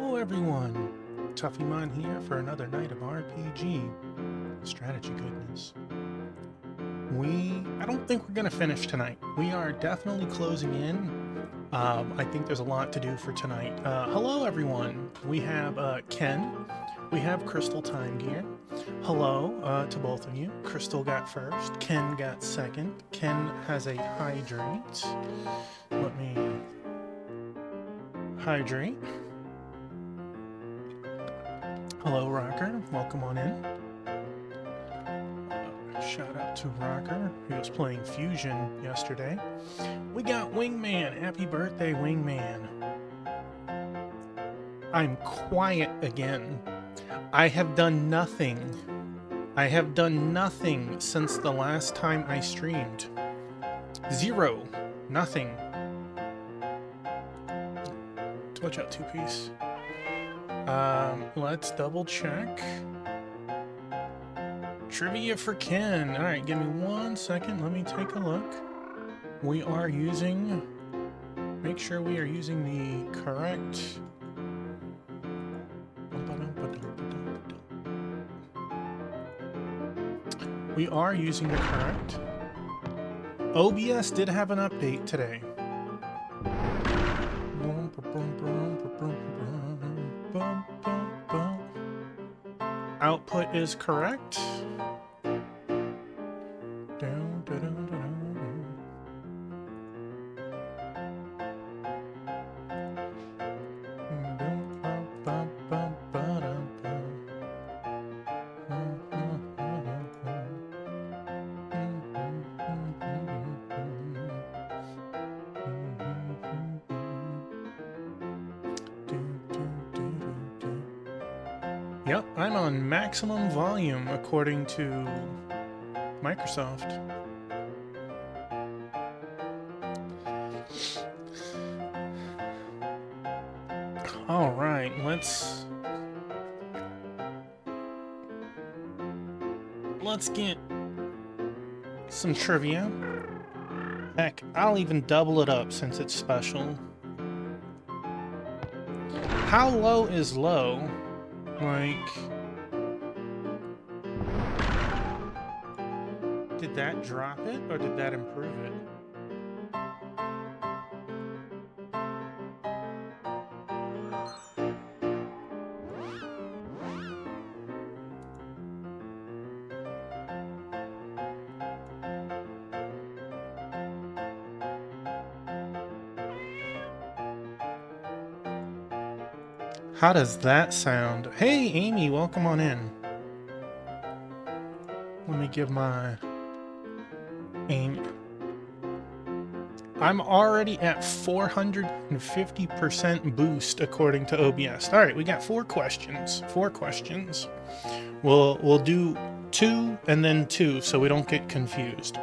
Hello everyone, Tuffymon here for another night of RPG strategy goodness. I don't think we're gonna finish tonight. We are definitely closing in. I think there's a lot to do for tonight. Hello everyone, we have Ken, we have Crystal Time Gear. Hello to both of you. Crystal got first, Ken got second. Ken has a hydrate. Let me hydrate. Hello, Rocker. Welcome on in. Shout out to Rocker. He was playing Fusion yesterday. We got Wingman. Happy birthday, Wingman. I'm quiet again. I have done nothing. I have done nothing since the last time I streamed. Zero. Nothing. Watch out, two-piece. Let's double check. Trivia for Ken. Alright, give me 1 second. Let me take a look. We are using... Make sure we are using the correct... We are using the correct. OBS did have an update today. Output is correct. Yep, I'm on maximum volume according to Microsoft. All right, let's get some trivia. Heck, I'll even double it up since it's special. How low is low? Like, did that drop it or did that improve it? How does that sound? Hey, Amy, welcome on in. Let me give my Amy. I'm already at 450% boost according to OBS. All right, we got 4 questions. 4 questions. We'll do 2 and then 2 so we don't get confused.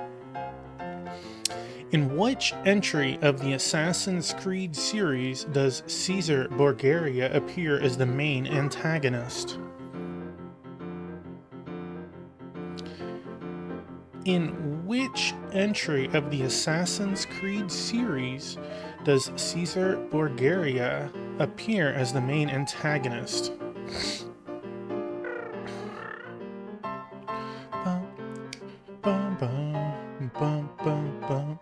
In which entry of the Assassin's Creed series does Caesar Borgia appear as the main antagonist? In which entry of the Assassin's Creed series does Caesar Borgia appear as the main antagonist? Bum, bum, bum, bum, bum.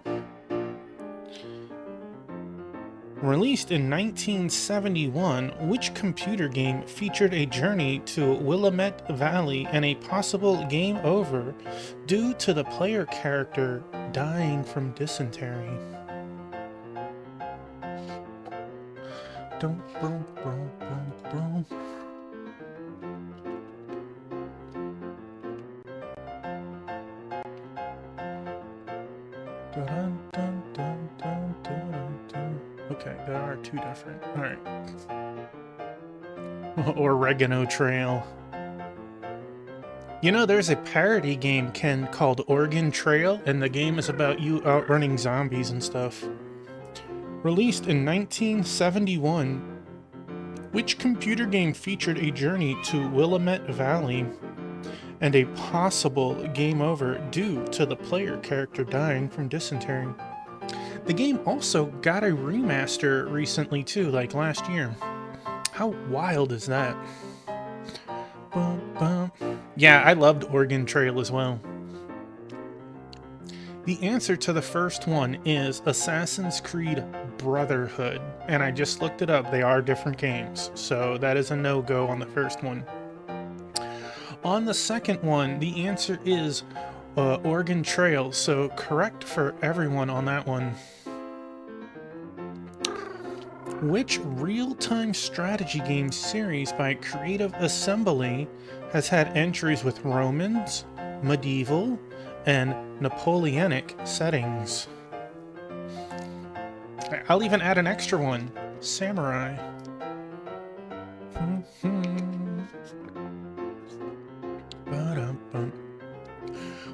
Released in 1971, which computer game featured a journey to Willamette Valley and a possible game over due to the player character dying from dysentery? Dum, brum, brum, brum, brum. Dun, dun, dun, dun, dun, dun. Okay, there are 2 different. Alright. Oregano Trail. You know, there's a parody game, Ken, called Oregon Trail, and the game is about you outrunning zombies and stuff. Released in 1971, which computer game featured a journey to Willamette Valley and a possible game over due to the player character dying from dysentery? The game also got a remaster recently too, like last year. How wild is that? Bum, bum. Yeah, I loved Oregon Trail as well. The answer to the first one is Assassin's Creed Brotherhood, and I just looked it up. They are different games, so that is a no-go on the first one. On the second one, the answer is Oregon Trail, so correct for everyone on that one. Which real-time strategy game series by Creative Assembly has had entries with Romans, medieval, and Napoleonic settings? I'll even add an extra one, Samurai.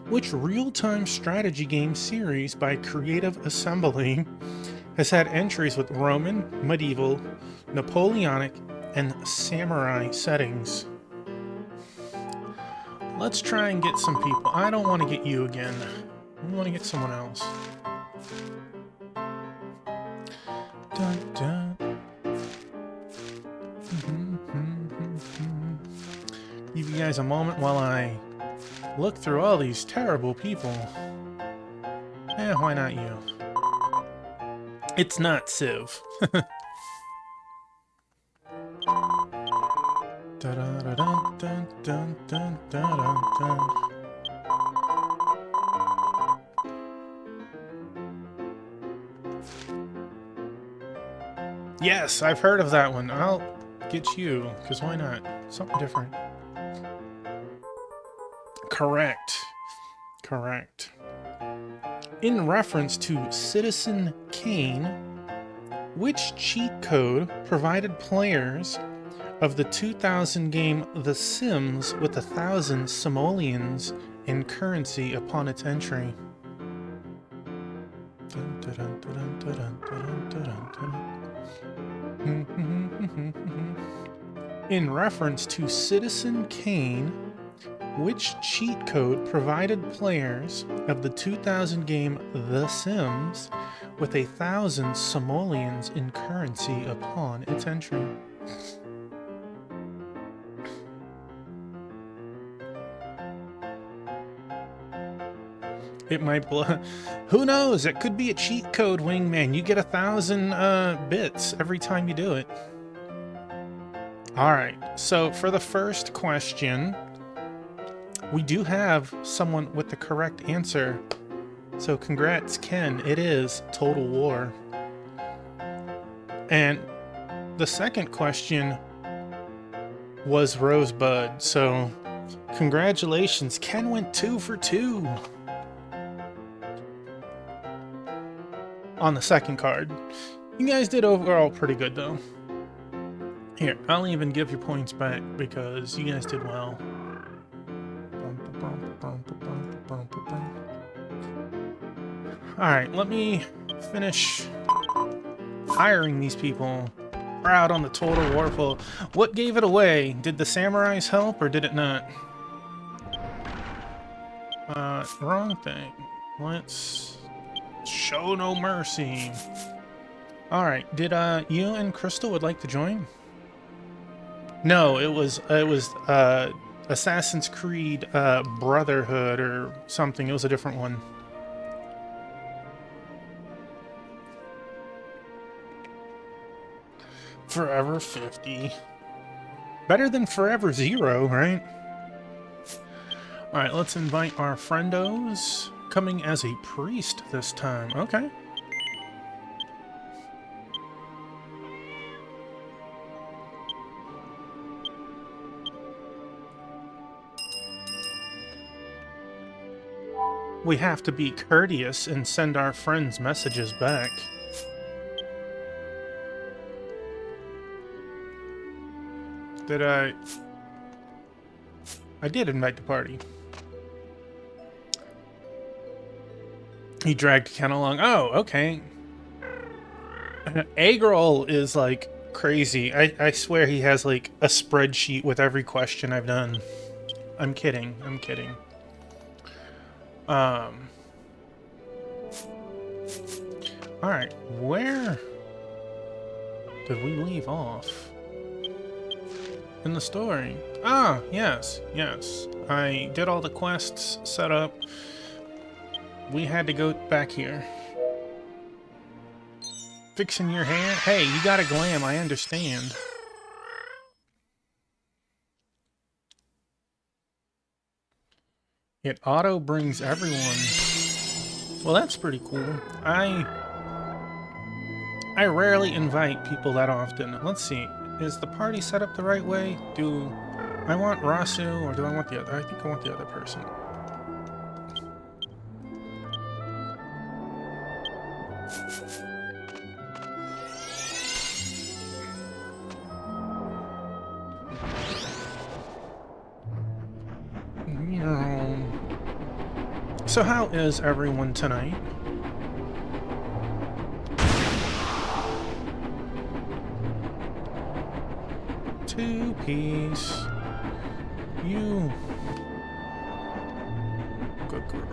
Which real-time strategy game series by Creative Assembly has had entries with Roman, medieval, Napoleonic, and Samurai settings? Let's try and get some people. I don't want to get you again. I want to get someone else. Dun, dun. Give you guys a moment while I look through all these terrible people. Why not you? It's not Civ. Yes, I've heard of that one. I'll get you, because why not? Something different. Correct. Correct. In reference to Citizen Kane, which cheat code provided players of the 2000 game The Sims with 1,000 simoleons in currency upon its entry? In reference to Citizen Kane, which cheat code provided players of the 2000 game The Sims with 1,000 simoleons in currency upon its entry? It might blow. Who knows? It could be a cheat code, Wingman. You get 1,000 bits every time you do it. All right. So for the first question, we do have someone with the correct answer. So congrats, Ken. It is Total War. And the second question was Rosebud. So congratulations. Ken went 2 for 2. On the second card. You guys did overall pretty good, though. Here, I'll even give your points back because you guys did well. Alright, let me finish hiring these people. Proud on the Total War poll. What gave it away? Did the samurais help or did it not? Wrong thing. Let's show no mercy. Alright, did you and Crystal would like to join? No, it was Assassin's Creed Brotherhood or something. It was a different one. Forever 50. Better than Forever 0, right? Alright, let's invite our friendos. Coming as a priest this time. Okay. We have to be courteous and send our friends messages back. Did I did invite the party. He dragged Ken along. Oh, okay. Agrol is like crazy. I swear he has like a spreadsheet with every question I've done. I'm kidding. I'm kidding. Alright, where did we leave off? in the story. Ah, yes, yes. I did all the quests set up. We had to go back here. Fixing your hair? Hey, you got a glam, I understand. It auto brings everyone. Well, that's pretty cool. I rarely invite people that often. Let's see. Is the party set up the right way? Do I want Rasu or do I want the other? I think I want the other person. So how is everyone tonight? Two-piece. You. Good girl.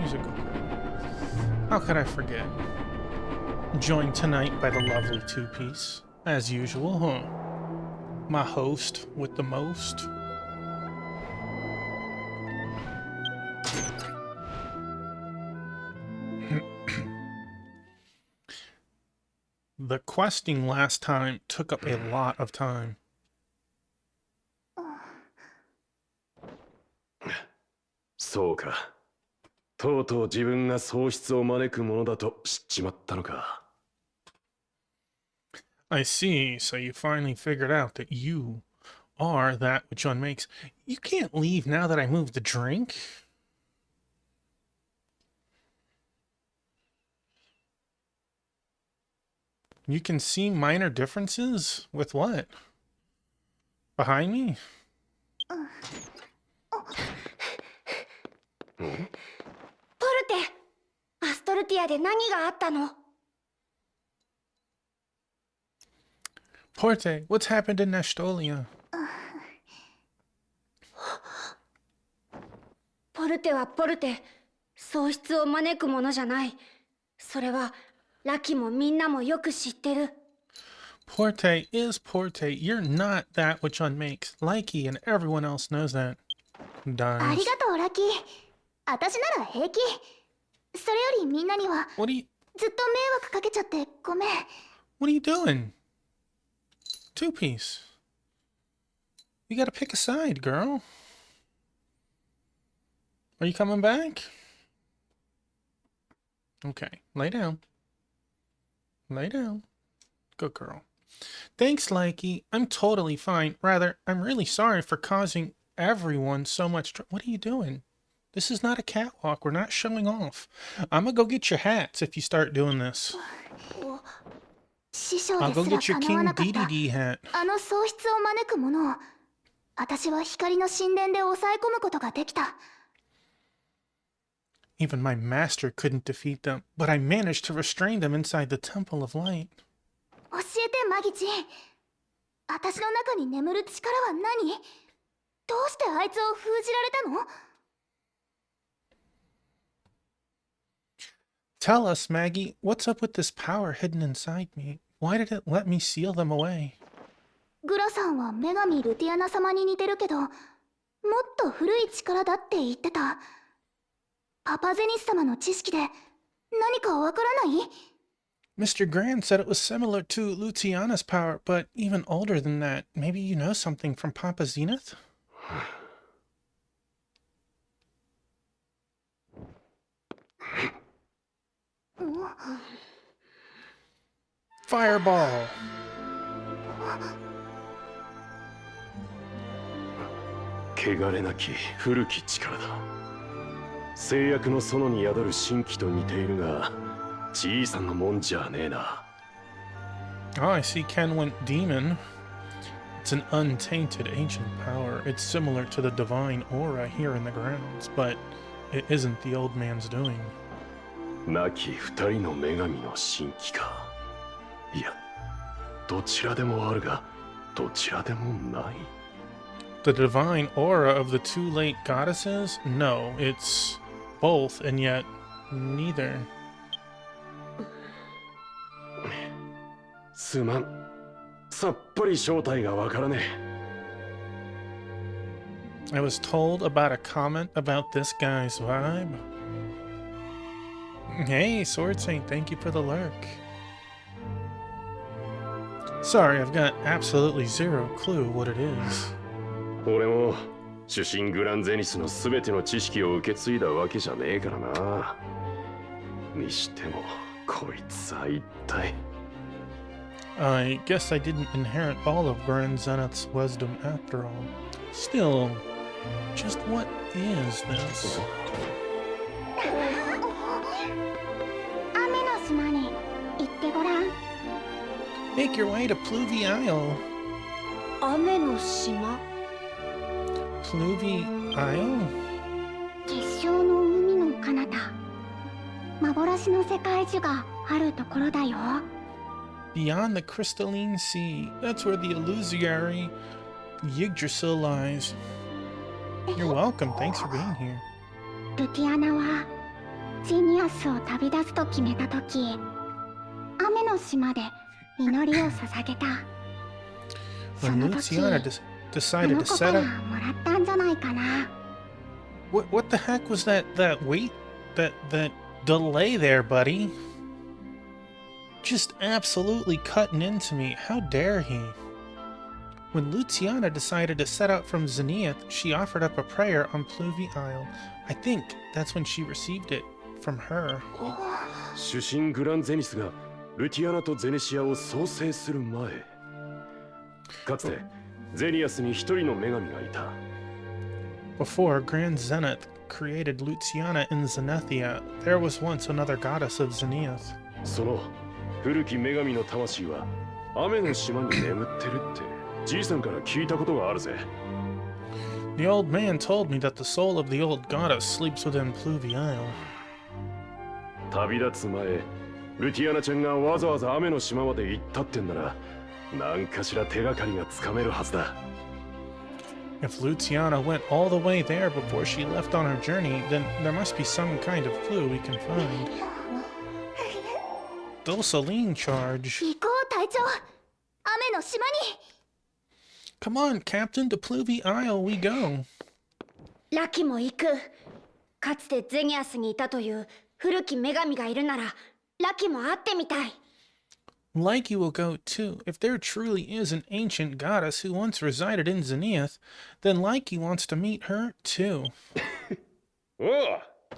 He's a good girl. How could I forget? Joined tonight by the lovely Two-piece. As usual, huh? My host with the most. The questing last time took up a lot of time. Soか。とうとう自分が喪失を招くものだと知っちまったのか。I see. So you finally figured out that you are that which one makes. You can't leave now that I moved the drink. You can see minor differences? With what? Behind me? ポルテ、アストルティアで何があったの？ Porte, what's happened in Nastolia? ポルテはポルテ、喪失を招くものじゃない。それはラキもみんなもよく知ってる。Porte is Porte. You're not that which one makes. Likey and everyone else knows that. あ Dies. りがとうラッキー。私なら平気。それよりみんなには What are you ずっと迷惑かけちゃってごめん。 What are you doing? Two-piece. You gotta pick a side, girl. Are you coming back? Okay, lay down. Lay down. Good girl. Thanks, Likey. I'm totally fine. Rather, I'm really sorry for causing everyone so much trouble. What are you doing? This is not a catwalk. We're not showing off. I'm gonna go get your hats if you start doing this. 師匠 I'll で go すら get your 叶わ King なかった DDD hat. あの喪失を招くものを私は光の神殿で抑え込むことができた。 Even my master couldn't defeat them, but I managed to restrain them inside the Temple of Light. 教えてマギチ。私の中に眠る力は何？どうしてあいつを封じられたの？ Tell us, Maggie, what's up with this power hidden inside me? Why did it let me seal them away? グラさんは女神ルティアナ様に似てるけど、もっと古い力だって言ってた。パパゼニス様の知識で何かわからない？ Mr. Grand said it was similar to Luciana's power, but even older than that. Maybe you know something from Papa Zenith? Fireball! 汚れなき古き力だ。制約の園に宿る神器と似ているが、小さなもんじゃねえな。Oh, I see Ken went demon. It's an untainted ancient power. It's similar to the divine aura here in the grounds, but it isn't the old man's doing. 亡き二人の女神の神器か。いや、どちらでもあるが、どちらでもない。The divine aura of the two late goddesses? No, it's both, and yet neither. すまん。さっぱり正体がわからねえ。I was told about a comment about this guy's vibe. Hey, Sword Saint, thank you for the lurk. Sorry, I've got absolutely zero clue what it is. 俺も主神グランゼニスの全ての知識を受け継いだわけじゃねえからな。にしてもこいつは一体。I guess I didn't inherit all of Grand Zenith's wisdom after all. Still, just what is this? 雨の島に行ってごらん。 Make your way to Pluvy Isle. 雨の島 Pluvy Isle? 結晶の海の彼方。幻の世界樹があるところだよ。 Beyond the crystalline sea, that's where the illusory Yggdrasil lies. You're welcome, thanks for being here. ルティアナはジニアスを旅立つと決めた時、雨の島で祈りを捧げた。そ When の時、 Luciana あ decided の to 子 set から up... もらったんじゃないかな。What the heck was that wait, that delay there, buddy? Just absolutely cutting into me. How dare he? When Luciana decided to set out from Zenith, she offered up a prayer on Pluvy Isle. I think that's when she received it from her. 主神グランゼニスがルティアナとゼネシアを創生する前、かつてゼニアスに一人の女神がいた。 Before Grand Zenith created Luciana in Zenithia, there was once another goddess of Zenith. その古き女神の魂は雨の島に眠ってるってじいさんから聞いたことがあるぜ。 The old man told me that the soul of the old goddess sleeps within Pluvy Isle. 旅立つ前、ルティアナちゃんがわざわざ雨の島まで行ったってんなら、何かしら手がかりがつかめるはずだ。 If Luciana went all the way there before she left on her journey, then there must be some kind of clue we can find. Dosaline charge. 行こう隊長。雨の島に。 Come on, Captain, to Pluvy Isle we go. ラキも行く。かつてゼニアスにいたという古き女神がいるならラキも会ってみたい。 Likey will go too. If there truly is an ancient goddess who once resided in Zenith, then Likey wants to meet her too. おう、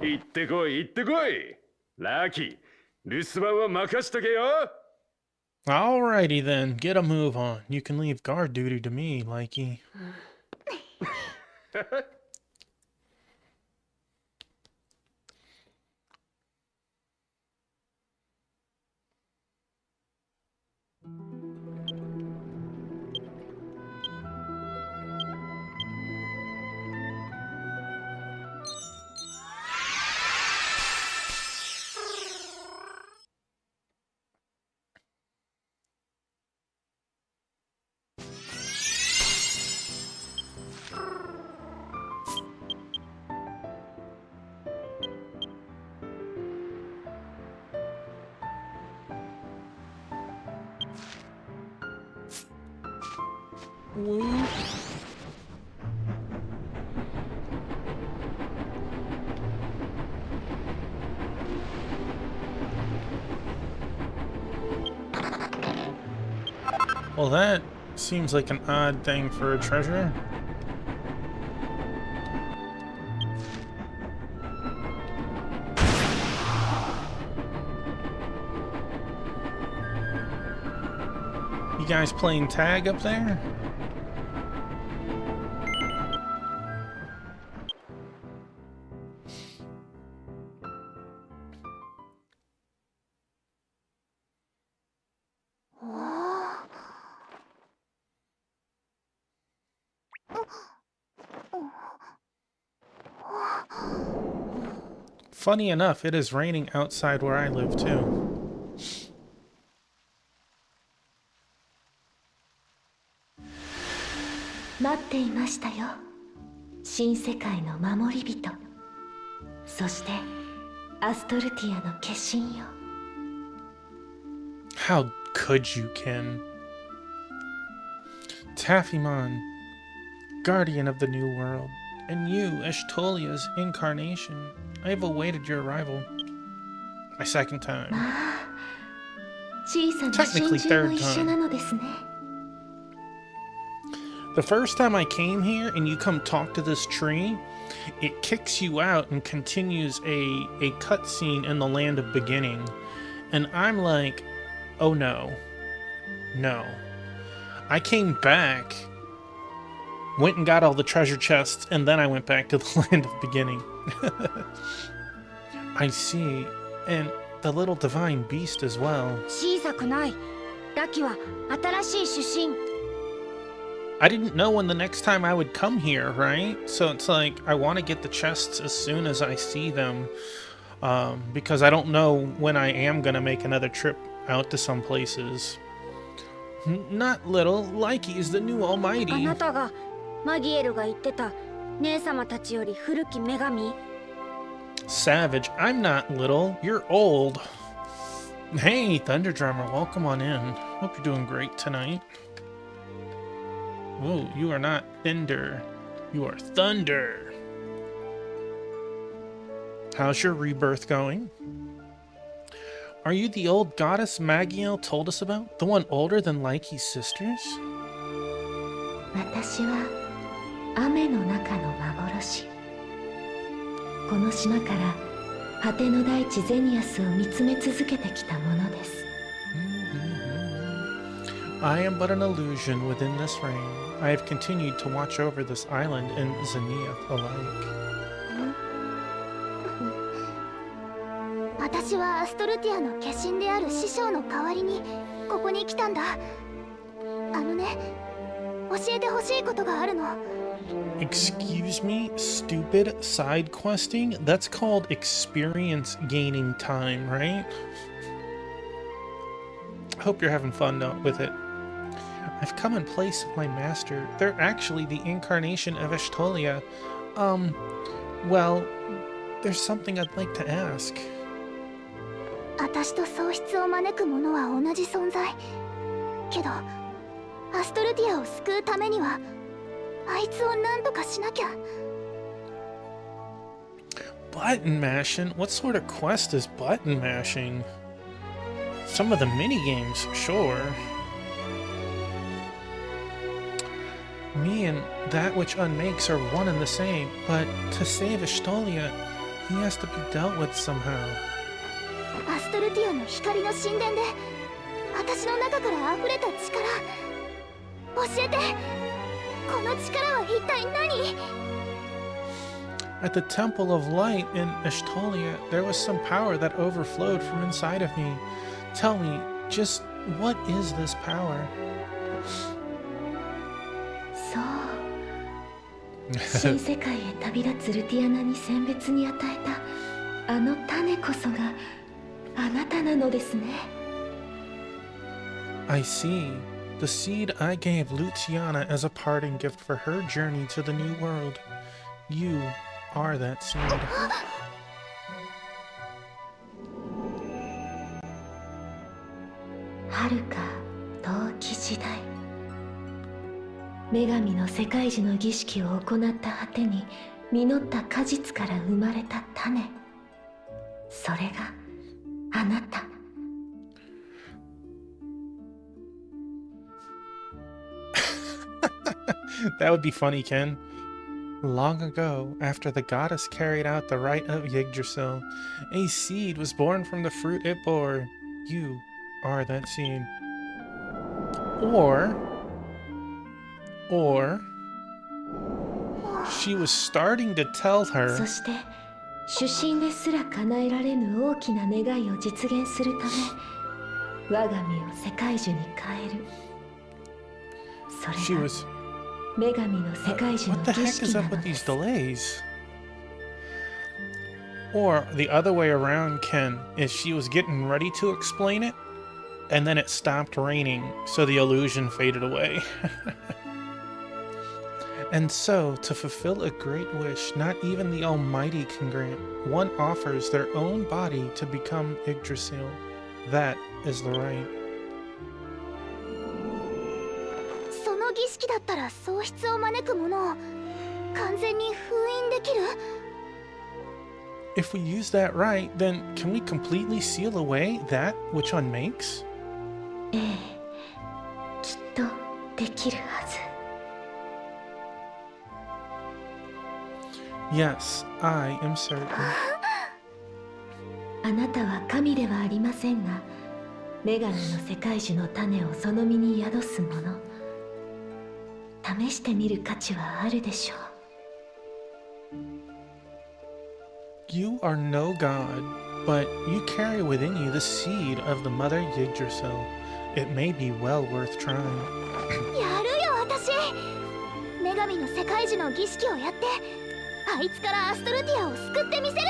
行ってこい行ってこい。ラッキー、留守番は任しとけよ。 Alrighty then, get a move on. You can leave guard duty to me, Likey. Woo. Well, that seems like an odd thing for a treasure. You guys playing tag up there? Funny enough, it is raining outside where I live too. 待っていましたよ。新世界の守り人。そしてアストルティアの化身よ。How could you, Ken? Taffymon, guardian of the new world. And you, Ashtolia's incarnation, I have awaited your arrival. My second time. 小さな Technically 真珠も third 一緒なのですね。 The first time I came here and you come talk to this tree, it kicks you out and continues a cutscene in the land of beginning. And I'm like, oh no. No. I came back, went and got all the treasure chests, and then I went back to the land of beginning. I see. And the little divine beast as well. 小さくない。ラキは新しい出身。 I didn't know when the next time I would come here, right? So it's like, I want to get the chests as soon as I see them. Because I don't know when I am going to make another trip out to some places. Not little, Likey is the new あ almighty. なたがマギエルが言ってた姉様たちより古き女神。 Savage, I'm not little, you're old. Hey, Thunder Drummer, welcome on in. Hope you're doing great tonight. Whoa, you are not Thunder. You are Thunder. How's your rebirth going? Are you the old goddess Magiel told us about? The one older than Likey's sisters? 私は雨の中の幻。この島から果ての大地ゼニアスを見つめ続けてきたものです。 I am but an illusion within this rain. I have continued to watch over this island and Zenia alike. 私はアストルティアの化身である師匠の代わりにここに来たんだ。あのね、教えてほしいことがあるの。 Excuse me, stupid side questing? That's called experience gaining time, right? I hope you're having fun with it. I've come in place of my master. They're actually the incarnation of Ashtolia. Well, there's something I'd like to ask. 私と喪失を招く者は同じ存在。けど、アストルティアを救うためには、あいつを何とかしなきゃ。Button mashing? What sort of quest is button mashing? Some of the minigames, sure. Me and that which unmakes are one and the same, but to save Ashtolia, he has to be dealt with somehow. アストルティアの光の神殿で、私の中から溢れた力。教えて。この力は一体何？ At the Temple of Light in Ashtolia, there was some power that overflowed from inside of me. Tell me, just what is this power? そう新世界へ旅立つルティアナに選別に与えたあの種こそがあなたなのですね。 I see. The seed I gave Luciana as a parting gift for her journey to the new world. You are that seed. Haruka 陶器時代女神の世界樹の儀式を行った果てに実った果実から生まれた種、それがあなた。 That would be funny, Ken. Long ago, after the goddess carried out the rite of Yggdrasil, a seed was born from the fruit it bore. You are that seed. Or she was starting to tell そ her して主神ですら叶えられぬ大きな願いを実現するため我が身を世界樹に変える。そ she れが was 女神の世界樹の What the 儀 heck 式 is な up の with で these す。 delays? Or the other way around, Ken, is she was getting ready to explain it, and then it stopped raining, so the illusion faded away. And so, to fulfill a great wish not even the Almighty can grant, one offers their own body to become Yggdrasil. That is the right. その儀式だったら喪失を招く者を完全に封印できる？ If we use that right, then can we completely seal away that which unmakes? ええ、きっとできるはず。 Yes, I am certain. あなたは神ではありませんが、女神の世界樹の種をその身に宿すもの。試してみる価値はあるでしょう。 You are no god, but you carry within you the seed of the mother Yggdrasil. It may be well worth trying. やるよ私。女神の世界樹の儀式をやって、あいつからアストルティアを救ってみせる。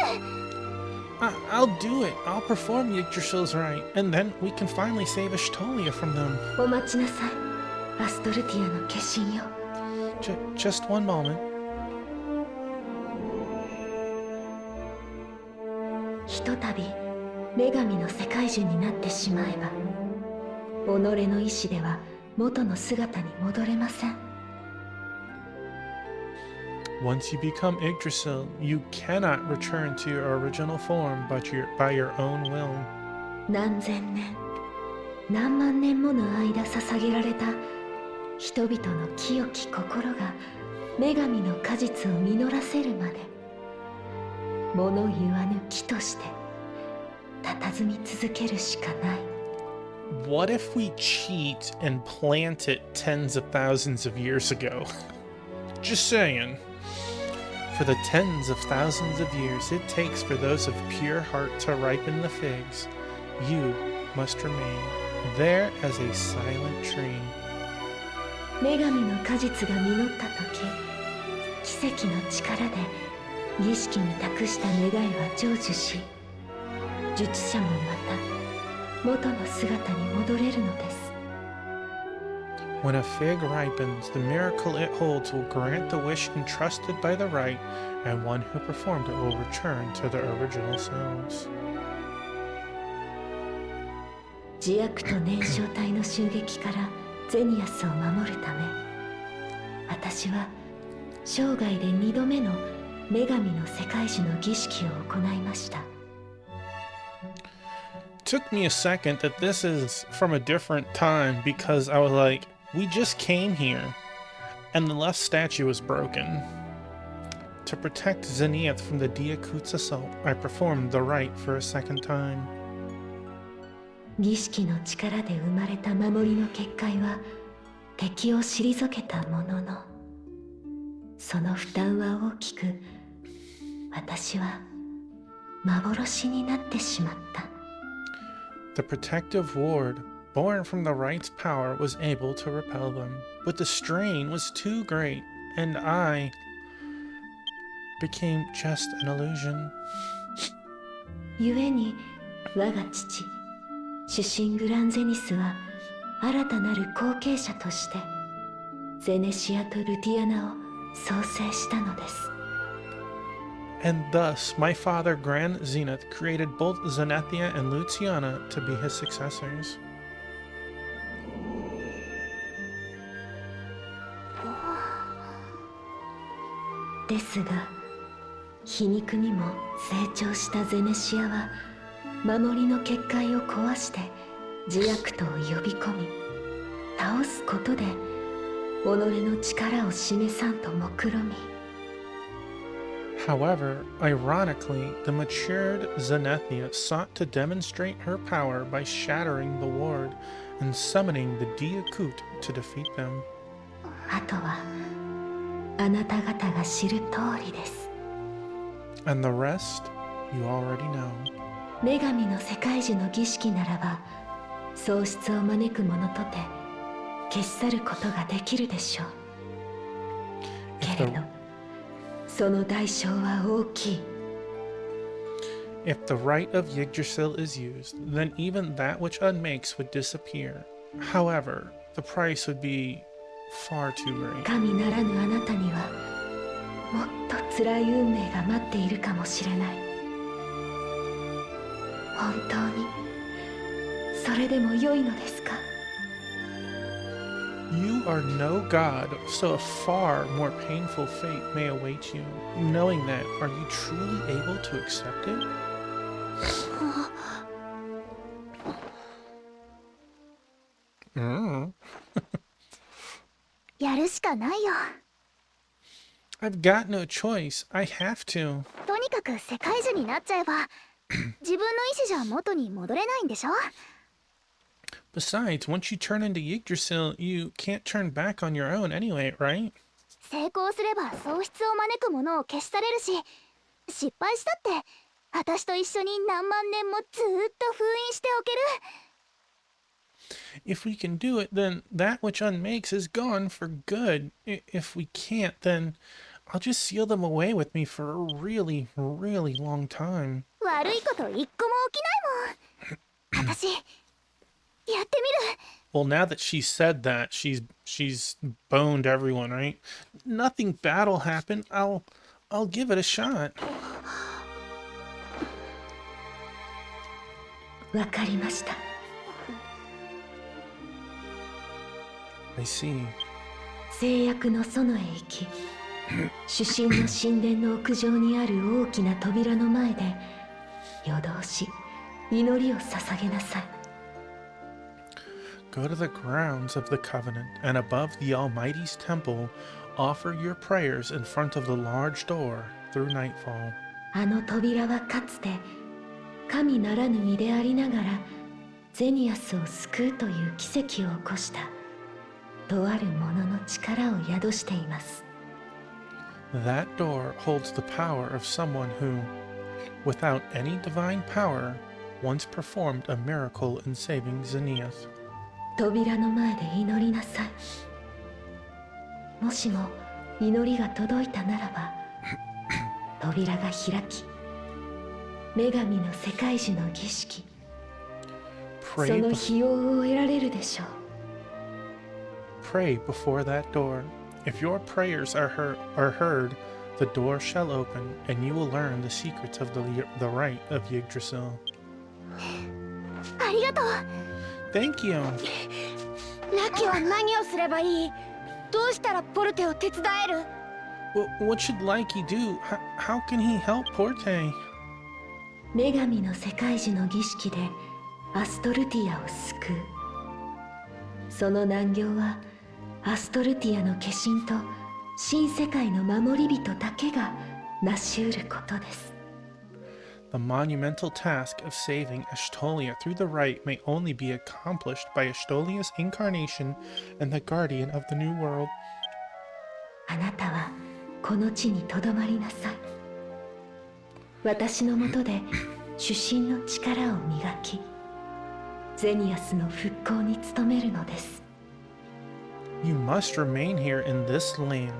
I'll do it. I'll perform Yggdrasil's rite, and then we can finally save Ashtolia from them. お待ちなさい。アストルティアの化身よ。Just one moment. ひとたび女神の世界樹になってしまえば、己の意志では元の姿に戻れません。 Once you become Yggdrasil, you cannot return to your original form by your own will. 何千年、何万年もの間捧げられた人々の清き心が女神の果実を実らせるまで、物言わぬ木として佇み続けるしかない。 What if we cheat and plant it tens of thousands of years ago? Just saying. For the tens of thousands of years it takes for those of pure heart to ripen the figs, you must remain there as a silent tree. 女神の果実が実った時、奇跡の力で儀式に託した願いは成就し、術者もまた元の姿に戻れるのです。 When a fig ripens, the miracle it holds will grant the wish entrusted by the rite, and one who performed it will return to their original selves. 自悪と燃焼体の襲撃からゼニアスを守るため、私は生涯で2度目の女神の世界樹の儀式を行いました。 Took me a second that this is from a different time because I was like, we just came here, and the left statue was broken. To protect Zenith from the Diakut's assault, I performed the rite for a second time. 儀式の力で生まれた守りの結界は敵を退けたものの、その負担は大きく、私は幻になってしまった。 The protective ward born from the rite's power was able to repel them, but the strain was too great, and I became just an illusion. 故に我が父主神グランゼニスは新たなる後継者としてゼネシアとルティアナを創生したのです。 And thus my father Grand Zenith created both Zenethia and Luciana to be his successors. ですが皮肉にも成長したゼネシアは守りの結界を壊して自悪党を呼び込み倒すことで己の力を示さんと目論み、 However, ironically, the matured Zenethia sought to demonstrate her power by shattering the ward and summoning the Diakut to defeat them. あとはあなた方が知る通りです。 And the rest, you already know. 女神の世界樹の儀式ならば喪失を招く者とて消し去ることができるでしょう。けれどその代償は大きい。 If the rite of Yggdrasil is used, then even that which unmakes would disappear. However, the price would be far too great. 神ならぬあなたにはもっと辛い運命が待っているかもしれない。本当にそれでも良いのですか？ You are no god, so a far more painful fate may await you. Knowing that, are you truly able to accept it?やるしかないよ。 I've got no choice. I have to. とにかく世界樹になっちゃえば自分の意志じゃ元に戻れないんでしょ。 Besides, once you turn into Yggdrasil, you can't turn back on your own anyway, right? 成功すれば喪失を招くものを消し去れるし、失敗したって私と一緒に何万年もずーっと封印しておける。 If we can do it, then that which unmakes is gone for good. If we can't, then I'll just seal them away with me for a really, really long time. 悪いこと一個も起きないもん。私やってみる。 Well, now that she said that, she's boned everyone, right? Nothing bad will happen. I'll give it a shot. わかりました。 I see. 制約の園へ行き、主神の神殿の屋上にある大きな扉の前で夜通し祈りを捧げなさい。 Go to the grounds of the covenant, and above the Almighty's temple, offer your prayers in front of the large door through nightfall. あの扉はかつて神ならぬ身でありながらゼニアスを救うという奇跡を起こしたとあるものの力を宿しています。 That door holds the power of someone who, without any divine power, once performed a miracle in saving Zenith. 扉の前で祈りなさい。もしも祈りが届いたならば扉が開き、女神の世界樹の儀式、そ Pray, の費用を得られるでしょう。 pray before that door. If your prayers are heard, the door shall open, and you will learn the secrets of the rite of Yggdrasil. ありがとう。 Thank you. ラキは何をすればいい？どうしたらポルテを手伝える？ What should Likey do? How can he help Porte? 女神の世界樹の儀式でアストルティアを救う。その難行はアストルティアの化身と新世界の守り人だけが成し得ることです。 The monumental task of saving Ashtolia through the rite may only be accomplished by Ashtolia's incarnation and the guardian of the new world. あなたはこの地にとどまりなさい。私のもとで主神の力を磨き、ゼニアスの復興に努めるのです。 You must remain here in this land.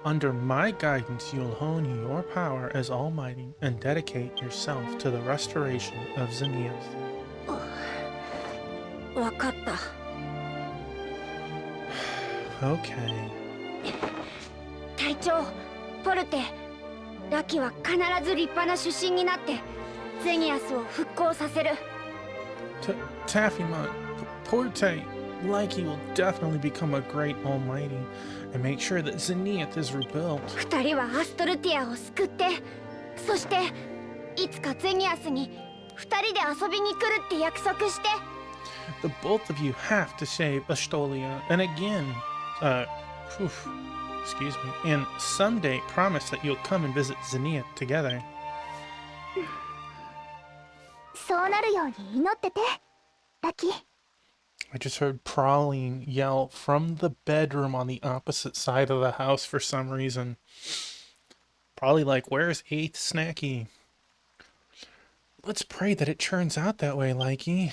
Under my guidance, you'll hone your power as Almighty and dedicate yourself to the restoration of Zenith. わかった。 Okay. 隊長、ポルテ、ラキは必ず立派な主神になってゼニアスを復興させる。 Taffymon, Porte, Likey will definitely become a great Almighty and make sure that Zenith is rebuilt. 二人はアストルティアを救って、そしていつかゼニアスに二人で遊びに来るって約束して。 The both of you have to save Ashtolia, and again, excuse me, and someday promise that you'll come and visit Zenith together. そうなるように祈ってて、ラキ。 I just heard Praline yell from the bedroom on the opposite side of the house for some reason. Probably like, where's 8th Snacky? Let's pray that it turns out that way, Likey.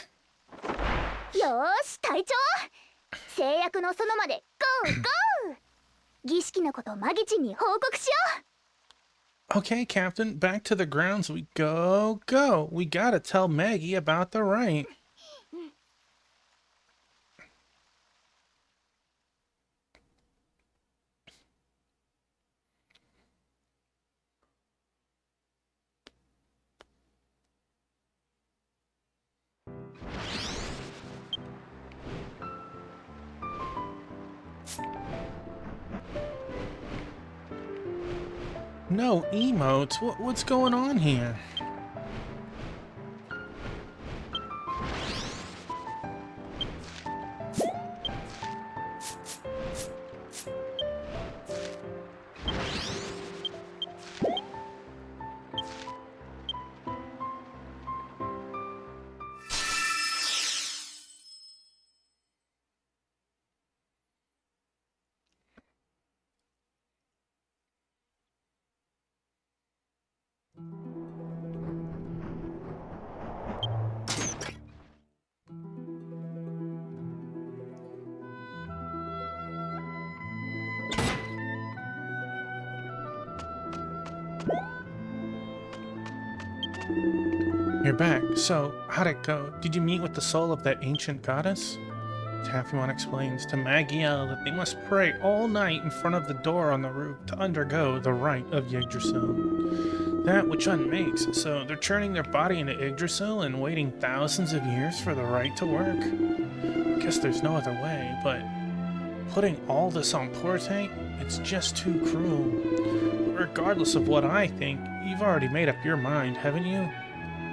よーし隊長、制約の園までゴーゴー。儀式のことマギチに報告しよう。 Okay, Captain, back to the grounds we go. We gotta tell Maggie about the rite. no emotes. What's going on here? You're back. So, how'd it go? Did you meet with the soul of that ancient goddess? Taffywan explains to Magiel that they must pray all night in front of the door on the roof to undergo the rite of Yggdrasil. That which unmakes, so they're turning their body into Yggdrasil and waiting thousands of years for the rite to work. Guess there's no other way, but putting all this on Porte, it's just too cruel. But regardless of what I think, you've already made up your mind, haven't you?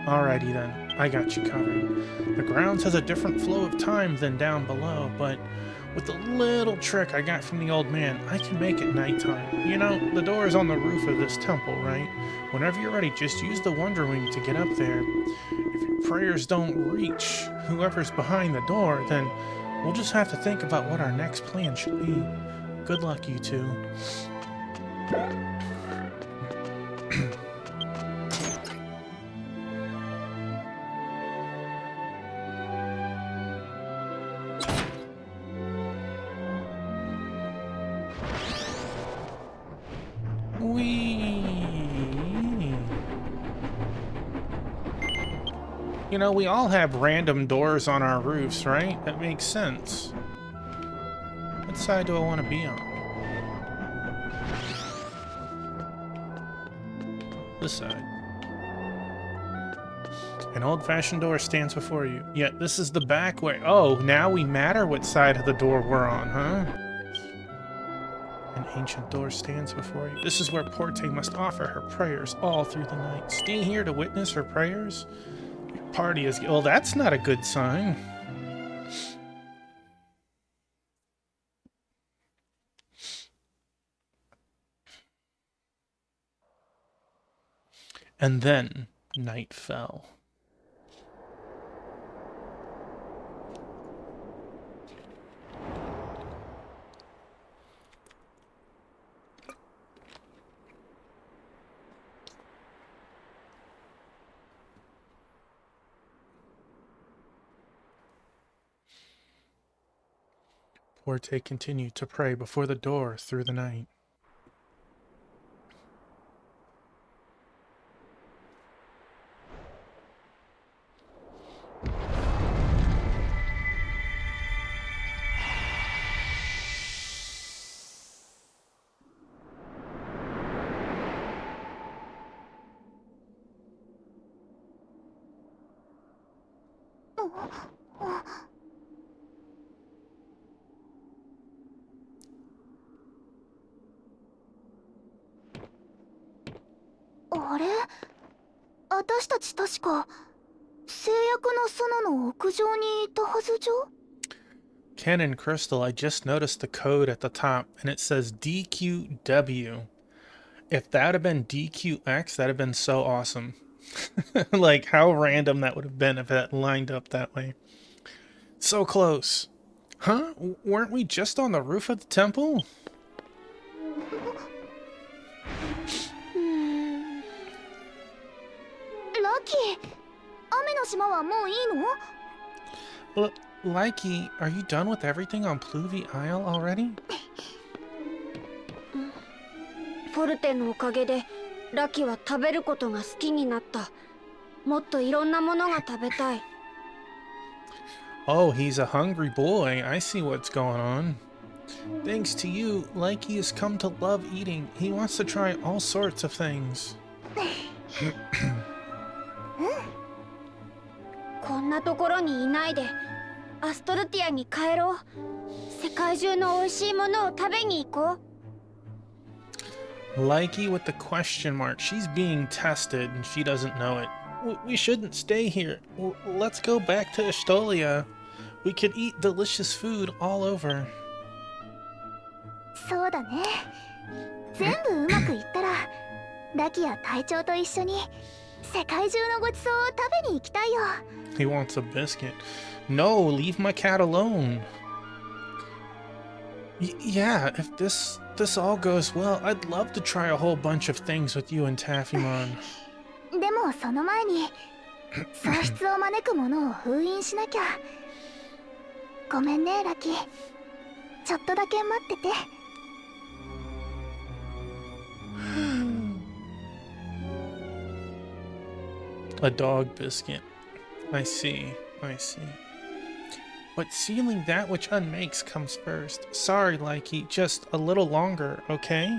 Alrighty then, I got you covered. The grounds has a different flow of time than down below, but with a little trick I got from the old man, I can make it nighttime. You know, the door is on the roof of this temple, right? Whenever you're ready, just use the Wonder Wing to get up there. If your prayers don't reach whoever's behind the door, then we'll just have to think about what our next plan should be. Good luck, you two. You know, we all have random doors on our roofs, right? That makes sense. What side do I want to be on? This side. An old-fashioned door stands before you. Yeah, this is the back way. Oh, now we matter what side of the door we're on, huh? An ancient door stands before you. This is where Porte must offer her prayers all through the night. Stay here to witness her prayers. Your party is... Well, that's not a good sign. And then night fell. Porte continued to pray before the door through the night.あれ？私たち確か制約の園の屋上にいたはずじゃ？ Ken and Crystal, I just noticed the code at the top, and it says DQW. If that had been DQX, that'd have been so awesome. Like, how random that would have been if it lined up that way. So close. Huh? Weren't we just on the roof of the temple? Lucky! 雨の島はもういいの? Likey, are you done with everything on Pluvy Isle already? フォルテのおかげでラキは食べることが好きになった。もっといろんなものが食べたい。Oh, he's a hungry boy. I see what's going on. Thanks to you, Likey has come to love eating. He wants to try all sorts of things. こんなところにいないでアストルティアに帰ろう。世界中の美味しいものを食べに行こう。Likey with the question mark. She's being tested and she doesn't know it. We shouldn't stay here. Let's go back to Estolia. We could eat delicious food all over. そうだね。全部うまくいったらラキや隊長と一緒に世界中のごちそうを食べに行きたいよ。 He wants a biscuit. No, leave my cat alone. Yeah, if this all goes well, I'd love to try a whole bunch of things with you and Taffymon. でもその前に喪失を招くものを封印しなきゃ。ごめんねラキ。ちょっとだけ待ってて。A dog biscuit. I see. But sealing that which unmakes comes first. Sorry, Likey, just a little longer, okay?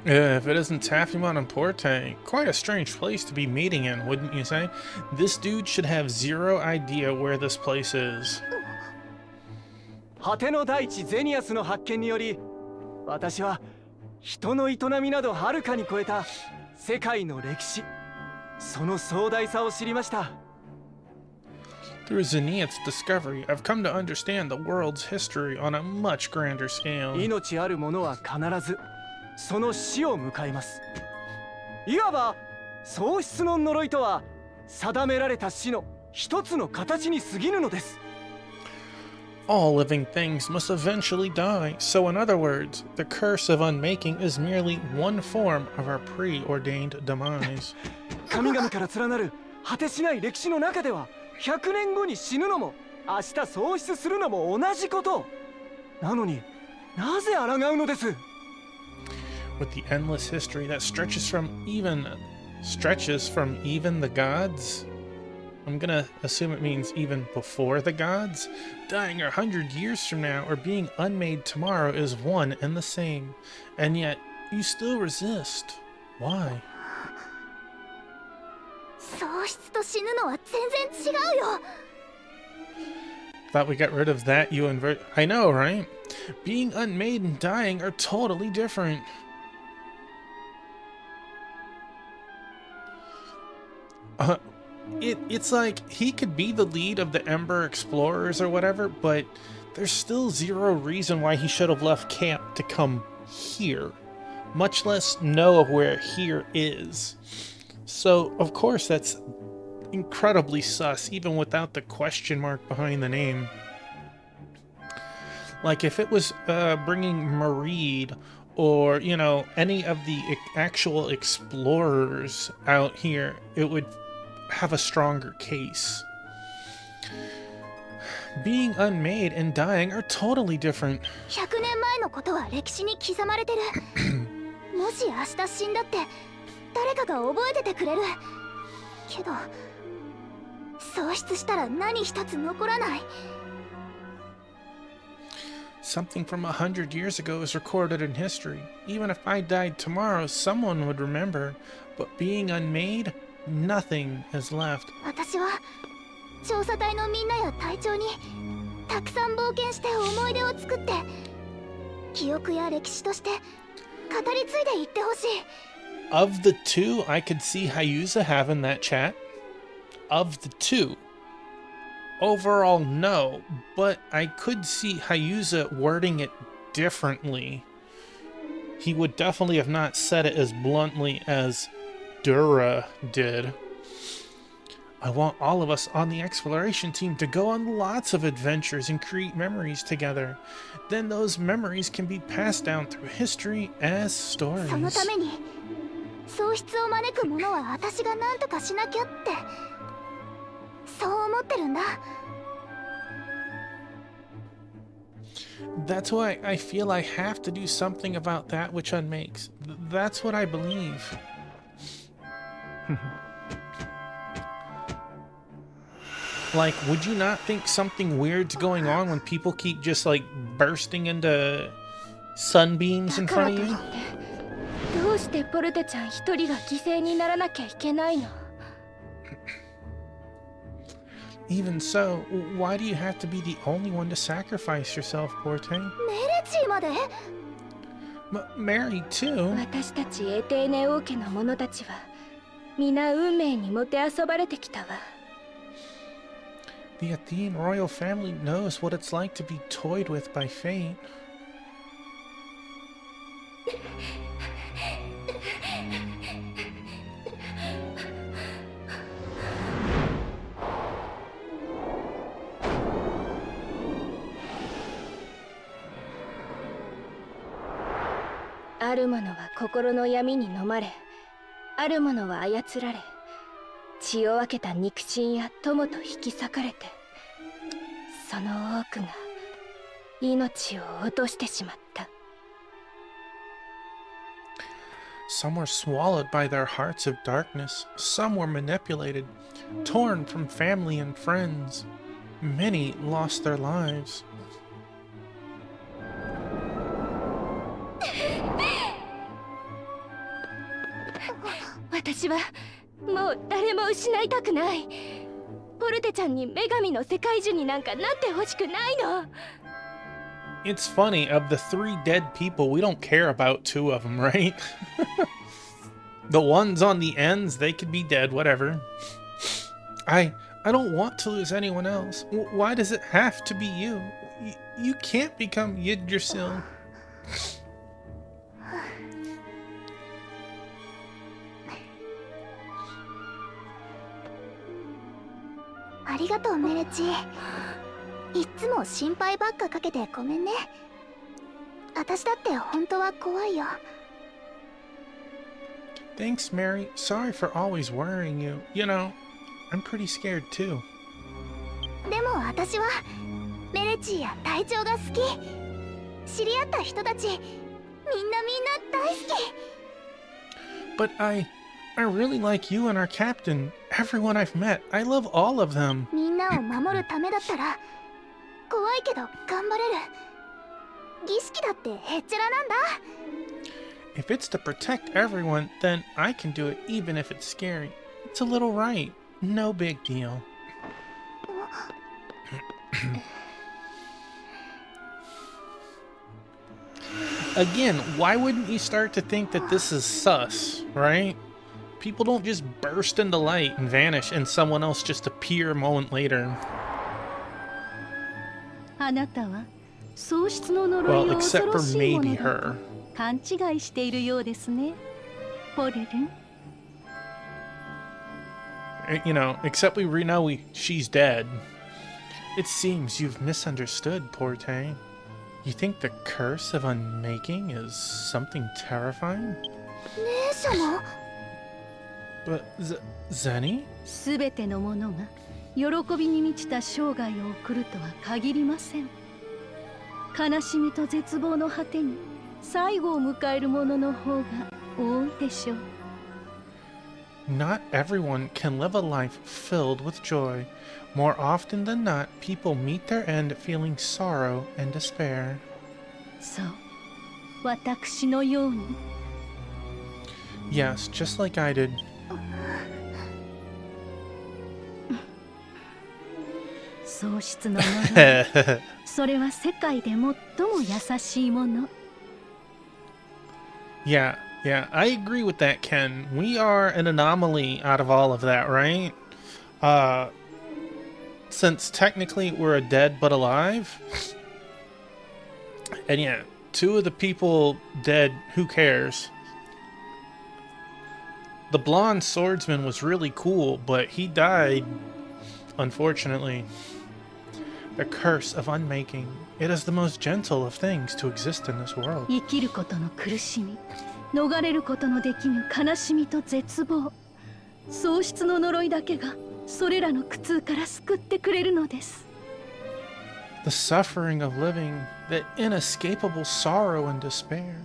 Yeah, if it isn't Taffymon and Porte, quite a strange place to be meeting in, wouldn't you say? This dude should have zero idea where this place is. 果ての大地ゼニアスの発見により、私は人の営みなどはるかに超えた世界の歴史、その壮大さを知りました。 Through Zenith's discovery, I've come to understand the world's history on a much grander scale. 命あるものは必ずその死を迎えます。いわば喪失の呪いとは定められた死の一つの形に過ぎぬのです。 All living things must eventually die, so in other words, the curse of unmaking is merely one form of our preordained demise. 神々から連なる果てしない歴史の中では、100年後に死ぬのも明日喪失するのも同じこと。なのになぜ抗うのです？ With the endless history that stretches from even the gods. I'm gonna assume it means even before the gods. Dying 100 years from now or being unmade tomorrow is one and the same. And yet, you still resist. Why? 喪失と死ぬのは全然違うよ。 Thought we got rid of that, you invert. I know, right? Being unmade and dying are totally different. It's like he could be the lead of the Ember Explorers or whatever, but there's still zero reason why he should have left camp to come here, much less know of where here is. So, of course, that's incredibly sus, even without the question mark behind the name. Like, if it was bringing Mareed or, you know, any of the actual explorers out here, it would have a stronger case. Being unmade and dying are totally different. 100年前のことは歴史に刻まれてる。もし明日死んだって誰かが覚えててくれる。けど喪失したら何一つ残らない。 Something from 100 years ago is recorded in history. Even if I died tomorrow, someone would remember. But being unmade, nothing is left. 私は調査隊のみんなや隊長にたくさん冒険して思い出を作って記憶や歴史として語り継いでいってほしい。 Of the two, I could see Hyuza having that chat. Of the two. Overall, no, but I could see Hyuza wording it differently. He would definitely have not said it as bluntly as Dura did. I want all of us on the exploration team to go on lots of adventures and create memories together. Then those memories can be passed down through history as stories. そのために喪失を招くものは私が何とかしなきゃってそう思ってるんだ。 That's why I feel I have to do something about that which unmakes. That's what I believe. Like, would you not think something weird's going on when people keep just like bursting into sunbeams だ in から front と of い you? ってどうしてポルテちゃん一人が犠牲にならなきゃいけないの？ Even so, why do you have to be the only one to sacrifice yourself, Porte? メレチーまで？ Mary too. 私たちエテーネ王家の者たちは皆運命にもてあそばれてきたわ。 The Athene royal family knows what it's like to be toyed with by fate.「ある者は心の闇に飲まれ、ある者は操られ、血を分けた肉親や友と引き裂かれて、その多くが命を落としてしまった。 Some were swallowed by their hearts of darkness. Some were manipulated, torn from family and friends. Many lost their lives. 私はもう誰も失いたくない。ポルテちゃんに女神の世界樹になんかなってほしくないの。 It's funny, of the 3 dead people, we don't care about 2 of them, right? The ones on the ends, they could be dead, whatever. I don't want to lose anyone else. Why does it have to be you? You can't become Yggdrasil. ありがとうメレチ。いっつも心配ばっかかけてごめんね。私だって本当は怖いよ。 Thanks, Mary. Sorry for always worrying you. You know, I'm pretty scared too. でも私はメレチや隊長が好き。知り合った人たちみんな大好き。 But I really like you and our captain. Everyone I've met. I love all of them. みんなを守るためだったら怖いけど頑張れる。儀式だってへっちゃらなんだ。 If it's to protect everyone, then I can do it even if it's scary. It's a little right. No big deal. Again, why wouldn't you start to think that this is sus, right? People don't just burst into light and vanish and someone else just appear a moment later. あなたは喪失の呪 Well, いを恐 except ろ for しいも maybe のだ her. と勘違いしているようですね、ポレルン。You know, except we know she's dead. It seems you've misunderstood, Porte. You think the curse of unmaking is something terrifying? 姉様。 But Zenny? すべてのものが喜びに満ちた生涯を送るとは限りません。悲しみと絶望の果てに最後を迎えるものの方が多いでしょう。 Not everyone can live a life filled with joy. More often than not, people meet their end feeling sorrow and despair. そう、私のように。 Yes, just like I did. 喪失の呪い、それは世界で最も優しいもの。 Yeah, I agree with that, Ken. We are an anomaly out of all of that, right? Since technically we're a dead but alive. And yeah, 2 of the people dead, who cares? The blonde swordsman was really cool, but he died, unfortunately. The curse of unmaking. It is the most gentle of things to exist in this world. 生きることの苦しみ、逃れることのできぬ悲しみと絶望、喪失の呪いだけがそれらの苦痛から救ってくれるのです。 The suffering of living, the inescapable sorrow and despair.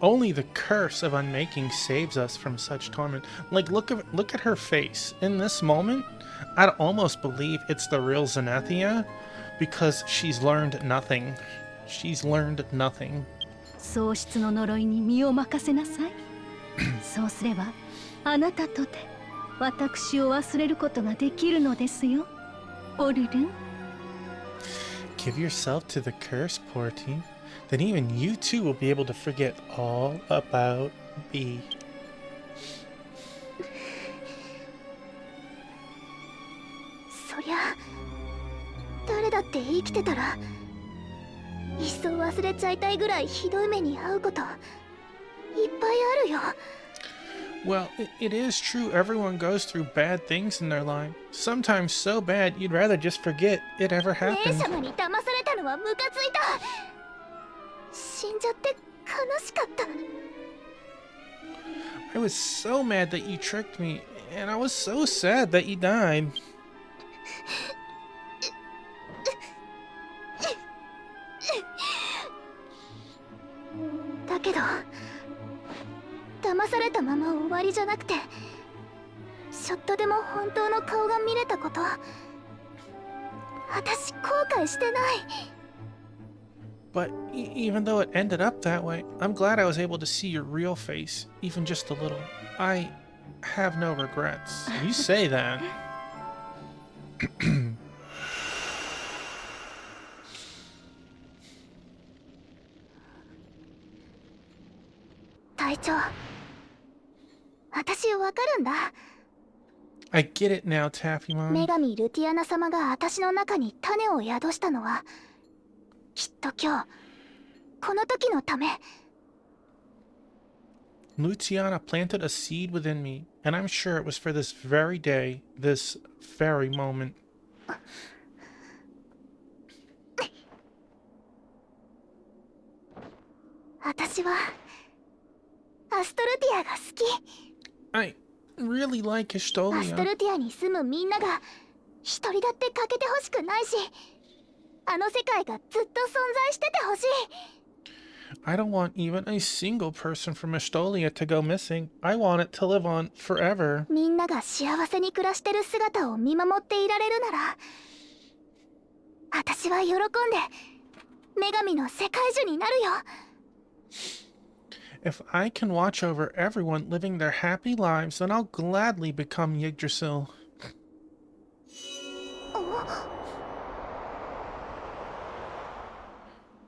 Only the curse of unmaking saves us from such torment. Like, look at her face. In this moment, I'd almost believe it's the real Zenithia, because she's learned nothing. She's learned nothing. 喪失の呪いに身を任せなさい。そうすれば、あなたとて私を忘れることができるのですよ、オルルン。Give yourself to the curse, poor team. Then even you too will be able to forget all about B. そりゃ誰だって生きてたらいっそ忘れちゃいたいぐらいひどい目に遭うこといっぱいあるよ。 Well, it is true everyone goes through bad things in their life. Sometimes so bad you'd rather just forget it ever 姉 happened. 様に騙されたのはムカついた。死んじゃって悲しかった。 I was so mad that you tricked me, and I was so sad that you died. だけど騙されたまま終わりじゃなくてちょっとでも本当の顔が見れたこと、私後悔してない。 But even though it ended up that way, I'm glad I was able to see your real face, even just a little. I have no regrets. You say that. 隊長、私わかるんだ。 I get it now, Taffy 女 Mom. 神ルティアナ様が私の中に種を宿したのはきっと今日この時のため。 Luciana planted a seed within me, and I'm sure it was for this very day, this very moment. 私はアストルティアが好き。 I really like アスト Estolia. ルティアに住むみんなが一人だって欠けてほしくないし、あの世界がずっと存在しててほしい。 I don't want even a single person from Estolia to go missing. I want it to live on forever. みんなが幸せに暮らしてる姿を見守っていられるなら、私は喜んで女神の世界樹になるよ。 If I can watch over everyone living their happy lives, then I'll gladly become Yggdrasil.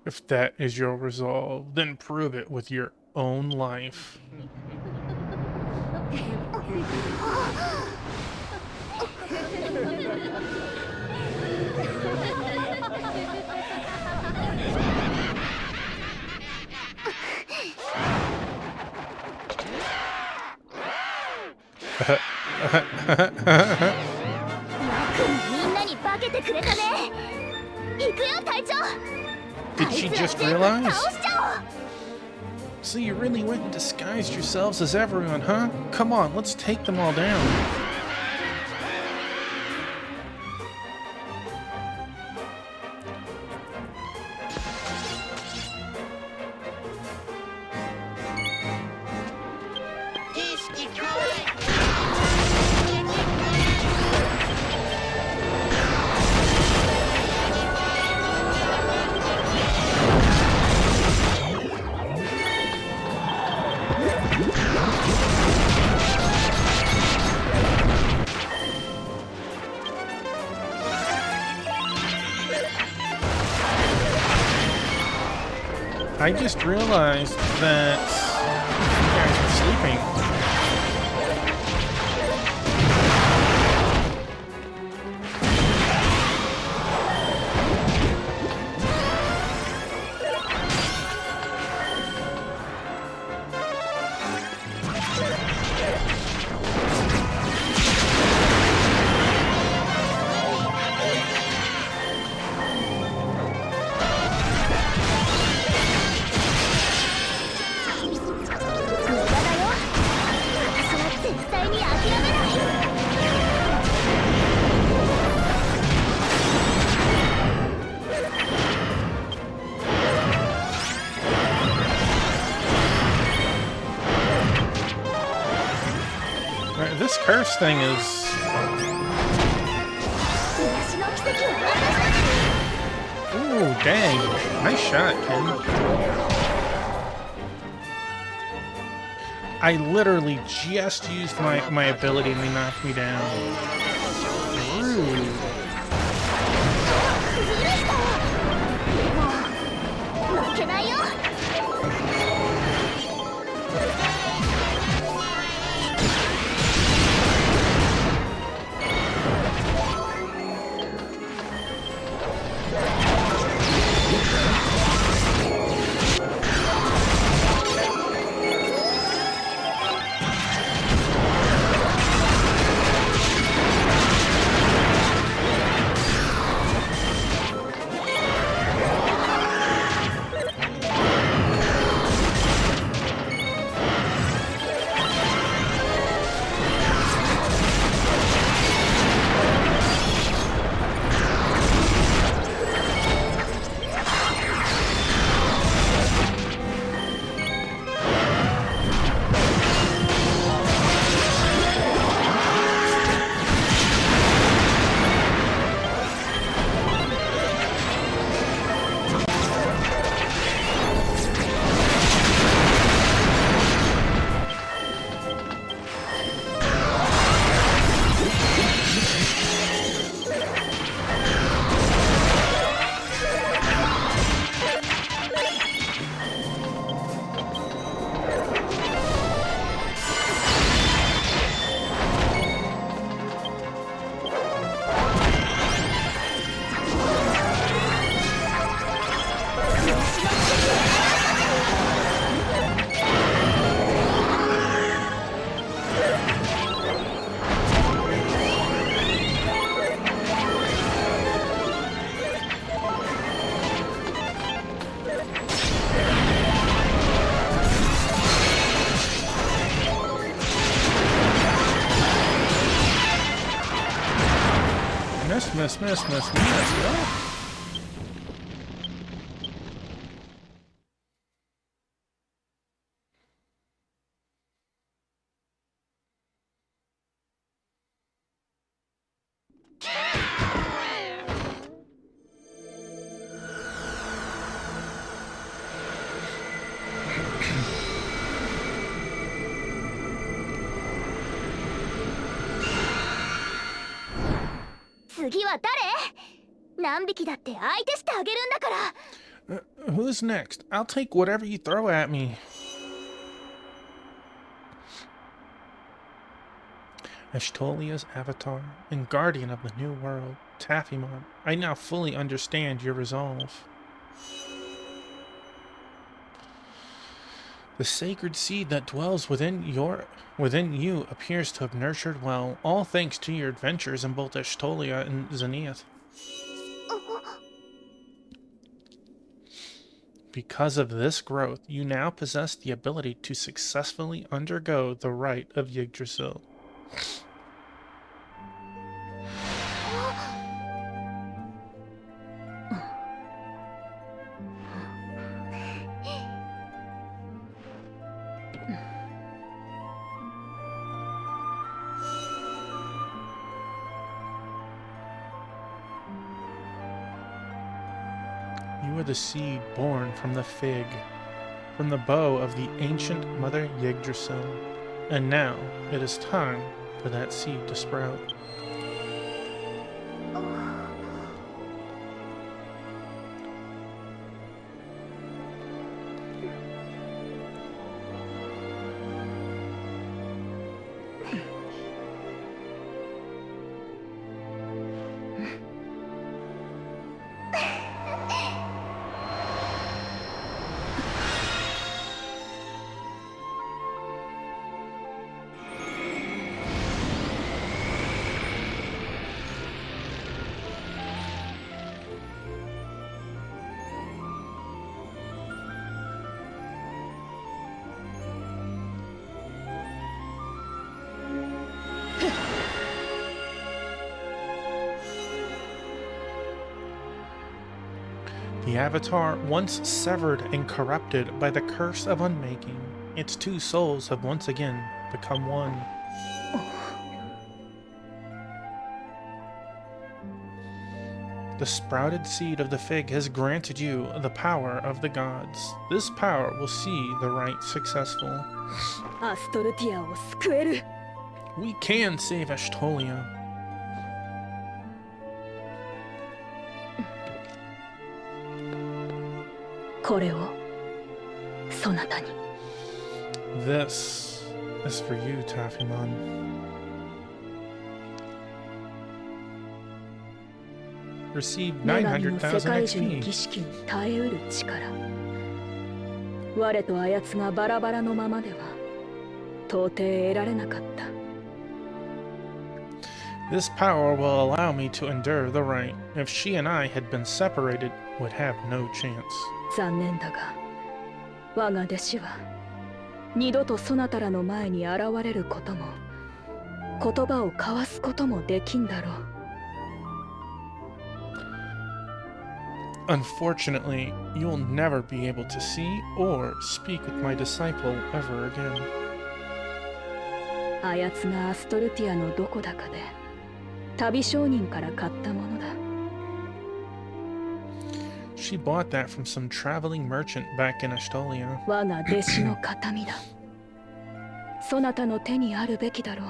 If that is your resolve, then prove it with your own life. Did she just realize? So you really went and disguised yourselves as everyone, huh? Come on, let's take them all down. I just realized that you guys were sleeping. this curse thing is... 癒しの奇跡を Ooh, dang. Nice shot, kid. I literally just used my ability and they knocked me down. Rude. 負けないよ Miss. Yo.次は誰？何匹だって相手してあげるんだから。 Who's next? I'll take whatever you throw at me. Ashtolia's avatar and guardian of the new world, Taphimon, I now fully understand your resolve. The sacred seed that dwells within you appears to have nurtured well, all thanks to your adventures in both Ashtolia and Zenith. Because of this growth, you now possess the ability to successfully undergo the rite of Yggdrasil. You are the seed born from the fig, from the bow of the ancient Mother Yggdrasil, and now it is time for that seed to sprout. The Avatar, once severed and corrupted by the curse of unmaking, its two souls have once again become one. The sprouted seed of the fig has granted you the power of the gods. This power will see the right successful. アストルティアを救える。 We can save Ashtolia. これをそなたに。 This is for you, Taffymon. 'Receive 女神の世 900,000 界中の儀 XP. 式に耐えうる力。我とあやつがバラバラのままでは到底得られなかった。 This power will allow me to endure the right. If she and I had been separated, would have no chance. 残念だが、我が弟子は二度とそなたらの前に現れることも、言葉を交わすこともできんだろう。 Unfortunately, you'll never be able to see or speak with my disciple ever again. あやつがアストルティアのどこだかで旅商人から買ったものだ。 She bought that from some traveling merchant back in Ashtolia. 我が弟子の形見だ。そなたの手にあるべきだろう。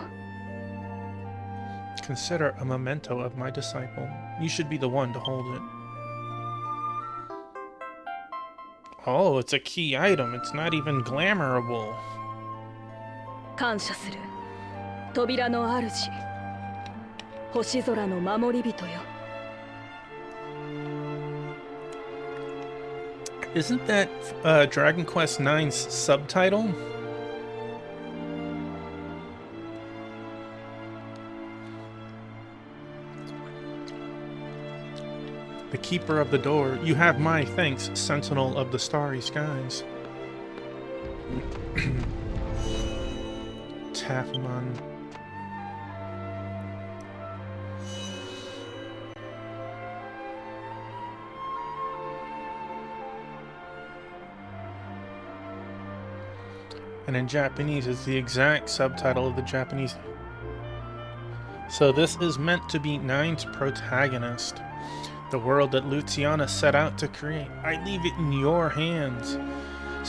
Consider a memento of my disciple. You should be the one to hold it. Oh, it's a key item. It's not even glamourable. 感謝する。扉の主。星空の守り人よ。 Isn't that Dragon Quest IX's subtitle? The keeper of the door, you have my thanks, sentinel of the starry skies. Taffymon. And in Japanese, it's the exact subtitle of the Japanese. So this is meant to be Nine's protagonist. The world that Luciana set out to create. I leave it in your hands.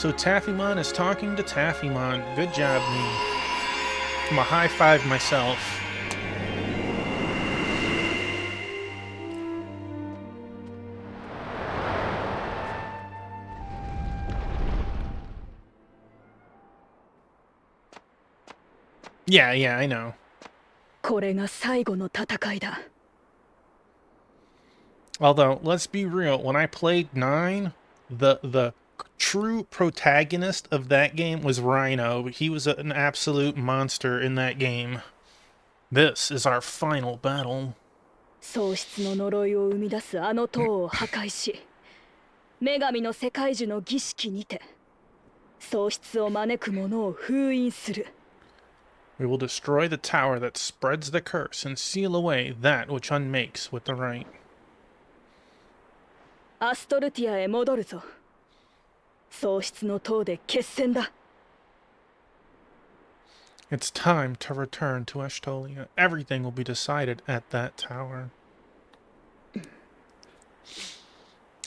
So Taffymon is talking to Taffymon. Good job, me. I'm a high five myself. Yeah, I know. これが最後の戦いだ。 Although, let's be real, when I played 9, the true protagonist of that game was Rhino. He was an absolute monster in that game. This is our final battle. 喪失の呪いを生み出すあの塔を破壊し、女神の世界樹の儀式にて、喪失を招く者を封印する。 We will destroy the tower that spreads the curse and seal away that which unmakes with the right. アストルティアへ戻るぞ。喪失の塔で決戦だ。 It's time to return to Ashtolia. Everything will be decided at that tower.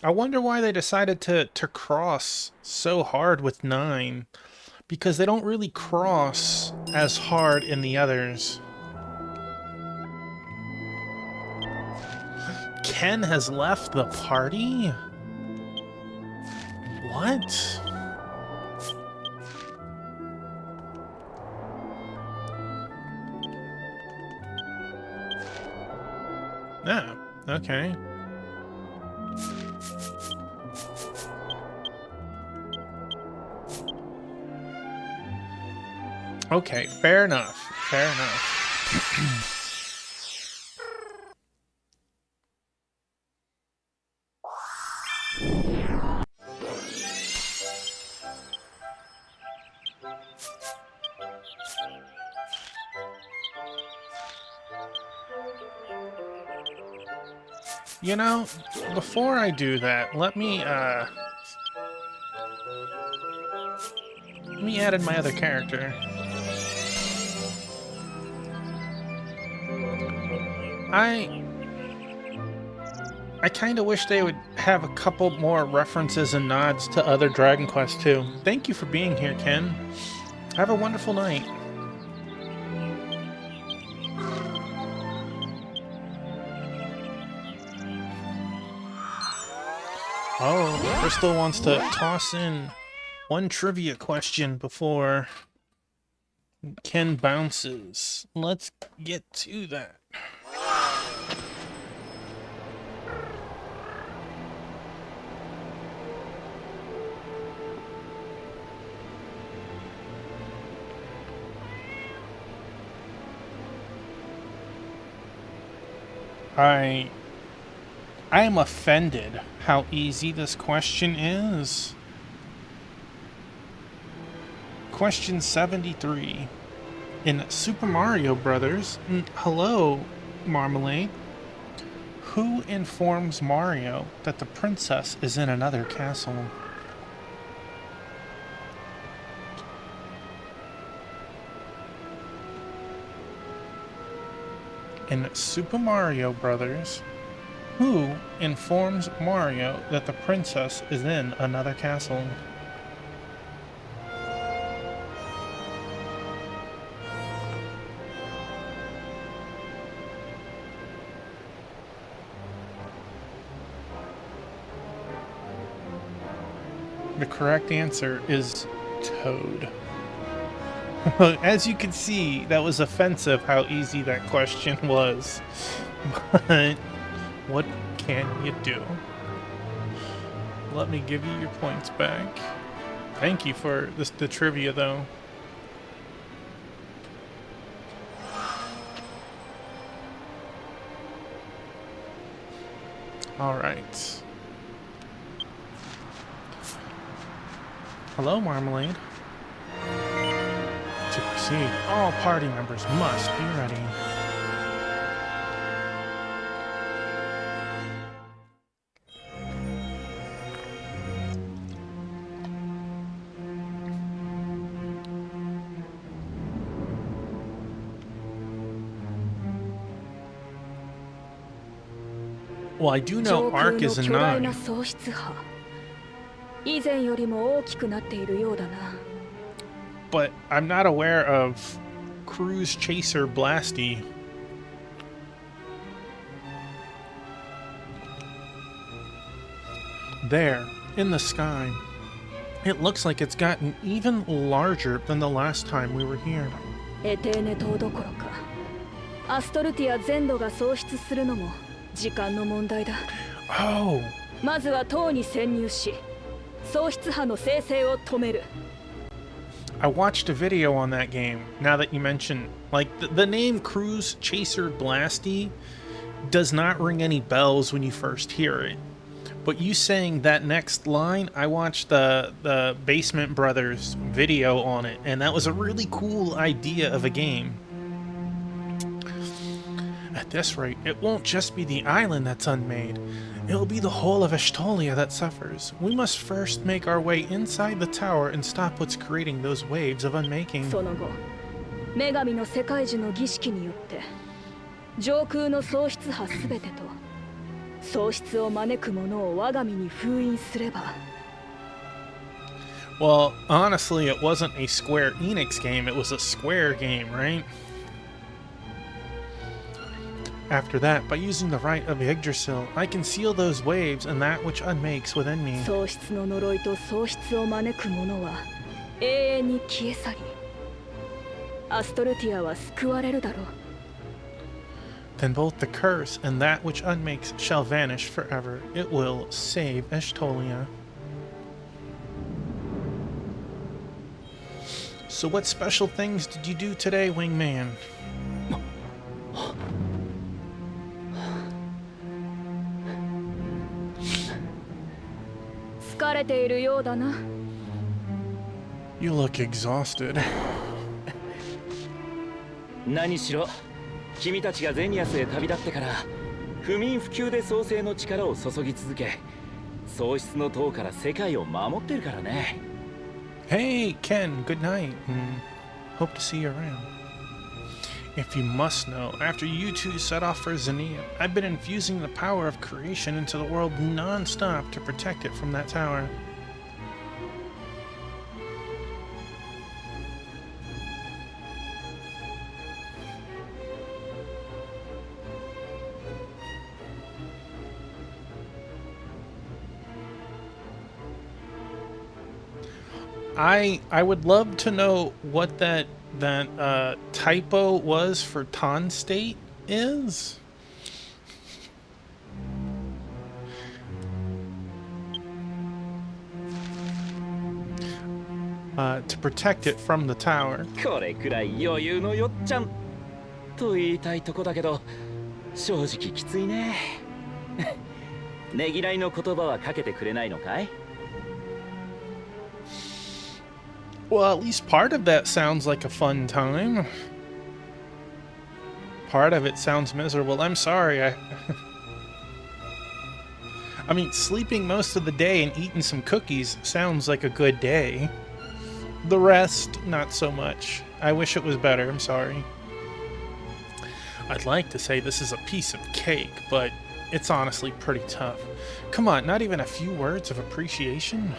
I wonder why they decided to cross so hard with 9. Because they don't really cross as hard in the others. Ken has left the party? What? Oh, okay. Okay, fair enough. Fair enough. You know, before I do that, let me add in my other character. I kind of wish they would have a couple more references and nods to other Dragon Quest too. Thank you for being here, Ken. Have a wonderful night. Oh, Crystal wants to toss in one trivia question before Ken bounces. Let's get to that. I am offended how easy this question is. Question 73. In Super Mario Brothers, hello, Marmalade. Who informs Mario that the princess is in another castle? In Super Mario Brothers, who informs Mario that the princess is in another castle? The correct answer is Toad. As you can see, that was offensive how easy that question was. But what can you do? Let me give you your points back. Thank you for the trivia, though. All right. Hello, Marmalade. To proceed, all party members must be ready. Well, I do know Ark is a 9. 以前よりも大きくなっているようだな。 But I'm not aware of Cruise Chaser Blasty. There, in the sky. It looks like it's gotten even larger than the last time we were here. エテーネ島どころか、アストルティア全土が喪失するのも時間の問題だ。Oh! まずは島に潜入し、喪失波の生成を止める。 I watched a video on that game, now that you mention, like, the name Cruise Chaser Blasty does not ring any bells when you first hear it. But you saying that next line, I watched the Basement Brothers video on it, and that was a really cool idea of a game. At this rate, it won't just be the island that's unmade. It'll be the whole of Ashtolia that suffers. We must first make our way inside the tower and stop what's creating those waves of unmaking. その後、女神の世界樹の儀式によって上空の喪失波すべてと喪失を招くものを我が身に封印すれば。 Well, honestly, it wasn't a Square Enix game, it was a Square game, right? After that, by using the rite of Yggdrasil, I can seal those waves and that which unmakes within me. 喪失の呪いと喪失を招くものは永遠に消え去り、アストルティアは救われるだろう。 Then both the curse and that which unmakes shall vanish forever. It will save Ashtolia. So what special things did you do today, Wingman? 疲れているようだな。 You look exhausted. 何しろ君たちがゼニアスへ旅立ってから不眠不休で創世の力を注ぎ続け、喪失の塔から世界を守ってるからね。 Hey, Ken, good night, and hope to see you around. If you must know, after you two set off for Xenia, I've been infusing the power of creation into the world non-stop to protect it from that tower. I would love to know what that typo was for Ton State is. To protect it from the tower. これくらい余裕のよっちゃんと言いたいとこだけど、正直きついね。ねぎらいの言葉はかけてくれないのかい? Well, at least part of that sounds like a fun time. Part of it sounds miserable. I'm sorry. I mean, sleeping most of the day and eating some cookies sounds like a good day. The rest, not so much. I wish it was better. I'm sorry. I'd like to say this is a piece of cake, but it's honestly pretty tough. Come on, not even a few words of appreciation?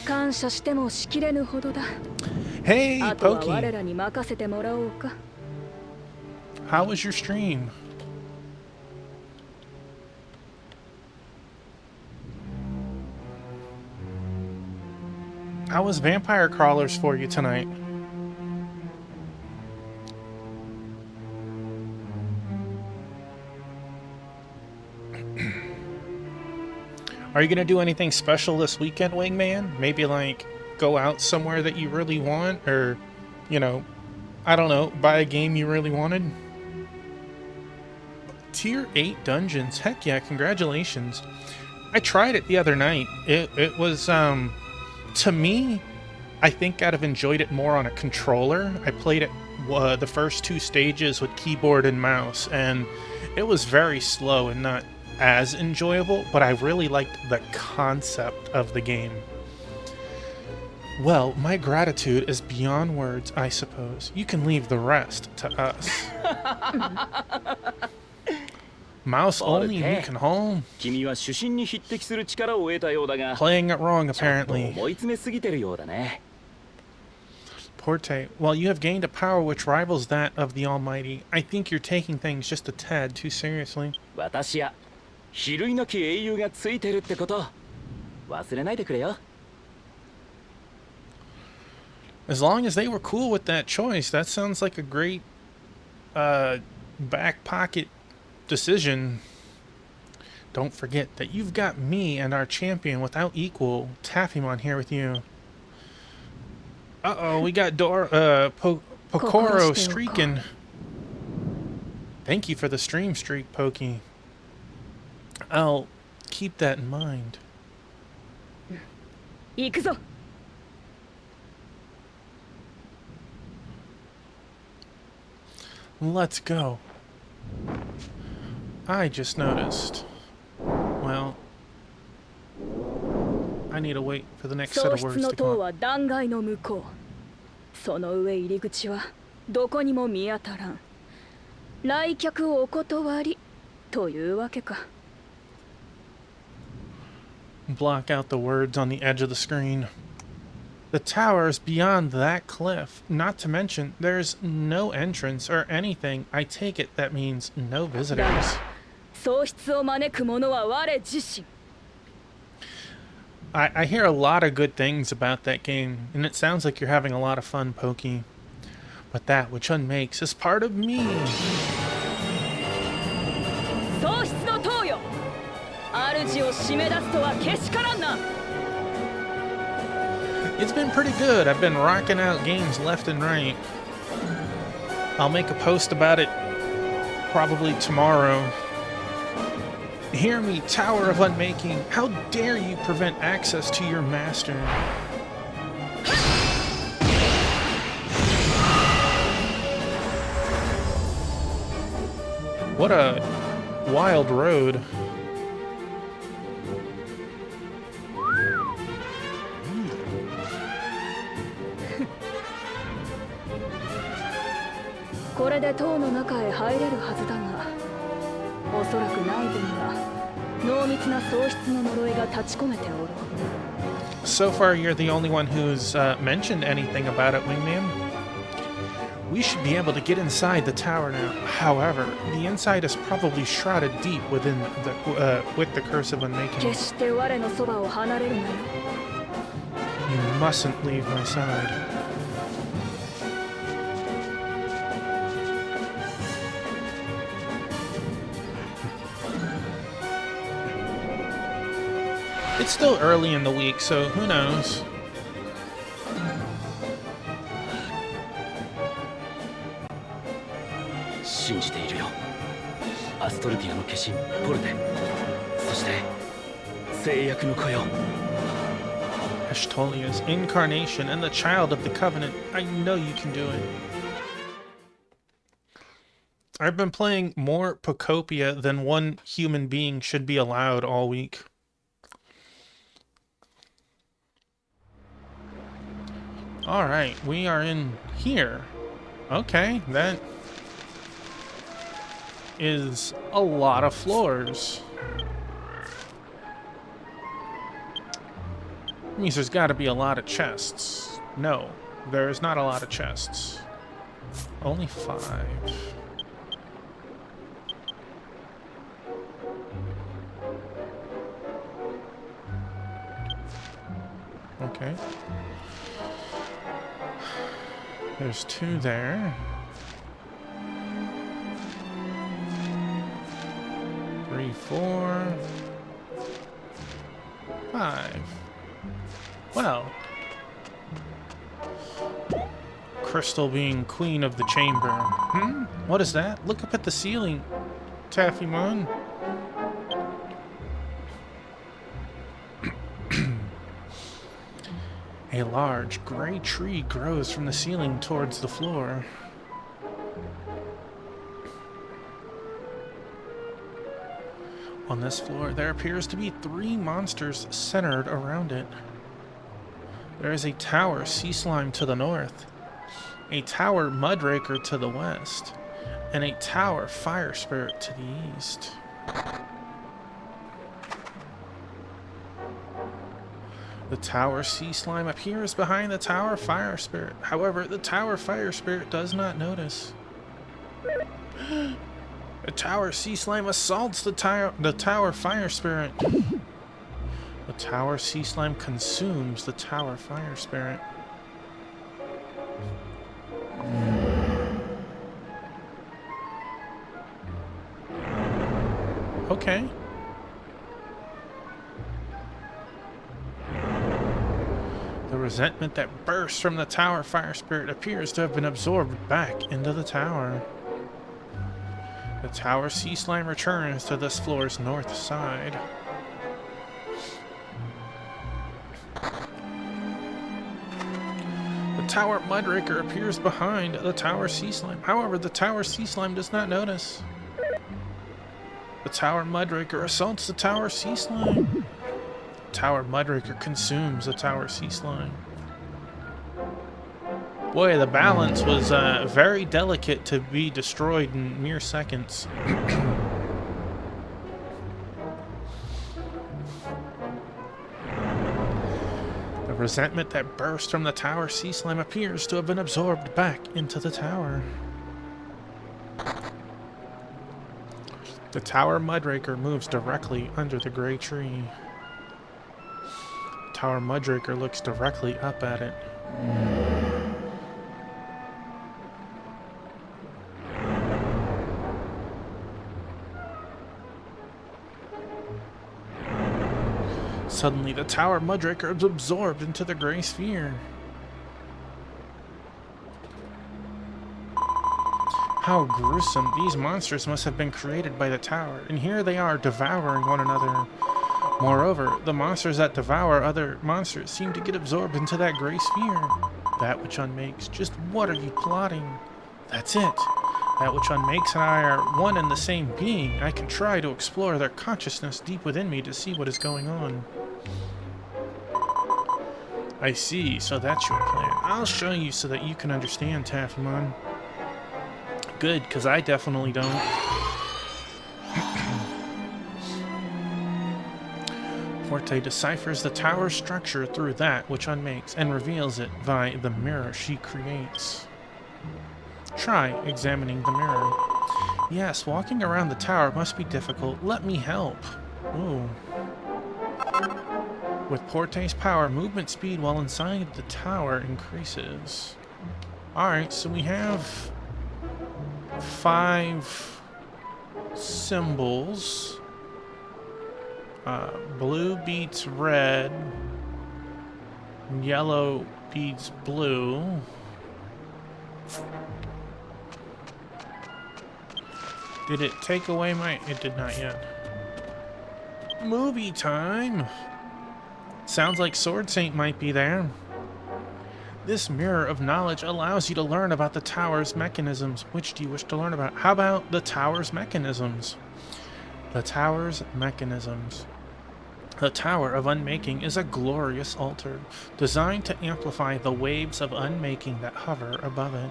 感謝してもしきれぬほどだ。 Hey, あとは我 Pokey. らに任せてもらおうか。 How was your stream? How was Vampire Crawlers for you tonight? Are you gonna do anything special this weekend, Wingman? Maybe like go out somewhere that you really want, or, you know, I don't know, buy a game you really wanted? Tier 8 dungeons. Heck yeah, congratulations. I tried it the other night. It was, to me, I think I'd have enjoyed it more on a controller. I played it the first 2 stages with keyboard and mouse, and it was very slow and not as enjoyable, but I really liked the concept of the game. Well, my gratitude is beyond words, I suppose. You can leave the rest to us. Mouse only, you can home. 君は主審に匹敵する力を得たようだが、 Playing it wrong, ちょっと apparently. 思い詰めすぎてるようだね。 Porte, while you have gained a power which rivals that of the Almighty, I think you're taking things just a tad too seriously. 私や比類なき英雄がついてるってこと忘れないでくれよ。 As long as they were cool with that choice, that sounds like a great back pocket decision. Don't forget that you've got me and our champion without equal, Taffymon, here with you. Uh-oh, we got Pokoro streaking. Thank you for the stream streak, Pokey. I'll keep that in mind. 行くぞ。 Let's go. I just noticed. Well, I need to wait for the next set 喪 of 失 words の to 塔 come up. は断崖の向こう。その上入り口はどこにも見当たらん。来客お断りというわけか。 Block out the words on the edge of the screen. The tower is beyond that cliff. Not to mention, there's no entrance or anything. I take it that means no だ visitors. が喪失を招く者は我自身。 I hear a lot of good things about that game, and it sounds like you're having a lot of fun, Pokey. But that which unmakes is part of me. 喪失の塔よ。主を締め出すとはけしからんな。 It's been pretty good. I've been rocking out games left and right. I'll make a post about it probably tomorrow. Hear me, Tower of Unmaking. How dare you prevent access to your master? What a wild road. これで塔の中へ入れるはずだが、おそらく内部には濃密な喪失の呪いが立ち込めておろう。 So far, you're the only one who's mentioned anything about it, Wingman. We should be able to get inside the tower now. However, the inside is probably shrouded deep within the with the curse of unmaking. 決して我のそばを離れるなよ。 You mustn't leave my side. It's still early in the week, so who knows? 信じているよ。アストルティアの化身ポルテ、そして制約の子よ。 Ashtolia's incarnation and the child of the covenant. I know you can do it. I've been playing more Pocopia than one human being should be allowed all week. Alright, we are in here. Okay, that is a lot of floors. Means there's got to be a lot of chests. No, there's not a lot of chests. Only 5. Okay. There's 2 there. 3, 4, 5. Well, Crystal being queen of the chamber. What is that? Look up at the ceiling, Taffymon. A large gray tree grows from the ceiling towards the floor. On this floor, there appears to be 3 monsters centered around it. There is a tower sea slime to the north, a tower mudraker to the west, and a tower fire spirit to the east. The tower sea slime appears behind the tower fire spirit. However, the tower fire spirit does not notice. The tower sea slime assaults the tower fire spirit. The tower sea slime consumes the tower fire spirit. Okay. The resentment that bursts from the tower fire spirit appears to have been absorbed back into the tower. The tower sea slime returns to this floor's north side. The tower mudraker appears behind the tower sea slime. However, the tower sea slime does not notice. The tower mudraker assaults the tower sea slime. Tower mudraker consumes the tower sea slime. Boy, the balance was very delicate to be destroyed in mere seconds. The resentment that burst from the tower sea slime appears to have been absorbed back into the tower. The tower mudraker moves directly under the gray tree. Tower mudraker looks directly up at it. Suddenly, the tower mudraker is absorbed into the gray sphere. How gruesome. These monsters must have been created by the tower, and here they are devouring one another. Moreover, the monsters that devour other monsters seem to get absorbed into that gray sphere. That which unmakes. Just what are you plotting? That's it. That which unmakes and I are one and the same being. I can try to explore their consciousness deep within me to see what is going on. I see, so that's your plan. I'll show you so that you can understand, Taffymon. Good, because I definitely don't. Forte deciphers the tower's structure through that which unmakes and reveals it via the mirror she creates. Try examining the mirror. Yes, walking around the tower must be difficult. Let me help. Ooh. With Porte's power, movement speed while inside the tower increases. Alright, so we have 5 symbols. Blue beats red. Yellow beats blue. Did it take away my... It did not yet. Movie time! Sounds like Sword Saint might be there. This mirror of knowledge allows you to learn about the tower's mechanisms. Which do you wish to learn about? How about the tower's mechanisms? The tower's mechanisms. The Tower of Unmaking is a glorious altar, designed to amplify the waves of unmaking that hover above it.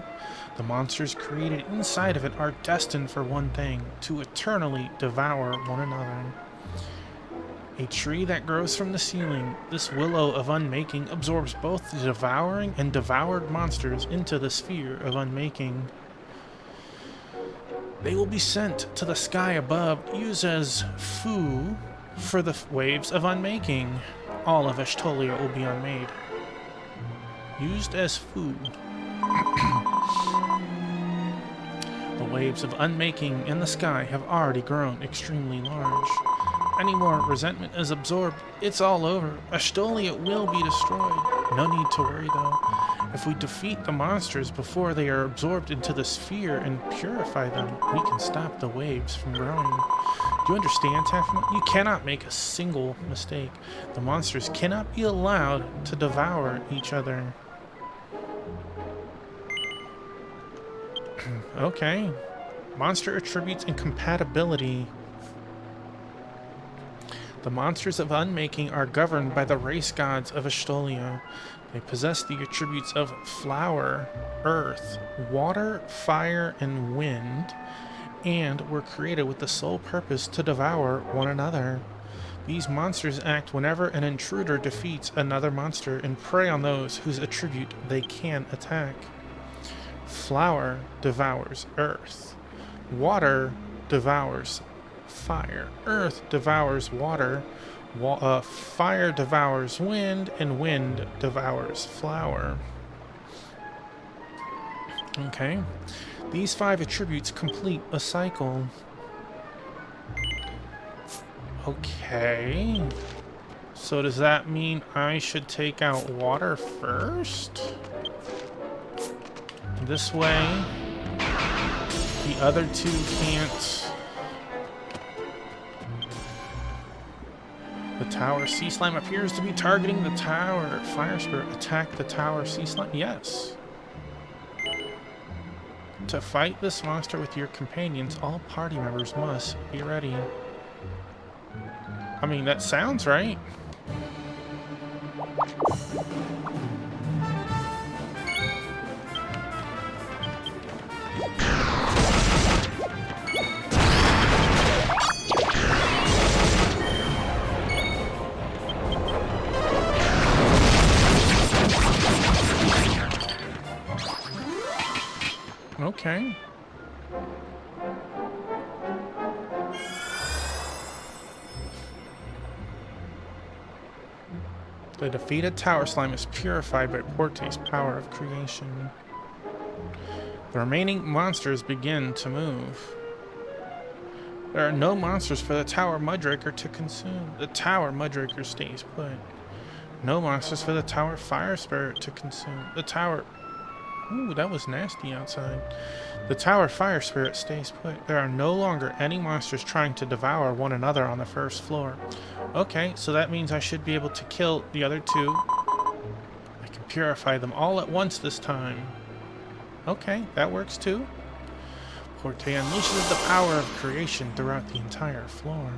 The monsters created inside of it are destined for one thing, to eternally devour one another. A tree that grows from the ceiling, this willow of unmaking absorbs both the devouring and devoured monsters into the sphere of unmaking. They will be sent to the sky above, used as food for the waves of unmaking. All of Ashtolia will be unmade. Used as food. The waves of unmaking in the sky have already grown extremely large. Any more resentment is absorbed, it's all over. Ashtolia will be destroyed. No need to worry though. If we defeat the monsters before they are absorbed into the sphere and purify them, we can stop the waves from growing. Do you understand, Taffy? You cannot make a single mistake. The monsters cannot be allowed to devour each other. Okay. Monster attributes and compatibility. The monsters of Unmaking are governed by the race gods of Ashtolia. They possess the attributes of flower, earth, water, fire, and wind, and were created with the sole purpose to devour one another. These monsters act whenever an intruder defeats another monster and prey on those whose attribute they can attack. Flower devours earth. Water devours fire. Earth devours water. Fire devours wind, and wind devours flower. Okay. These 5 attributes complete a cycle. Okay. So does that mean I should take out water first? This way, the other 2 can't. The tower sea slime appears to be targeting the tower. Fire spirit, attack the tower sea slime. Yes. To fight this monster with your companions, all party members must be ready. I mean, that sounds right. Okay. The defeated tower slime is purified by Porte's power of creation. The remaining monsters begin to move. There are no monsters for the Tower Mudraker to consume. The Tower Mudraker stays put. No monsters for the Tower Fire Spirit to consume. The Tower... Ooh, that was nasty outside. The Tower Fire Spirit stays put. There are no longer any monsters trying to devour one another on the first floor. Okay, so that means I should be able to kill the other 2. I can purify them all at once this time. Okay, that works too. Porte unleashes the power of creation throughout the entire floor.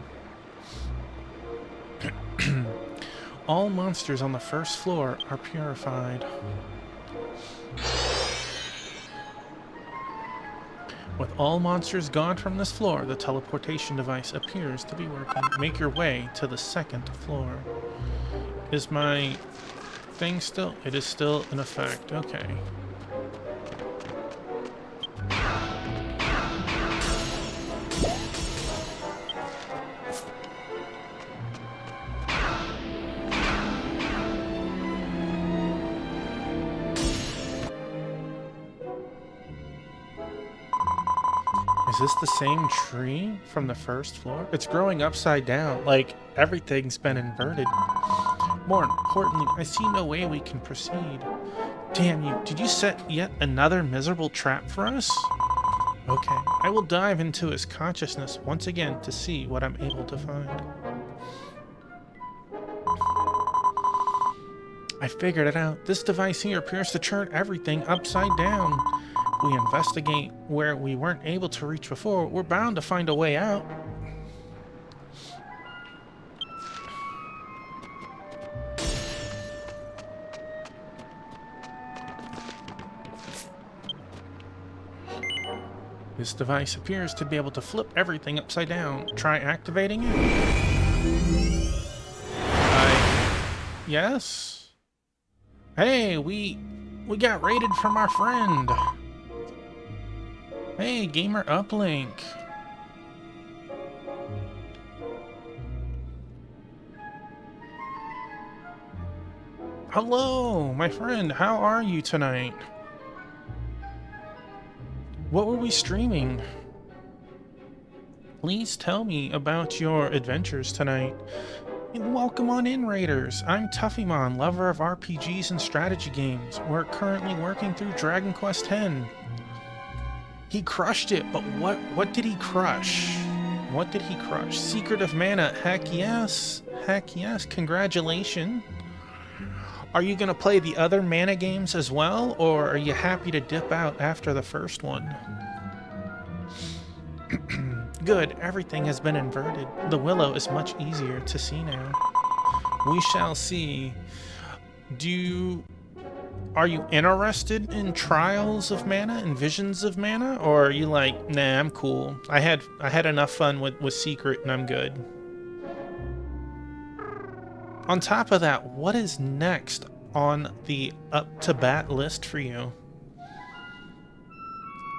All monsters on the first floor are purified. With all monsters gone from this floor, the teleportation device appears to be working. Make your way to the second floor. Is my thing still? It is still in effect. Okay. Is this the same tree from the first floor? It's growing upside down, like everything's been inverted. More importantly, I see no way we can proceed. Damn you, did you set yet another miserable trap for us? Okay, I will dive into his consciousness once again to see what I'm able to find. I figured it out. This device here appears to turn everything upside down. We investigate where we weren't able to reach before, we're bound to find a way out. This device appears to be able to flip everything upside down. Try activating it? Yes? Hey, we got raided from our friend. Hey, Gamer Uplink. Hello, my friend. How are you tonight? What were we streaming? Please tell me about your adventures tonight. And welcome on in, Raiders. I'm Tuffymon, lover of RPGs and strategy games. We're currently working through Dragon Quest X. He crushed it, but what did he crush? What did he crush? Secret of Mana. Heck yes. Heck yes. Congratulations. Are you going to play the other Mana games as well, or are you happy to dip out after the first one? Good. Everything has been inverted. The Willow is much easier to see now. We shall see. Are you interested in Trials of Mana and Visions of Mana, or are you like, nah, I'm cool. I had enough fun with Secret and I'm good. On top of that, what is next on the up-to-bat list for you?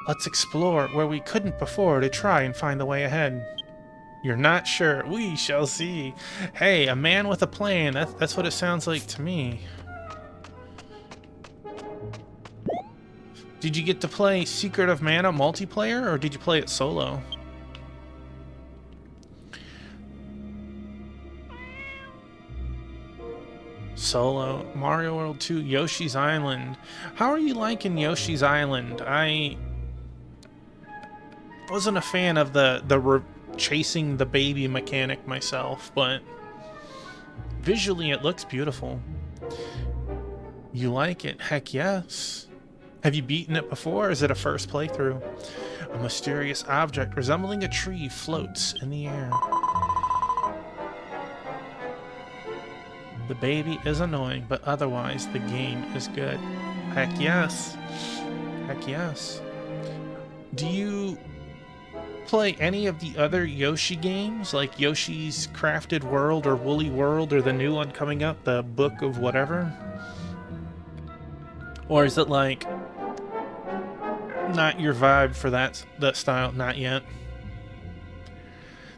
Let's explore where we couldn't before to try and find the way ahead. You're not sure? We shall see. Hey, a man with a plan. That's what it sounds like to me. Did you get to play Secret of Mana multiplayer, or did you play it solo? Solo. Mario World 2, Yoshi's Island. How are you liking Yoshi's Island? I wasn't a fan of the chasing the baby mechanic myself, but visually it looks beautiful. You like it? Heck yes. Have you beaten it before, or is it a first playthrough? A mysterious object resembling a tree floats in the air. The baby is annoying, but otherwise the game is good. Heck yes. Heck yes. Do you play any of the other Yoshi games, like Yoshi's Crafted World or Woolly World, or the new one coming up, the Book of whatever? Or is it like not your vibe for that style? Not yet.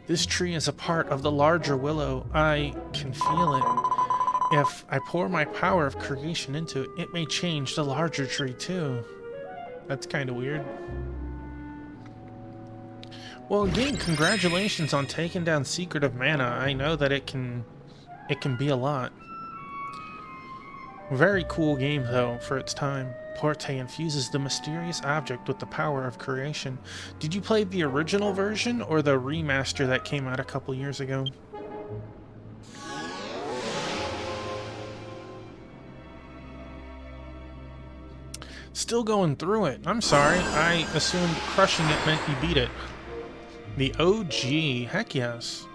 This tree is a part of the larger Willow. I can feel it. If I pour my power of creation into it, it may change the larger tree too. That's kind of weird. Well, again, congratulations on taking down Secret of Mana. I know that it can be a lot. Very cool game, though, for its time. Porte infuses the mysterious object with the power of creation. Did you play the original version or the remaster that came out a couple years ago? Still going through it. I'm sorry. I assumed crushing it meant you beat it. The OG. Heck yes.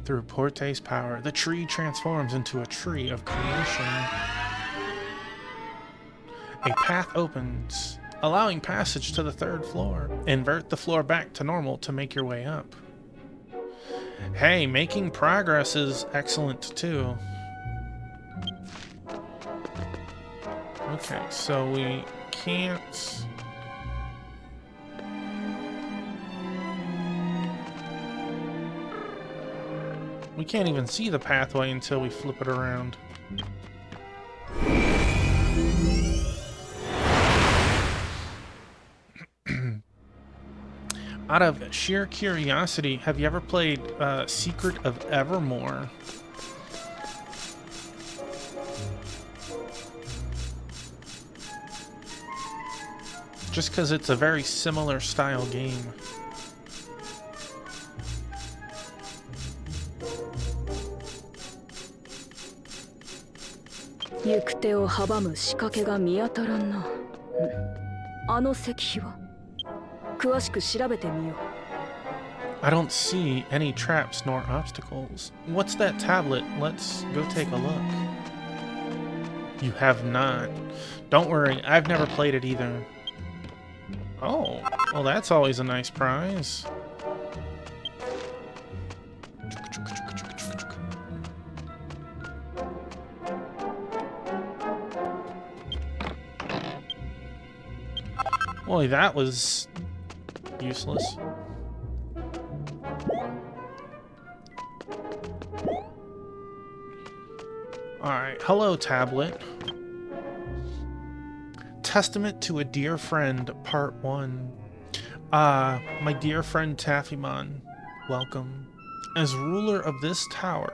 Through Porte's power, the tree transforms into a tree of creation. A path opens, allowing passage to the 3rd floor. Invert the floor back to normal to make your way up. Hey, making progress is excellent too. Okay, so we can't... We can't even see the pathway until we flip it around. Out of sheer curiosity, have you ever played Secret of Evermore? Just because it's a very similar style game.行く手を阻む仕掛けが見当たらんな。あの石碑は詳しく調べてみよう。I don't see any traps nor obstacles. What's that tablet? Let's go take a look. You have not. Don't worry, I've never played it either. Oh, well that's always a nice prize. Boy, that was useless. Alright, hello tablet. Testament to a Dear Friend, Part 1. My dear friend Taffymon, welcome. As ruler of this tower,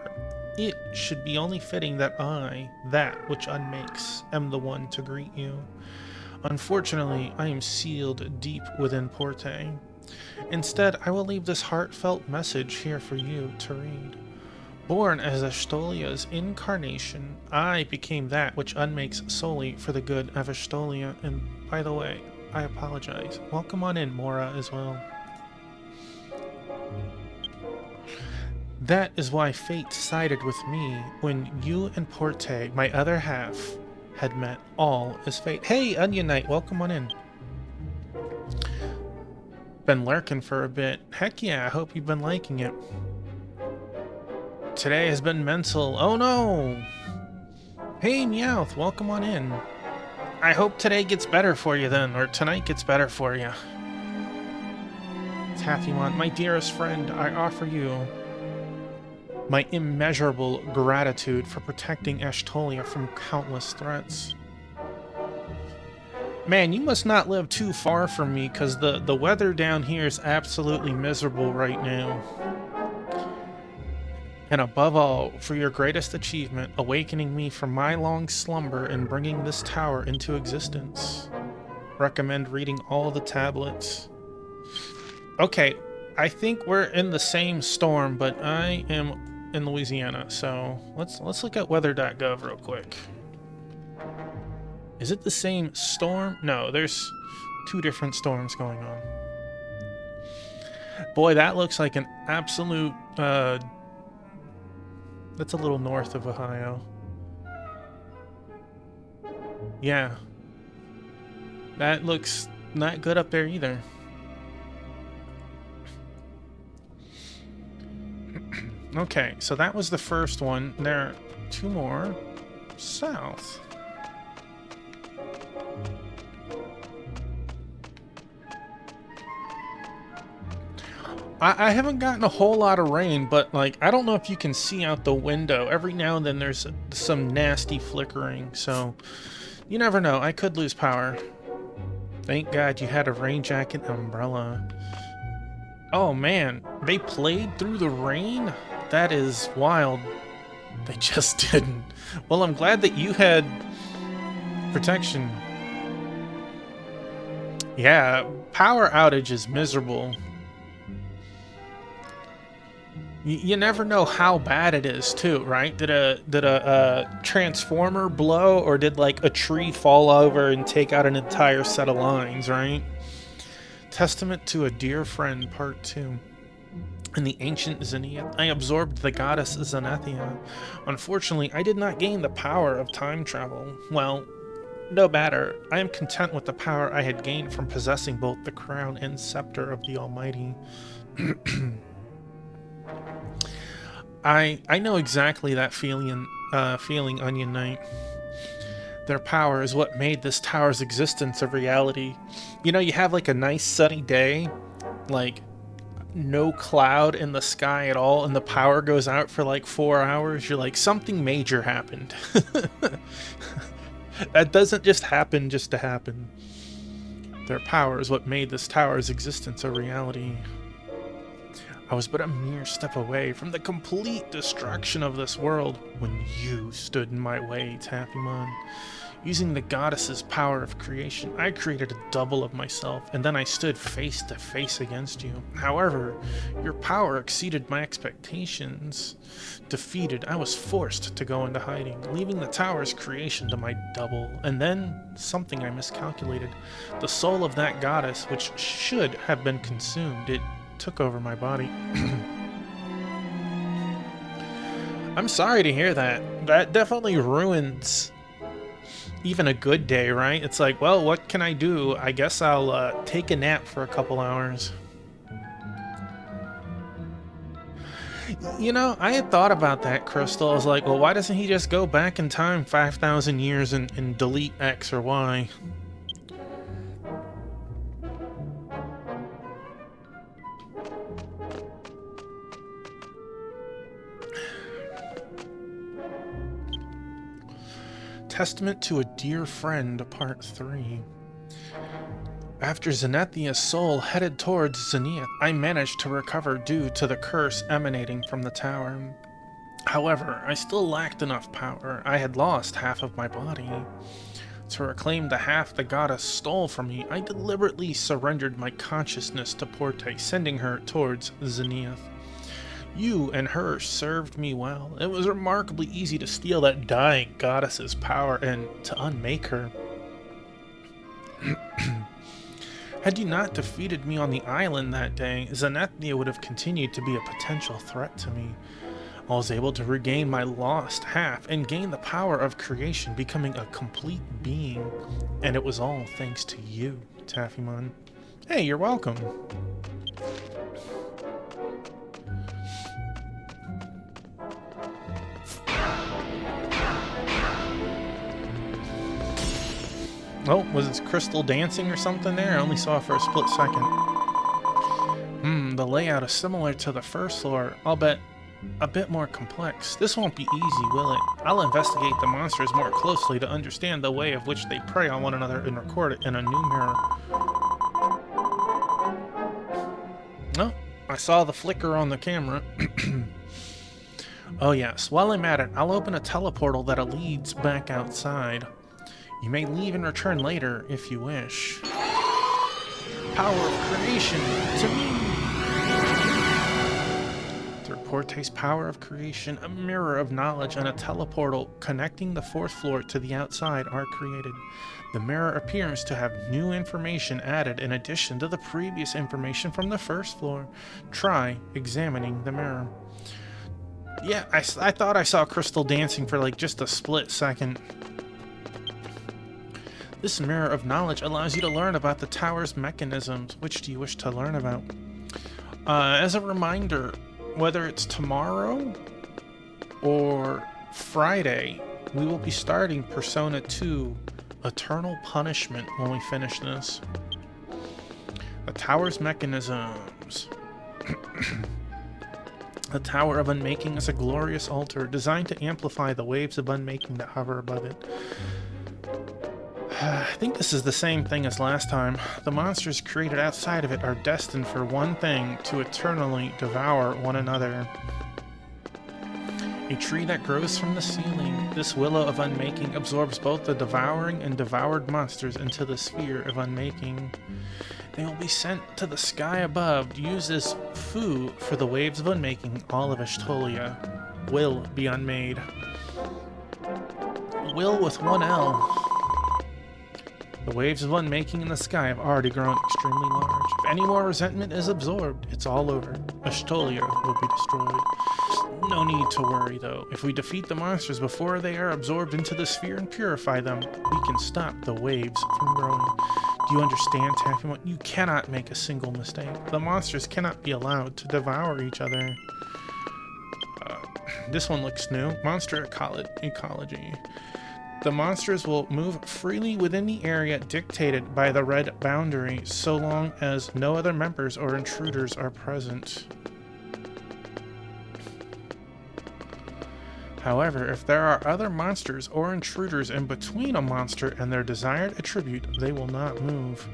it should be only fitting that I, that which unmakes, am the one to greet you. Unfortunately, I am sealed deep within Porte. Instead, I will leave this heartfelt message here for you to read. Born as Ashtolia's incarnation, I became that which unmakes solely for the good of Ashtolia. And by the way, I apologize. Welcome on in, Mora, as well. That is why fate sided with me when you and Porte, my other half, had met. All is fate. Hey, Onion Knight, welcome on in. Been lurking for a bit. Heck yeah, I hope you've been liking it. Today has been mental. Oh no! Hey, Meowth, welcome on in. I hope today gets better for you then, or tonight gets better for you. Taffymon, my dearest friend, I offer you my immeasurable gratitude for protecting Ashtolia from countless threats. Man, you must not live too far from me, because the weather down here is absolutely miserable right now. And above all, for your greatest achievement, awakening me from my long slumber and bringing this tower into existence. Recommend reading all the tablets. Okay, I think we're in the same storm, but I am in Louisiana, so let's look at weather.gov real quick. Is it the same storm? No, there's two different storms going on. Boy, that looks like an absolute that's a little north of Ohio. Yeah. That looks not good up there either. Okay, so that was the first one. There are two more south. I haven't gotten a whole lot of rain, but like I don't know if you can see out the window. Every now and then there's some nasty flickering, so you never know. I could lose power. Thank God you had a rain jacket and umbrella. Oh man, they played through the rain? That is wild. They just didn't. Well, I'm glad that you had protection. Yeah, power outage is miserable. You never know how bad it is too, right? Did a transformer blow, or did like a tree fall over and take out an entire set of lines, right? Testament to a Dear Friend, Part 2. In the ancient Zenith, I absorbed the goddess Zenithia. Unfortunately, I did not gain the power of time travel. Well, No matter, I am content with the power I had gained from possessing both the crown and scepter of the Almighty. I know exactly that feeling, Onion Knight. Their power is what made this tower's existence a reality. You know, you have like a nice sunny day, like no cloud in the sky at all, and the power goes out for like 4 hours. You're like, something major happened. That doesn't just happen just to happen. Their power is what made this tower's existence a reality. I was but a mere step away from the complete destruction of this world when you stood in my way, Taphimon. Using the goddess's power of creation, I created a double of myself, and then I stood face to face against you. However, your power exceeded my expectations. Defeated, I was forced to go into hiding, leaving the tower's creation to my double. And then, something I miscalculated. The soul of that goddess, which should have been consumed, it took over my body. I'm sorry to hear that. That definitely ruins even a good day, right? It's like, well, what can I do? I guess I'll take a nap for a couple hours. You know, I had thought about that, Crystal. I was like, well, why doesn't he just go back in time 5,000 years and delete X or Y? Testament to a Dear Friend, Part 3. After Zenithia's soul headed towards Zenith, I managed to recover due to the curse emanating from the tower. However, I still lacked enough power. I had lost half of my body. To reclaim the half the goddess stole from me, I deliberately surrendered my consciousness to Porte, sending her towards Zenith. You and her served me well. It was remarkably easy to steal that dying goddess's power and to unmake her. Had you not defeated me on the island that day, Zenithia would have continued to be a potential threat to me. I was able to regain my lost half and gain the power of creation, becoming a complete being. And it was all thanks to you, Taphimon. Hey, you're welcome. Oh, was it Crystal dancing or something there? I only saw it for a split second. The layout is similar to the first floor, I'll bet a bit more complex. This won't be easy, will it? I'll investigate the monsters more closely to understand the way of which they prey on one another and record it in a new mirror. Oh, I saw the flicker on the camera. Oh yes, while I'm at it, I'll open a teleportal that leads back outside. You may leave and return later if you wish. Power of creation to me! Through Porte's power of creation, a mirror of knowledge and a teleportal connecting the 4th floor to the outside are created. The mirror appears to have new information added in addition to the previous information from the 1st floor. Try examining the mirror. Yeah, I thought I saw Crystal dancing for like just a split second. This mirror of knowledge allows you to learn about the tower's mechanisms. Which do you wish to learn about? As a reminder, whether it's tomorrow or Friday, we will be starting Persona 2 Eternal Punishment when we finish this. The tower's mechanisms. The Tower of Unmaking is a glorious altar designed to amplify the waves of unmaking that hover above it. I think this is the same thing as last time. The monsters created outside of it are destined for one thing, to eternally devour one another. A tree that grows from the ceiling, this willow of unmaking absorbs both the devouring and devoured monsters into the sphere of unmaking. They will be sent to the sky above, used as food for the waves of unmaking. All of Ashtolia will be unmade. Will with one L. The waves of unmaking in the sky have already grown extremely large. If any more resentment is absorbed, it's all over. Ashtolia will be destroyed. No need to worry, though. If we defeat the monsters before they are absorbed into the sphere and purify them, we can stop the waves from growing. Do you understand, Takuma? You cannot make a single mistake. The monsters cannot be allowed to devour each other. This one looks new. Monster ecology. The monsters will move freely within the area dictated by the red boundary, so long as no other members or intruders are present. However, if there are other monsters or intruders in between a monster and their desired attribute, they will not move.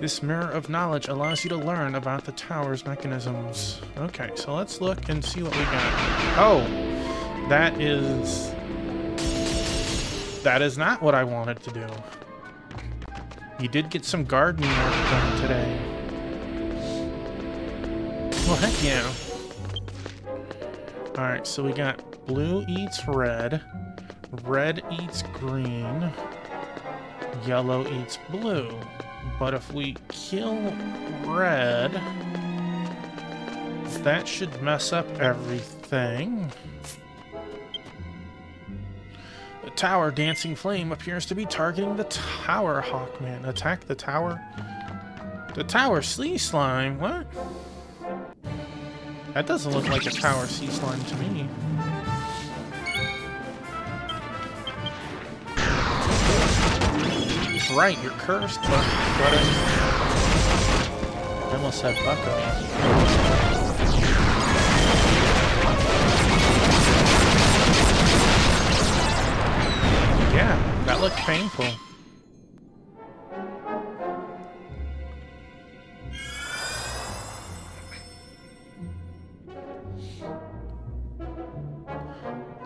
This mirror of knowledge allows you to learn about the tower's mechanisms. Okay, so let's look and see what we got. Oh, that is not what I wanted to do. You did get some gardening work done today. Well, heck yeah. Alright, so we got blue eats red, red eats green, yellow eats blue. But if we kill red, that should mess up everything. The tower dancing flame appears to be targeting the tower Hawkman. Attack the tower. The tower sea slime? What? That doesn't look like a tower sea slime to me. Right, you're cursed, but I almost said Bucko. Yeah, that looked painful.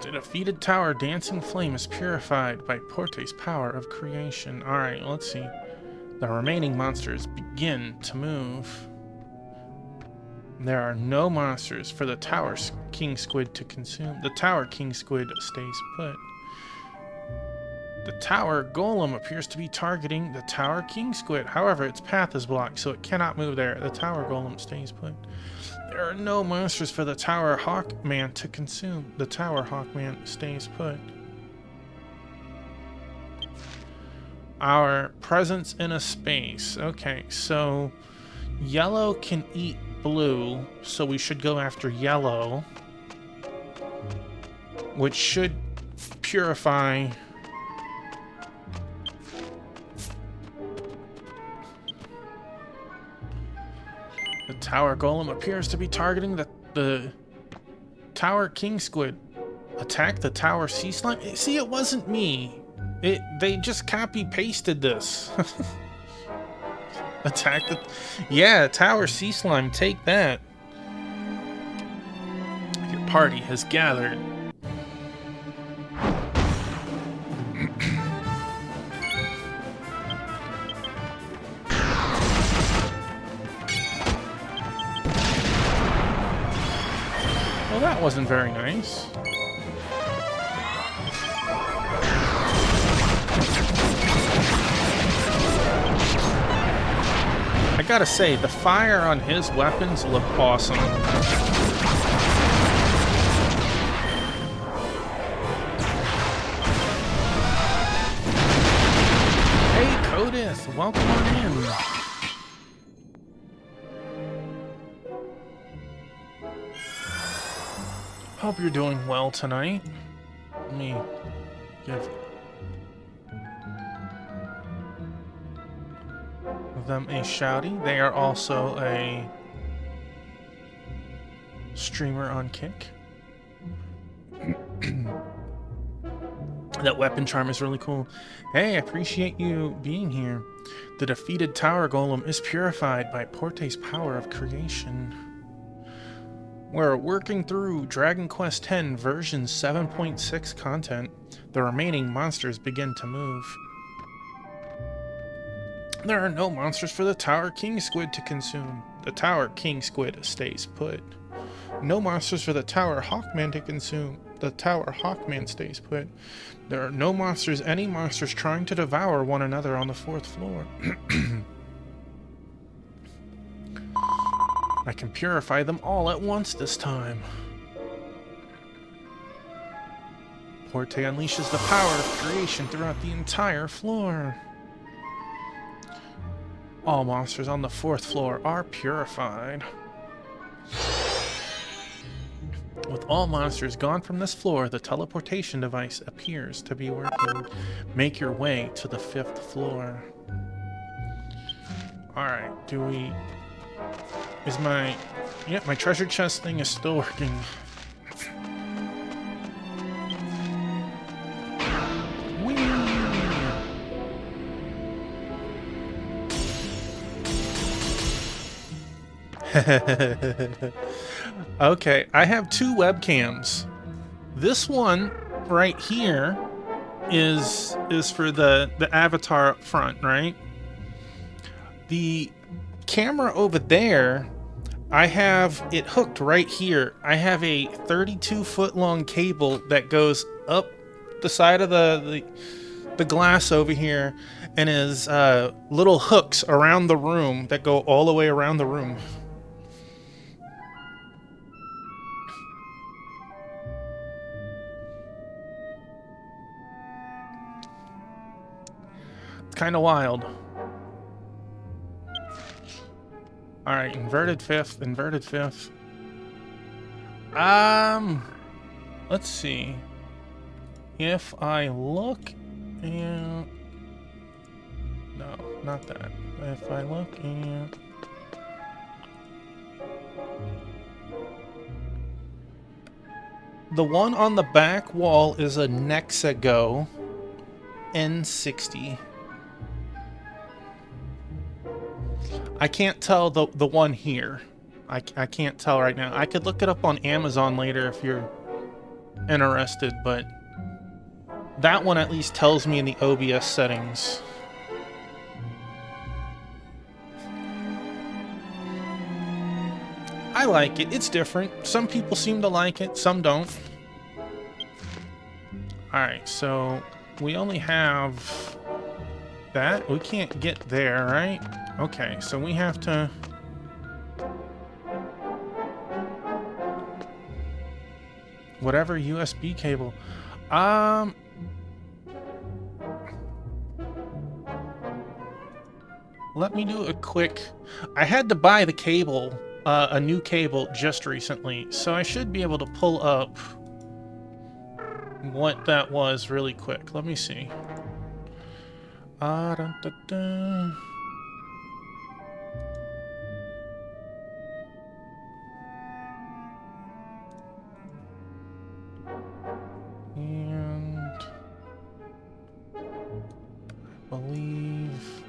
The defeated tower dancing flame is purified by Porte's power of creation. Alright, let's see. The remaining monsters begin to move. There are no monsters for the tower king squid to consume. The tower king squid stays put. The tower golem appears to be targeting the tower king squid. However, its path is blocked, so it cannot move there. The tower golem stays put. There are no monsters for the tower hawkman to consume. The tower hawkman stays put. Our presence in a space. Okay, so yellow can eat blue, so we should go after yellow, which should purify the tower golem. Appears to be targeting the tower king squid. Attack the tower sea slime. See, it wasn't me. They just copy pasted this. Attack the... Yeah, tower sea slime, take that. Your party has gathered. Well, that wasn't very nice. I gotta say, the fire on his weapons look awesome. Hey, Codith, welcome on in. Hope you're doing well tonight. Let me give them a shouty. They are also a streamer on Kick. That weapon charm is really cool. Hey, I appreciate you being here. The defeated tower golem is purified by Porte's power of creation. We're working through Dragon Quest X version 7.6 content. The remaining monsters begin to move. There are no monsters for the tower king squid to consume. The tower king squid stays put. No monsters for the tower hawkman to consume. The tower hawkman stays put. There are no monsters, any monsters trying to devour one another on the 4th floor. I can purify them all at once this time. Porte unleashes the power of creation throughout the entire floor. All monsters on the 4th floor are purified. With all monsters gone from this floor, the teleportation device appears to be working. Make your way to the 5th floor. Alright, Yep, my treasure chest thing is still working. Whee! Okay, I have 2 webcams. This one right here is for the avatar up front, right? The camera over there, I have it hooked right here. I have a 32-foot long cable that goes up the side of the glass over here, and is little hooks around the room that go all the way around the room. It's kind of wild. Alright, inverted 5th, inverted 5th. Let's see. If I look and... No, not that. If I look and... The one on the back wall is a Nexago N60. I can't tell the one here. I can't tell right now. I could look it up on Amazon later if you're interested, but that one at least tells me in the OBS settings. I like it. It's different. Some people seem to like it, some don't. Alright, so we only have that. We can't get there, right? Okay, so we have to... Whatever USB cable. Let me do a quick... I had to buy the cable, a new cable, just recently, so I should be able to pull up what that was really quick. Let me see. Dun, dun, dun. And I believe...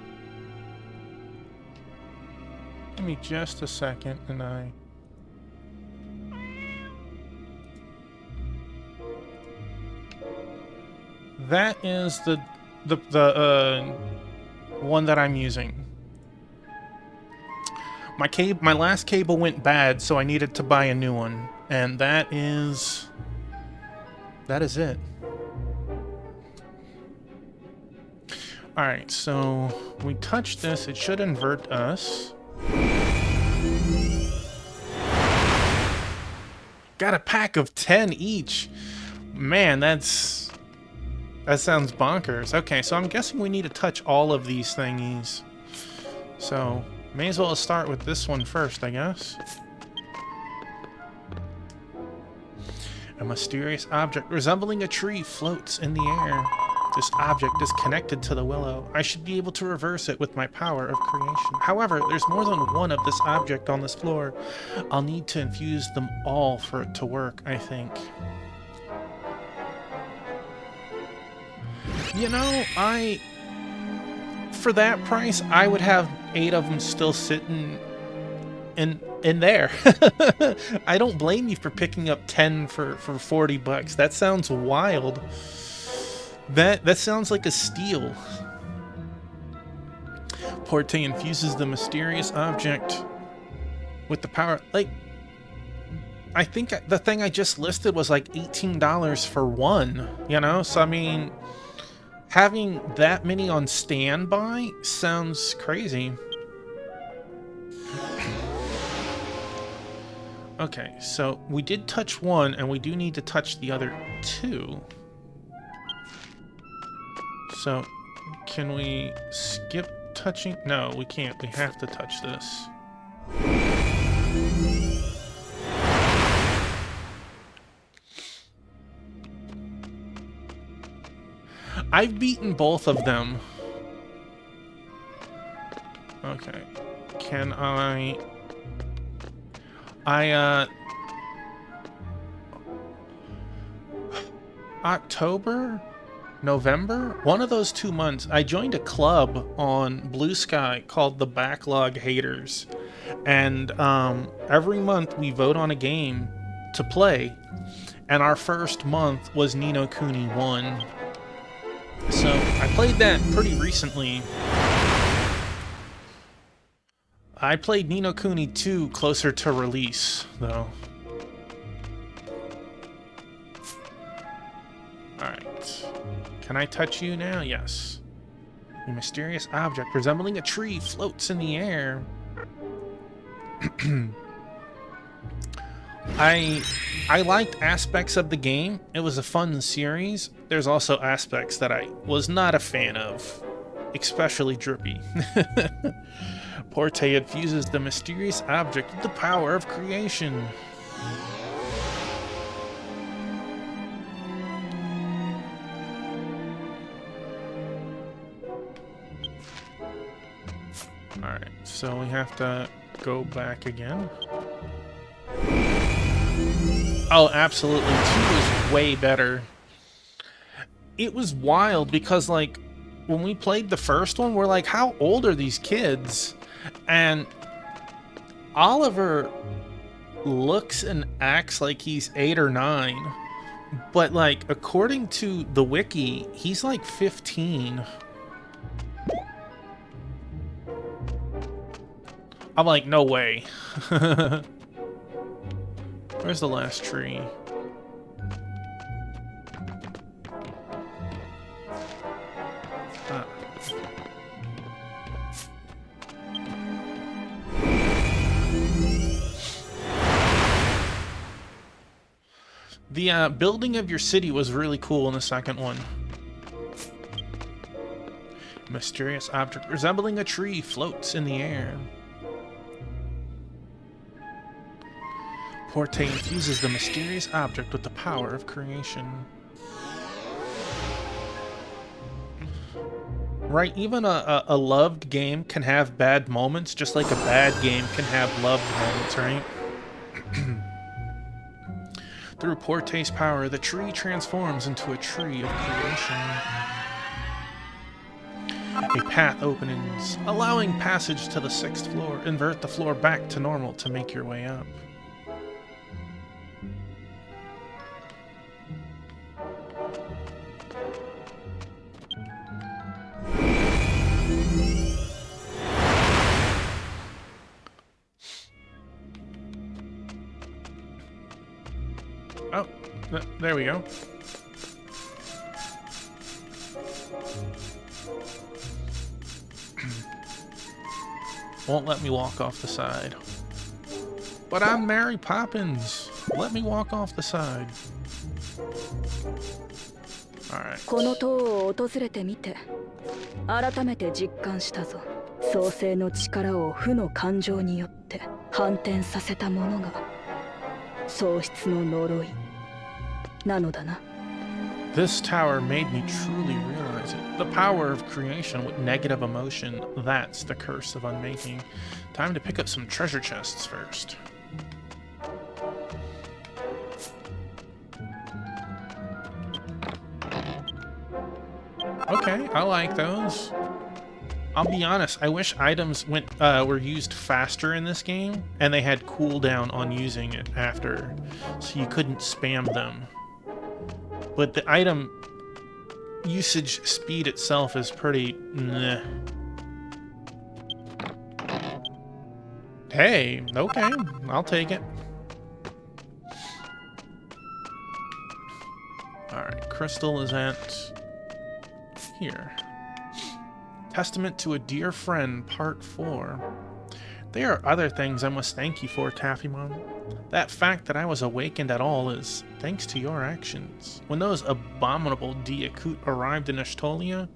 Give me just a second, and I... That is the one that I'm using. My last cable went bad, so I needed to buy a new one, and that is it. Alright, so we touch this, it should invert us. Got a pack of 10 each. Man, that sounds bonkers. Okay, so I'm guessing we need to touch all of these thingies. So, may as well start with this one first, I guess. A mysterious object resembling a tree floats in the air. This object is connected to the willow. I should be able to reverse it with my power of creation. However, there's more than one of this object on this floor. I'll need to infuse them all for it to work, I think. You know, for that price, I would have 8 of them still sitting in there. I don't blame you for picking up 10 for 40 bucks. That sounds wild. That sounds like a steal. Porte infuses the mysterious object with the power. Like, I think the thing I just listed was like $18 for one, you know? So, I mean, having that many on standby sounds crazy. Okay, so we did touch one, and we do need to touch the other 2. So, can we skip touching? No, we can't. We have to touch this. I've beaten both of them. Okay. Can I... October? November? One of those 2 months, I joined a club on Blue Sky called the Backlog Haters. And every month we vote on a game to play. And our first month was Ni no Kuni 1. So I played that pretty recently. I played Ni no Kuni 2 closer to release, though. Alright. Can I touch you now? Yes. A mysterious object resembling a tree floats in the air. I liked aspects of the game. It was a fun series. There's also aspects that I was not a fan of, especially Drippy. Porte infuses the mysterious object with the power of creation. Alright, so we have to go back again. Oh, absolutely. 2 is way better. It was wild because, like, when we played the first one, we're like, how old are these kids? And Oliver looks and acts like he's 8 or 9. But, like, according to the wiki, he's like 15. I'm like, no way. Where's the last tree? Ah. The building of your city was really cool in the second one. A mysterious object resembling a tree floats in the air. Porte infuses the mysterious object with the power of creation. Right, even a loved game can have bad moments, just like a bad game can have loved moments, right? Through Porte's power, the tree transforms into a tree of creation. A path opens, allowing passage to the 6th floor. Invert the floor back to normal to make your way up. Oh, there we go. Won't let me walk off the side. But I'm Mary Poppins. Let me walk off the side. Alright. この塔を訪れてみて改めて実感したぞ。創世の力を負の感情によって反転させたものが喪失の呪いなのだな。This tower made me truly realize it. The power of creation with negative emotion, that's the curse of unmaking. Time to pick up some treasure chests first. Okay, I like those. I'll be honest, I wish items were used faster in this game, and they had cooldown on using it after, so you couldn't spam them. But the item usage speed itself is pretty meh. Hey, okay, I'll take it. Alright, Crystal is at here. Testament to a Dear Friend, Part 4. There are other things I must thank you for, Taphimon. That fact that I was awakened at all is thanks to your actions. When those abominable Diakut arrived in Ashtolia,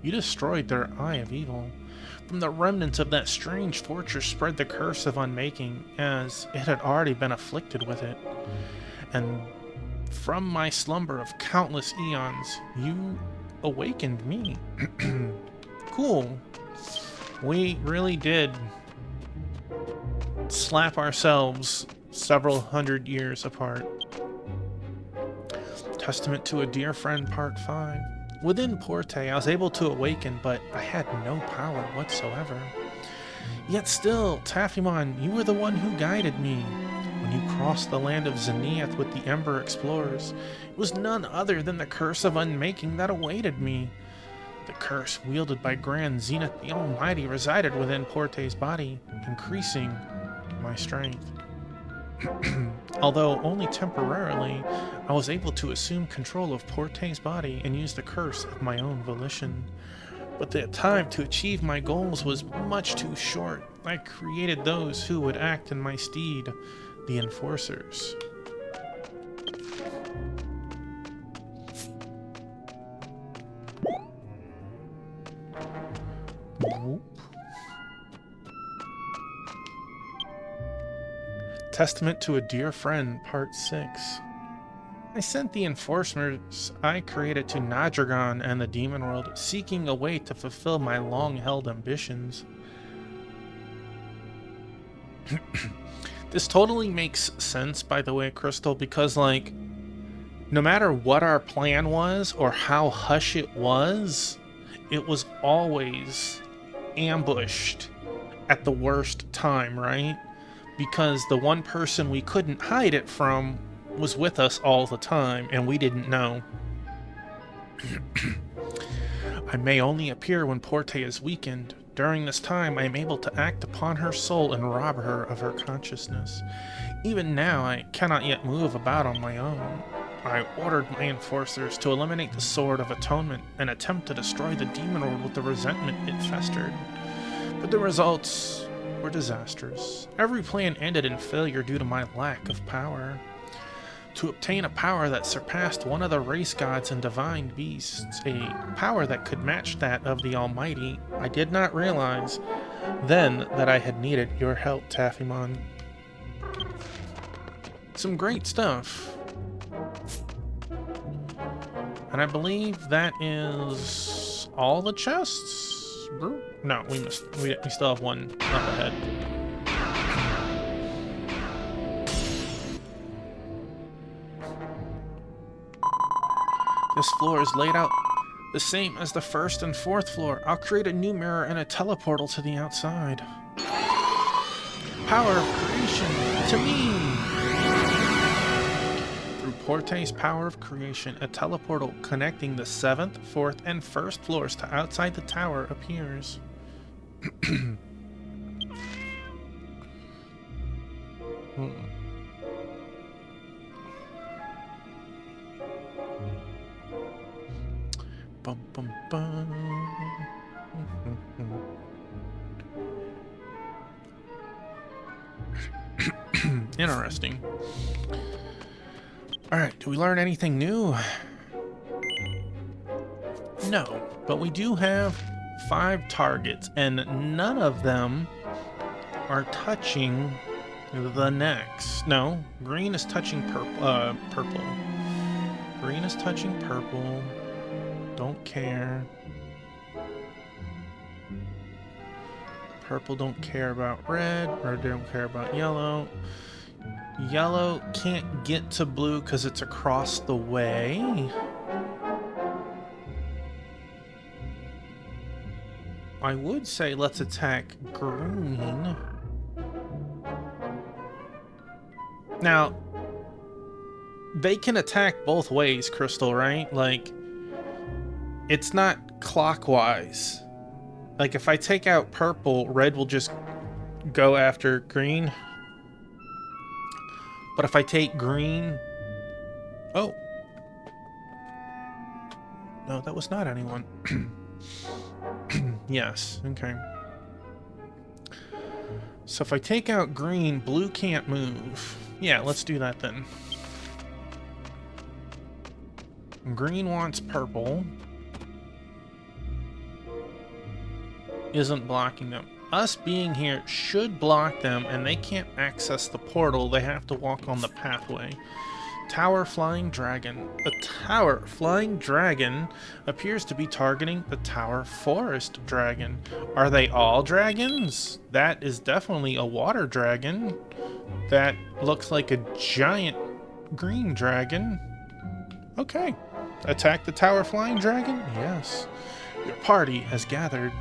you destroyed their Eye of Evil. From the remnants of that strange fortress spread the curse of unmaking, as it had already been afflicted with it. And from my slumber of countless eons, you awakened me. Cool. We really did slap ourselves several hundred years apart. Testament to a Dear Friend Part 5. Within Porte, I was able to awaken, but I had no power whatsoever. Yet still, Taphimon, you were the one who guided me. When you crossed the land of Zenith with the Ember Explorers, it was none other than the curse of unmaking that awaited me. The curse wielded by Grand Zenith the Almighty resided within Porte's body, increasing my strength. Although only temporarily, I was able to assume control of Porte's body and use the curse of my own volition. But the time to achieve my goals was much too short. I created those who would act in my stead, the Enforcers. Whoop. Testament to a Dear Friend, Part 6. I sent the Enforcers I created to Nadragon and the Demon World, seeking a way to fulfill my long-held ambitions. This totally makes sense, by the way, Crystal, because, like, no matter what our plan was or how hush it was always ambushed at the worst time, right? Because the one person we couldn't hide it from was with us all the time, and we didn't know. I may only appear when Porte is weakened. During this time, I am able to act upon her soul and rob her of her consciousness. Even now, I cannot yet move about on my own. I ordered my Enforcers to eliminate the Sword of Atonement and attempt to destroy the Demon World with the resentment it festered. But the results were disastrous. Every plan ended in failure due to my lack of power. To obtain a power that surpassed one of the race gods and divine beasts, a power that could match that of the Almighty, I did not realize then that I had needed your help, Taphimon. Some great stuff. And I believe that is all the chests? No, we still have one up ahead. This floor is laid out the same as the first and fourth floor. I'll create a new mirror and a teleportal to the outside. Power of creation to me! Through Porte's power of creation, a teleportal connecting the 7th, 4th, and 1st floors to outside the tower appears. Bum, bum, bum. Interesting. Alright, do we learn anything new? No, but we do have 5 targets, and none of them are touching the next. No, green is touching purple. Green is touching purple. Don't care. Purple don't care about red, or don't care about yellow. Yellow can't get to blue because it's across the way. I would say let's attack green. Now, they can attack both ways, Crystal, right? Like, it's not clockwise. Like, if I take out purple, red will just go after green. But if I take green... Oh. No, that was not anyone. Yes, okay. So if I take out green, blue can't move. Yeah, let's do that then. Green wants purple. Isn't blocking them. Us being here should block them, and they can't access the portal. They have to walk on the pathway. Tower Flying Dragon. The Tower Flying Dragon appears to be targeting the Tower Forest Dragon. Are they all dragons? That is definitely a water dragon. That looks like a giant green dragon. Okay. Attack the Tower Flying Dragon? Yes. Your party has gathered.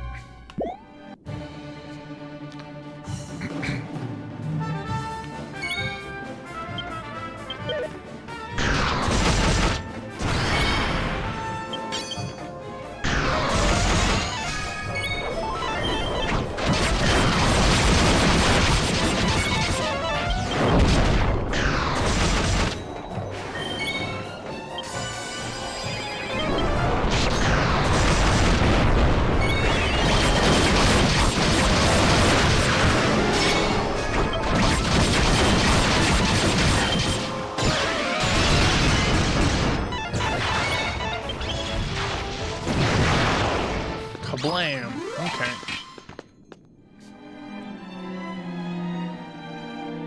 Kablam. Okay.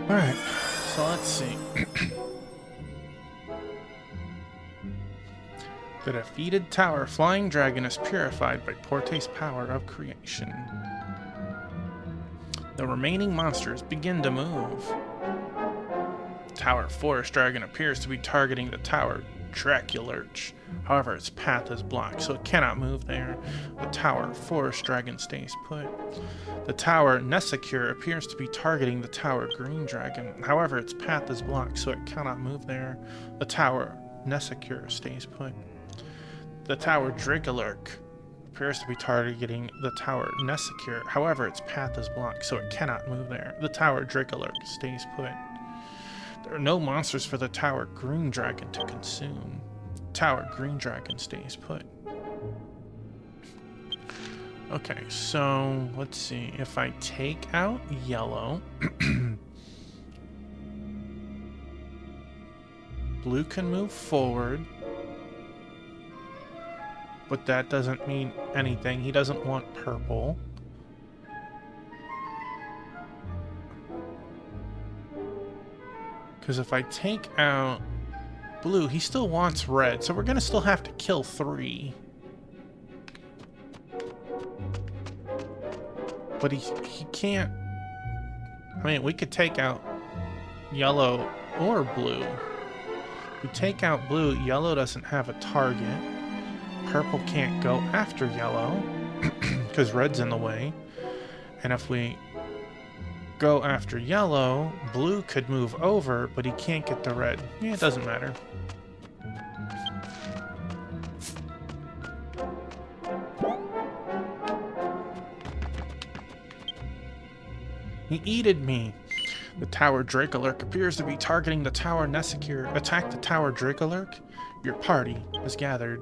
Alright, so let's see. The defeated Tower Flying Dragon is purified by Porte's power of creation. The remaining monsters begin to move. Tower Forest Dragon appears to be targeting the Tower Draculurch. However, its path is blocked, so it cannot move there. The Tower Forest Dragon stays put. The Tower Nesecure appears to be targeting the Tower Green Dragon. However, its path is blocked, so it cannot move there. The Tower Nesecure stays put. The Tower Draculurch appears to be targeting the Tower Nesecure. However, its path is blocked, so it cannot move there. The Tower Draculurch stays put. There are no monsters for the Tower Green Dragon to consume. Tower Green Dragon stays put. Okay, so let's see. If I take out yellow, blue can move forward, but that doesn't mean anything. He doesn't want purple. Because if I take out blue, he still wants red, so we're gonna still have to kill 3. But he can't. I mean, we could take out yellow or blue. If we take out blue, yellow doesn't have a target. Purple can't go after yellow because red's in the way. And if we go after yellow, blue could move over, but he can't get the red. Yeah, it doesn't matter. He eated me. The Tower Draculurch appears to be targeting the Tower Nesecure. Attack the Tower Draculurch. Your party is gathered.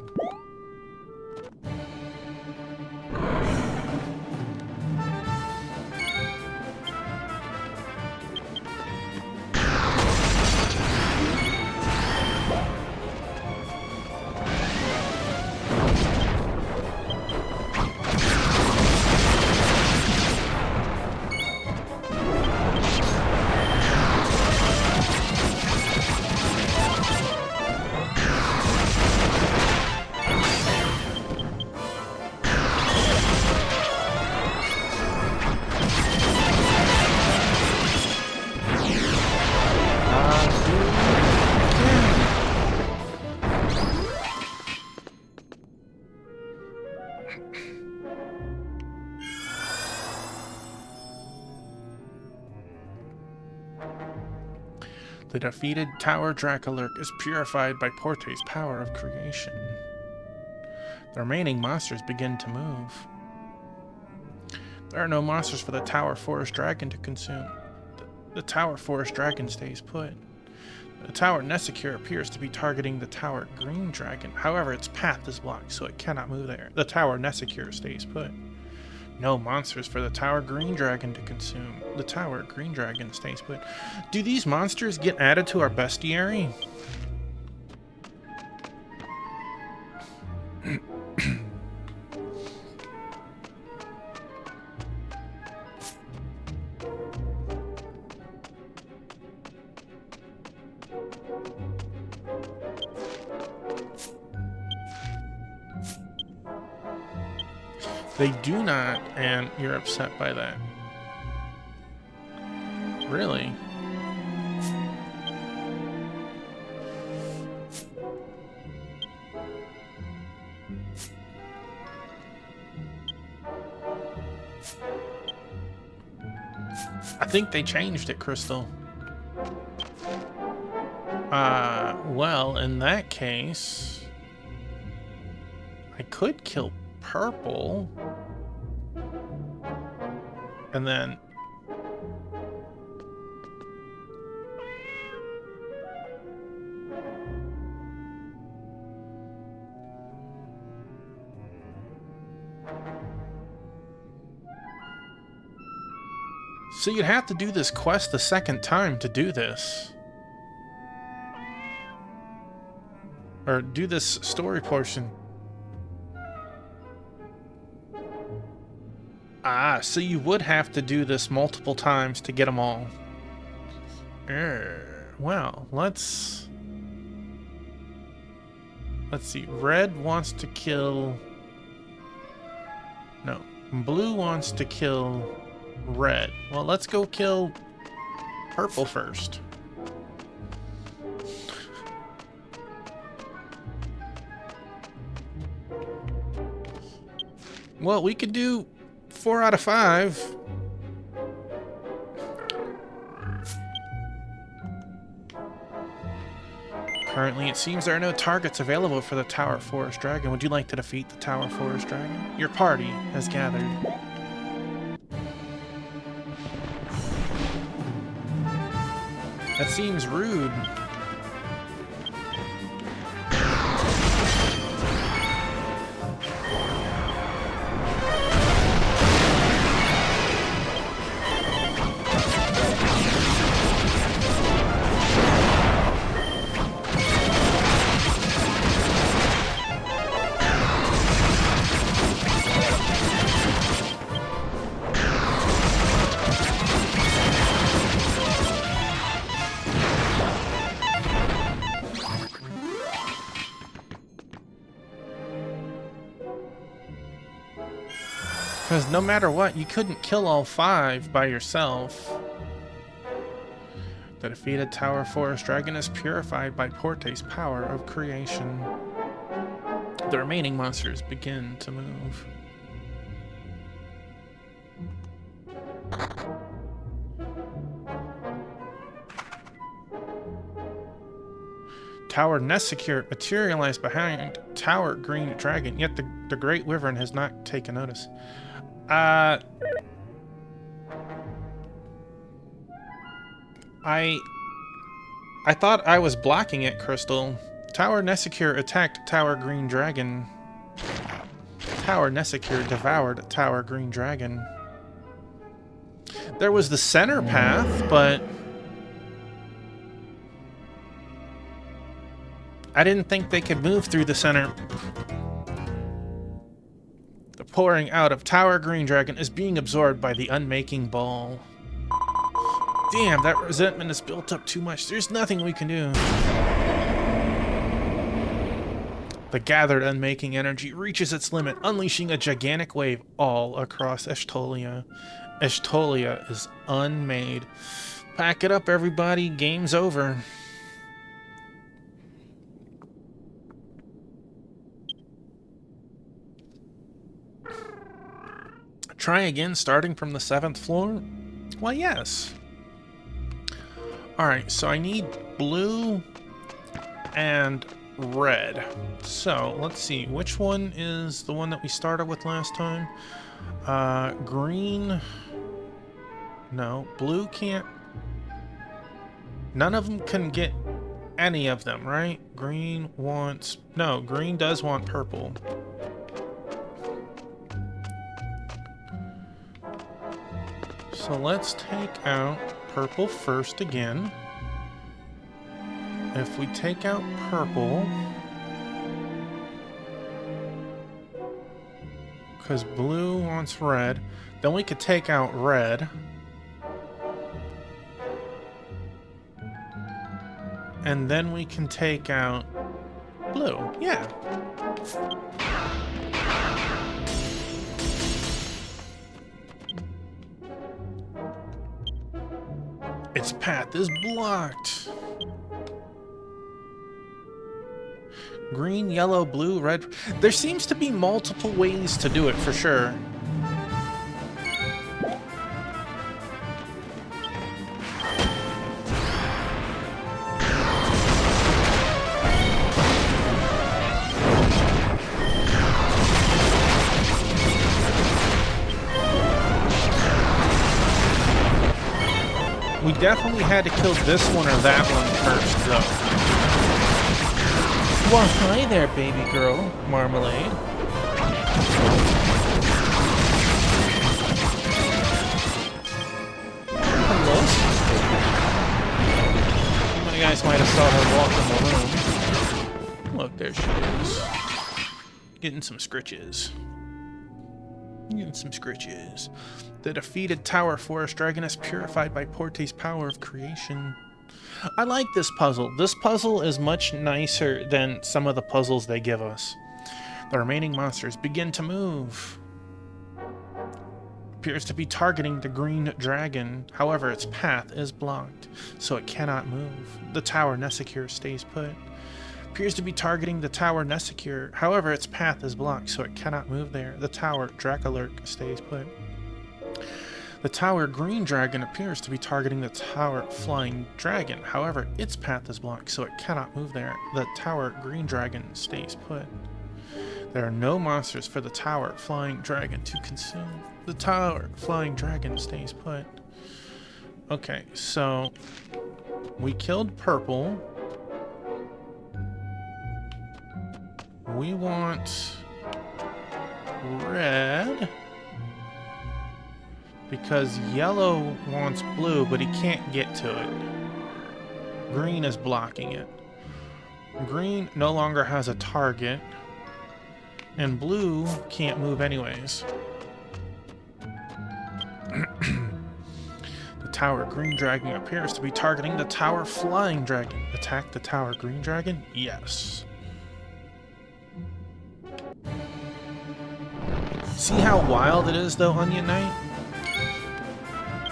The defeated Tower Draculurch is purified by Porte's power of creation. The remaining monsters begin to move. There are no monsters for the Tower Forest Dragon to consume. The Tower Forest Dragon stays put. The Tower Nesecure appears to be targeting the Tower Green Dragon. However, its path is blocked, so it cannot move there. The Tower Nesecure stays put. No monsters for the Tower Green Dragon to consume. The Tower Green Dragon stays put. Do these monsters get added to our bestiary? They do not, and you're upset by that. Really? I think they changed it, Crystal. Well, in that case, I could kill Purple. And then so you'd have to do this quest the second time to do this. Or do this story portion. Ah, so you would have to do this multiple times to get them all. Well, let's see. Red wants to kill... No. Blue wants to kill red. Well, let's go kill purple first. Well, we could do 4 out of 5. Currently, it seems there are no targets available for the Tower Forest Dragon. Would you like to defeat the Tower Forest Dragon? Your party has gathered. That seems rude. Because no matter what, you couldn't kill all 5 by yourself. The defeated Tower Forest Dragon is purified by Porte's power of creation. The remaining monsters begin to move. Tower Nesecure materialized behind Tower Green Dragon, yet the Great Wyvern has not taken notice. I thought I was blocking it, Crystal. Tower Nesecure attacked Tower Green Dragon. Tower Nesecure devoured Tower Green Dragon. There was the center path, but I didn't think they could move through the center. The pouring out of Tower Green Dragon is being absorbed by the Unmaking Ball. Damn, that resentment is built up too much. There's nothing we can do. The gathered Unmaking energy reaches its limit, unleashing a gigantic wave all across Eshtolia. Eshtolia is unmade. Pack it up, everybody. Game's over. Try again starting from the 7th floor? Well, yes. Alright, so I need blue and red. So, let's see. Which one is the one that we started with last time? Green... No, blue can't... None of them can get any of them, right? Green wants... No, green does want purple. So let's take out purple first again. If we take out purple, because blue wants red, then we could take out red. And then we can take out blue. Yeah. Its path is blocked. Green, yellow, blue, red. There seems to be multiple ways to do it for sure. We definitely had to kill this one or that one first, though. Well, hi there, baby girl, Marmalade. Hello, sweet baby. You guys might have saw her walk in the room. Look, there she is. Getting some scritches. Getting some scritches. The defeated Tower Forest Dragon is purified by Porte's power of creation. I like this puzzle. This puzzle is much nicer than some of the puzzles they give us. The remaining monsters begin to move. Appears to be targeting the green dragon. However, its path is blocked, so it cannot move. The Tower Nesecure stays put. Appears to be targeting the Tower Nesecure. However, its path is blocked, so it cannot move there. The Tower Dracolurk stays put. The Tower Green Dragon appears to be targeting the Tower Flying Dragon. However, its path is blocked, so it cannot move there. The Tower Green Dragon stays put. There are no monsters for the Tower Flying Dragon to consume. The Tower Flying Dragon stays put. Okay, so we killed purple. We want red. Because yellow wants blue, but he can't get to it. Green is blocking it. Green no longer has a target. And blue can't move anyways. The Tower Green Dragon appears to be targeting the Tower Flying Dragon. Attack the Tower Green Dragon? Yes. See how wild it is though, Onion Knight?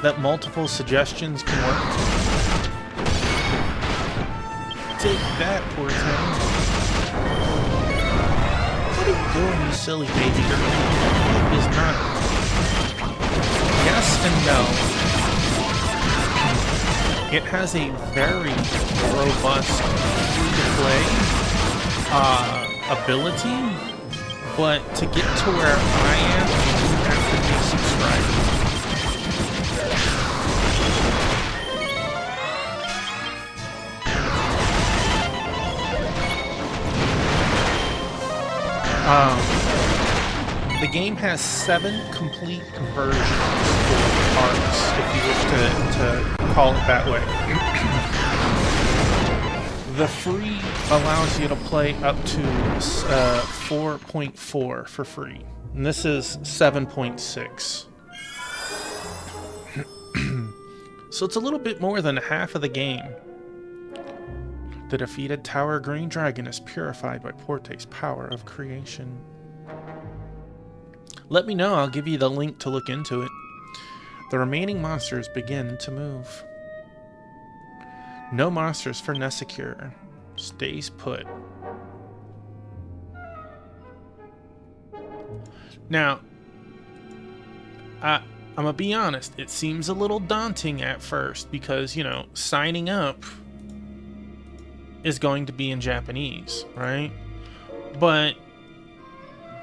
That multiple suggestions can work. Take that, poor thing. What are you doing, you silly baby girl? It is not. Yes and no. It has a very robust free-to-play ability, but to get to where I am, you have to be subscribed. The game has 7 complete conversions for arcs, if you wish to call it that way. The free allows you to play up to 4.4 for free, and this is 7.6. So it's a little bit more than half of the game. The defeated Tower Green Dragon is purified by Porte's power of creation. Let me know, I'll give you the link to look into it. The remaining monsters begin to move. No monsters for Nesecure. Stays put. Now, I'm gonna be honest, it seems a little daunting at first because, you know, signing up is going to be in Japanese, right? But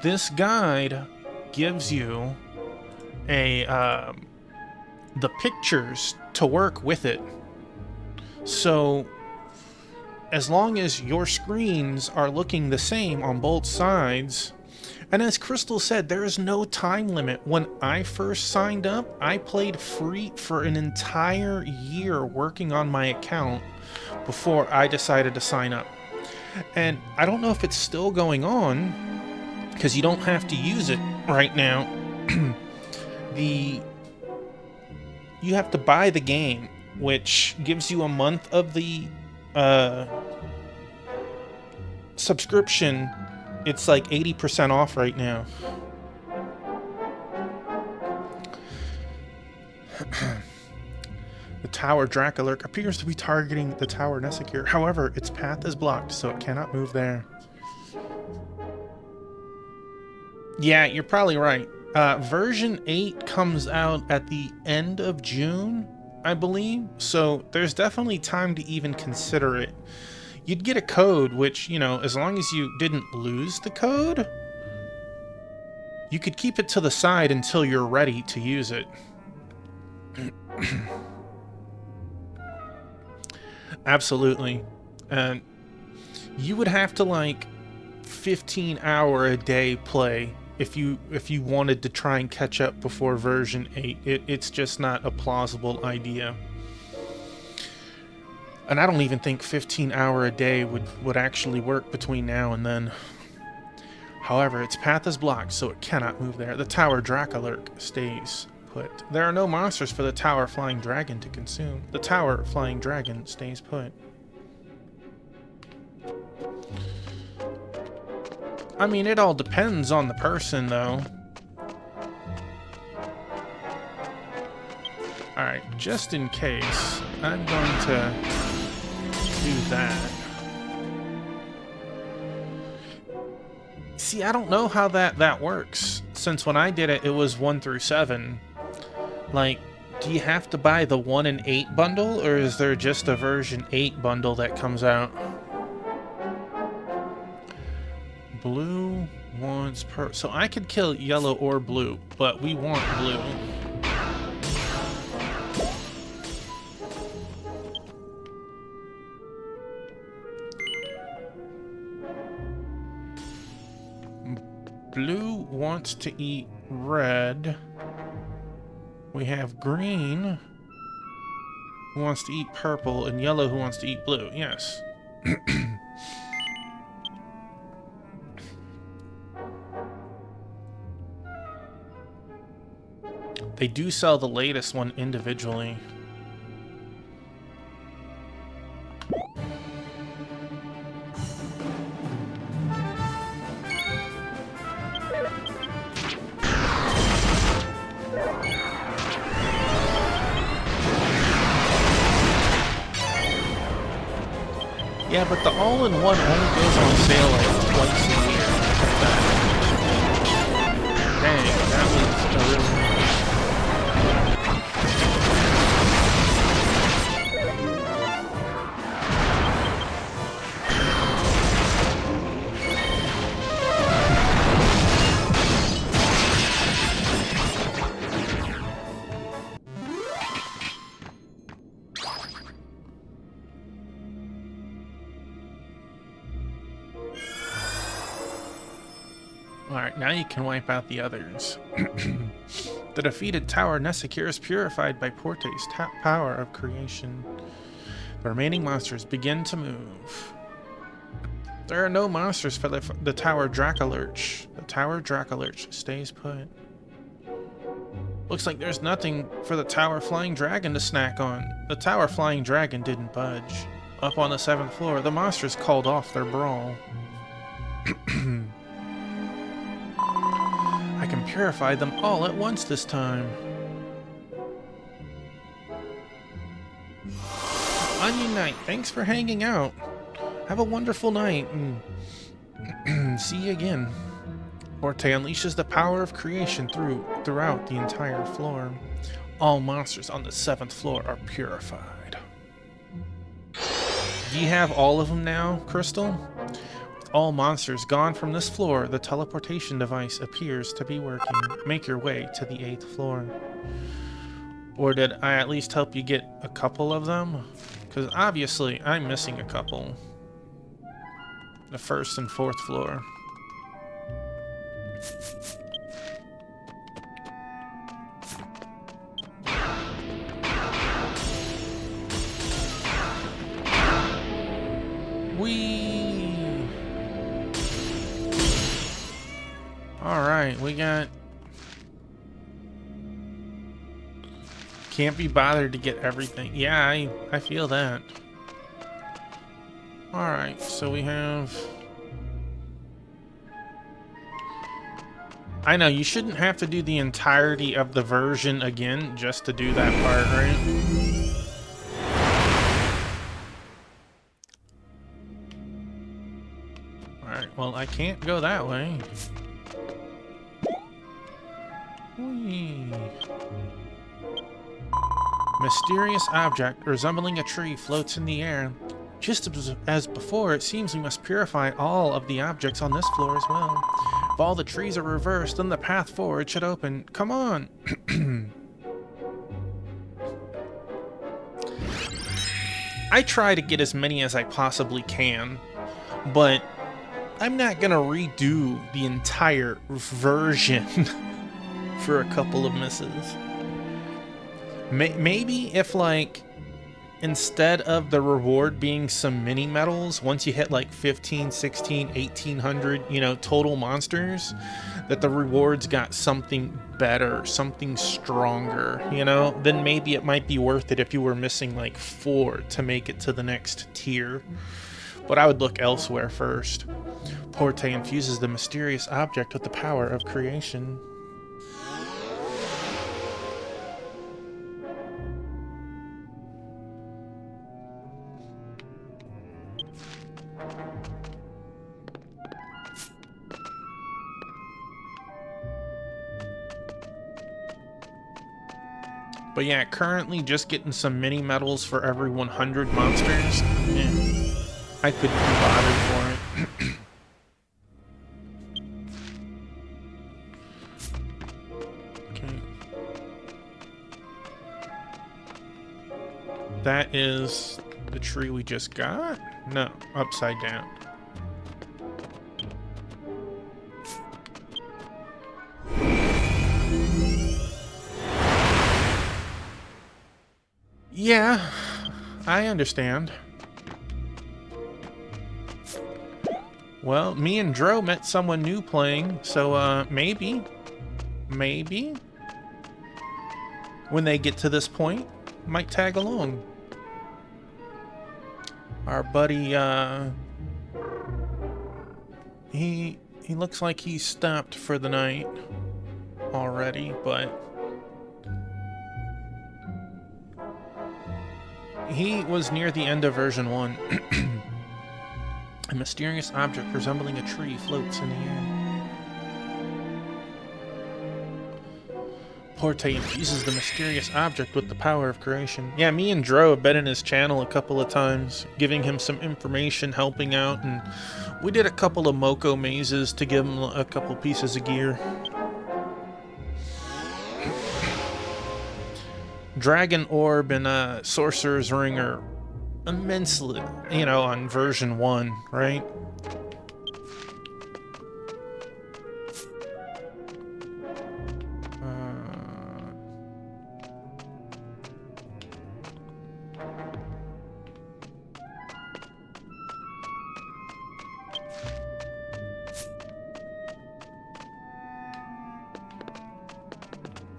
this guide gives you the pictures to work with it. So as long as your screens are looking the same on both sides And as Crystal said, there is no time limit. When I first signed up, I played free for an entire year working on my account before I decided to sign up. And I don't know if it's still going on, because you don't have to use it right now. You have to buy the game, which gives you a month of the subscription. It's like 80% off right now. The Tower Draculurk appears to be targeting the Tower Nesecure. However, its path is blocked, so it cannot move there. Yeah, you're probably right. Version 8 comes out at the end of June, I believe. So there's definitely time to even consider it. You'd get a code, which, you know, as long as you didn't lose the code, you could keep it to the side until you're ready to use it. Absolutely. And you would have to, like, 15-hour-a-day play if you wanted to try and catch up before version 8. It's just not a plausible idea. And I don't even think 15-hour-a-day would actually work between now and then. However, its path is blocked, so it cannot move there. The Tower Draculurk stays put. There are no monsters for the Tower Flying Dragon to consume. The Tower Flying Dragon stays put. I mean, it all depends on the person, though. Alright, just in case, I'm going to do that. See, I don't know how that works, since when I did it, it was 1 through 7. Like, do you have to buy the 1 and 8 bundle, or is there just a version 8 bundle that comes out? Blue wants so I could kill yellow or blue, but we want blue. Blue wants to eat red. We have green who wants to eat purple, and yellow who wants to eat blue. Yes. They do sell the latest one individually. Yeah, but the all-in-one only goes on sale like twice a year. Dang, that was a really... Alright, now you can wipe out the others. The defeated Tower Nesecure is purified by Porte's power of creation. The remaining monsters begin to move. There are no monsters for the Tower Draculurch. The Tower Draculurch stays put. Looks like there's nothing for the Tower Flying Dragon to snack on. The Tower Flying Dragon didn't budge. Up on the 7th floor, the monsters called off their brawl. I can purify them all at once this time. Onion Knight, thanks for hanging out. Have a wonderful night, and see you again. Porte unleashes the power of creation throughout the entire floor. All monsters on the 7th floor are purified. Do you have all of them now, Crystal? With all monsters gone from this floor, the teleportation device appears to be working. Make your way to the 8th floor. Or did I at least help you get a couple of them? Because obviously I'm missing a couple. The 1st and 4th floor. Whee! Alright, we got... Can't be bothered to get everything. Yeah, I feel that. Alright, so we have... I know, you shouldn't have to do the entirety of the version again just to do that part, right? Alright, well, I can't go that way. Whee! Mysterious object resembling a tree floats in the air. Just as before, it seems we must purify all of the objects on this floor as well. If all the trees are reversed, then the path forward should open. Come on! I try to get as many as I possibly can, but I'm not gonna redo the entire version for a couple of misses. Maybe if, like, instead of the reward being some mini medals, once you hit like 15, 16, 1800, you know, total monsters, that the rewards got something better, something stronger, you know, then maybe it might be worth it if you were missing like 4 to make it to the next tier. But I would look elsewhere first. Porte infuses the mysterious object with the power of creation. But yeah, currently just getting some mini medals for every 100 monsters. Yeah, I couldn't be bothered for it. Okay. That is the tree we just got? No, upside down. Yeah, I understand. Well, me and Dro met someone new playing, so maybe when they get to this point, might tag along. Our buddy, he looks like he's stopped for the night already, but he was near the end of version 1. A mysterious object resembling a tree floats in the air. Porte infuses the mysterious object with the power of creation. Yeah, me and Dro have been in his channel a couple of times, giving him some information, helping out, and we did a couple of Moko mazes to give him a couple pieces of gear. Dragon Orb and Sorcerer's Ring are immensely, you know, on version 1, right?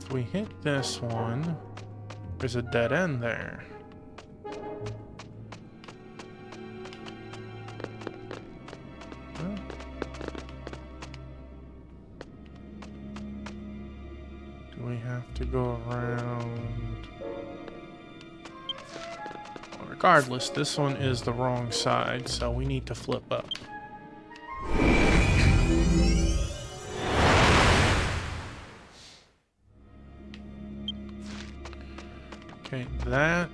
If we hit this one, there's a dead end there. Huh? Do we have to go around? Regardless, this one is the wrong side, so we need to flip up. Okay, that...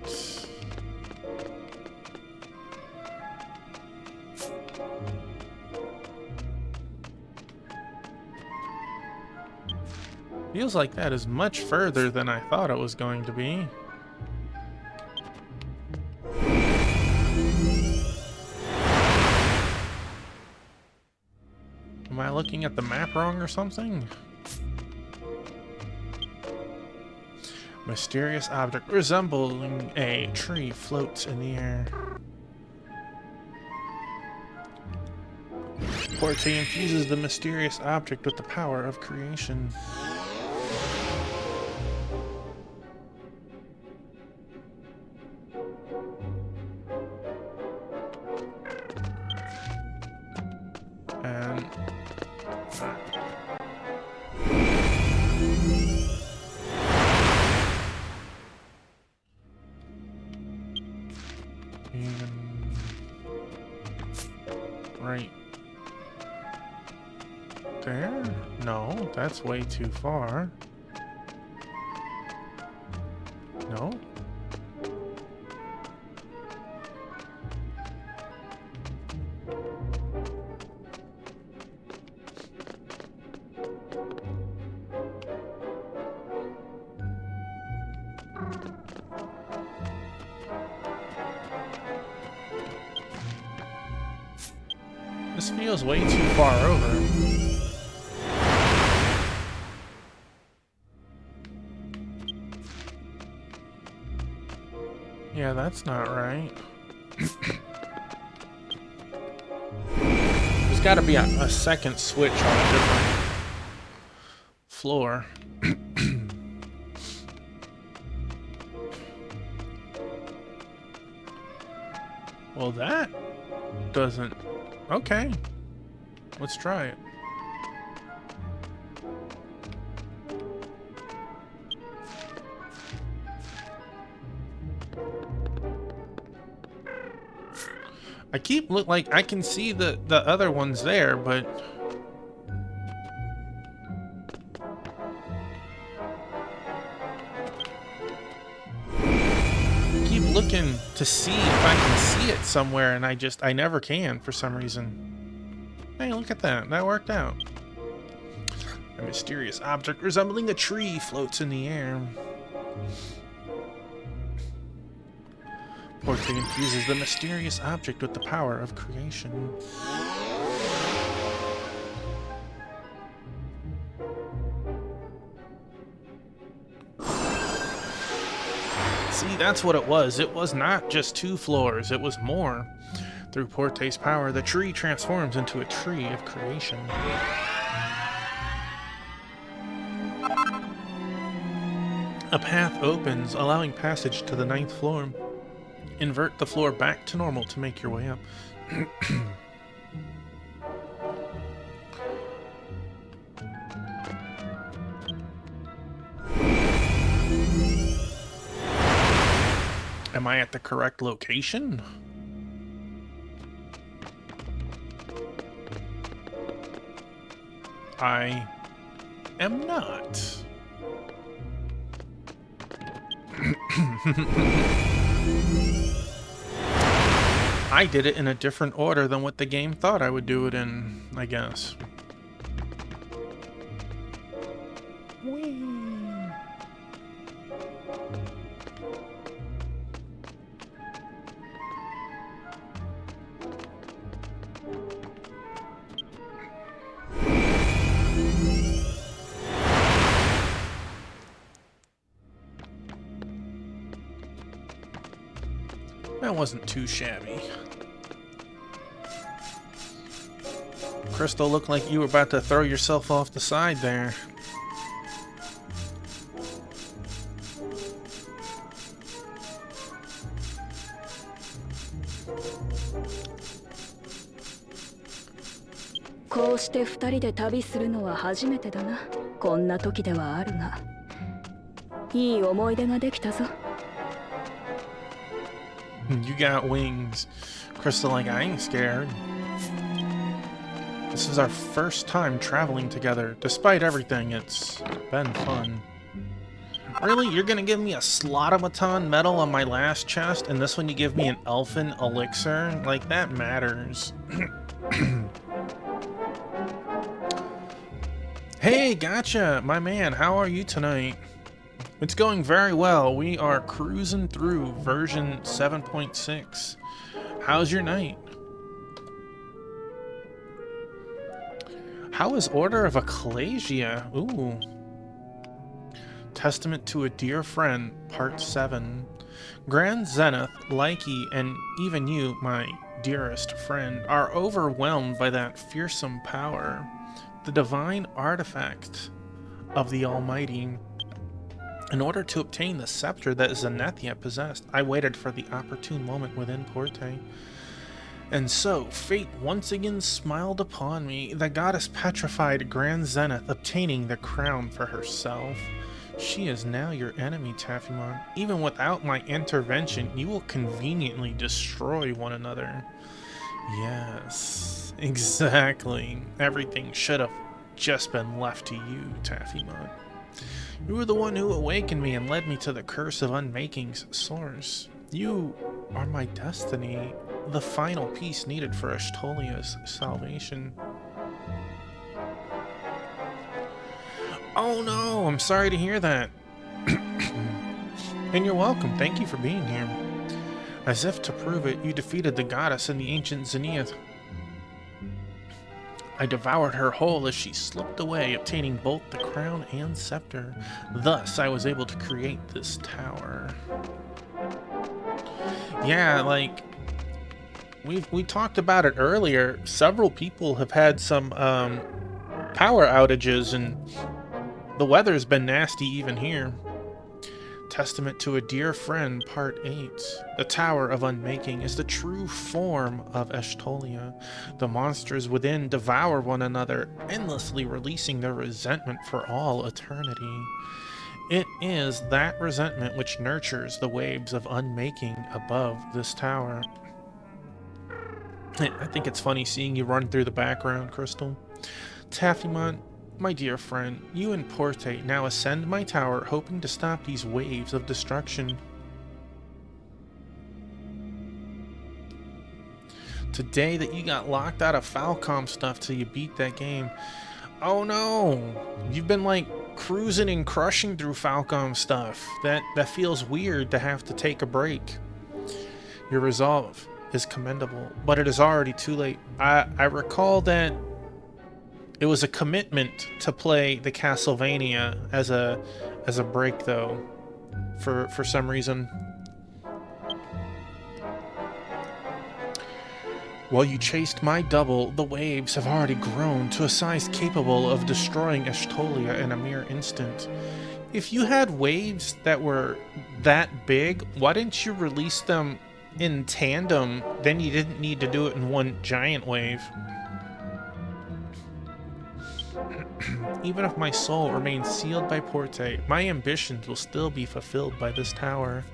feels like that is much further than I thought it was going to be. Am I looking at the map wrong or something? Mysterious object resembling a tree floats in the air. Porte infuses the mysterious object with the power of creation. And right there? No, that's way too far. No? This feels way too far over. Yeah, that's not right. There's got to be a second switch on a different floor. Well, that doesn't... Okay. Let's try it. I keep look like I can see the other ones there, but keep looking to see if I can see it somewhere, and I never can for some reason. Hey, look at that. That worked out. A mysterious object resembling a tree floats in the air. Porte infuses the mysterious object with the power of creation. See, that's what it was. It was not just 2 floors, it was more. Through Porte's power, the tree transforms into a tree of creation. A path opens, allowing passage to the 9th floor. Invert the floor back to normal to make your way up. Am I at the correct location? I am not. I did it in a different order than what the game thought I would do it in, I guess. That wasn't too shabby. Crystal, looked like you were about to throw yourself off the side there.こうして2人で旅するのは初めてだな。こんな時ではあるが、いい思い出ができたぞ。You got wings. Crystal, like, I ain't scared. This is our first time traveling together. Despite everything, it's been fun. Really? You're gonna give me a Slotomaton medal on my last chest, and this one you give me an Elfin elixir? Like, that matters. Hey, gotcha, my man. How are you tonight? It's going very well. We are cruising through version 7.6. How's your night? How is Order of Ecclesia? Ooh. Testament to a Dear Friend, Part 7. Grand Zenith, Lyke, and even you, my dearest friend, are overwhelmed by that fearsome power, the divine artifact of the Almighty. In order to obtain the scepter that Zenithia possessed, I waited for the opportune moment within Porte. And so, fate once again smiled upon me, the goddess petrified Grand Zenith obtaining the crown for herself. She is now your enemy, Taphimon. Even without my intervention, you will conveniently destroy one another. Yes, exactly. Everything should have just been left to you, Taphimon. You were the one who awakened me and led me to the Curse of Unmaking's source. You are my destiny, the final piece needed for Ashtolia's salvation. Oh no, I'm sorry to hear that. And you're welcome, thank you for being here. As if to prove it, you defeated the goddess in the ancient Zenith. I devoured her whole as she slipped away, obtaining both the crown and scepter. Thus, I was able to create this tower. Yeah, like, we talked about it earlier. Several people have had some power outages, and the weather's been nasty even here. Testament to a Dear Friend, Part 8. The Tower of Unmaking is the true form of Ashtolia. The monsters within devour one another, endlessly releasing their resentment for all eternity. It is that resentment which nurtures the waves of unmaking above this tower. I think it's funny seeing you run through the background, Crystal. Taphimon, my dear friend, you and Porte now ascend my tower, hoping to stop these waves of destruction. Today that you got locked out of Falcom stuff till you beat that game. Oh no! You've been like cruising and crushing through Falcom stuff. That feels weird to have to take a break. Your resolve is commendable, but it is already too late. I recall that it was a commitment to play the Castlevania as a break though, for some reason. While you chased my double, the waves have already grown to a size capable of destroying Ashtolia in a mere instant. If you had waves that were that big, why didn't you release them in tandem? Then you didn't need to do it in one giant wave. Even if my soul remains sealed by Porte, my ambitions will still be fulfilled by this tower.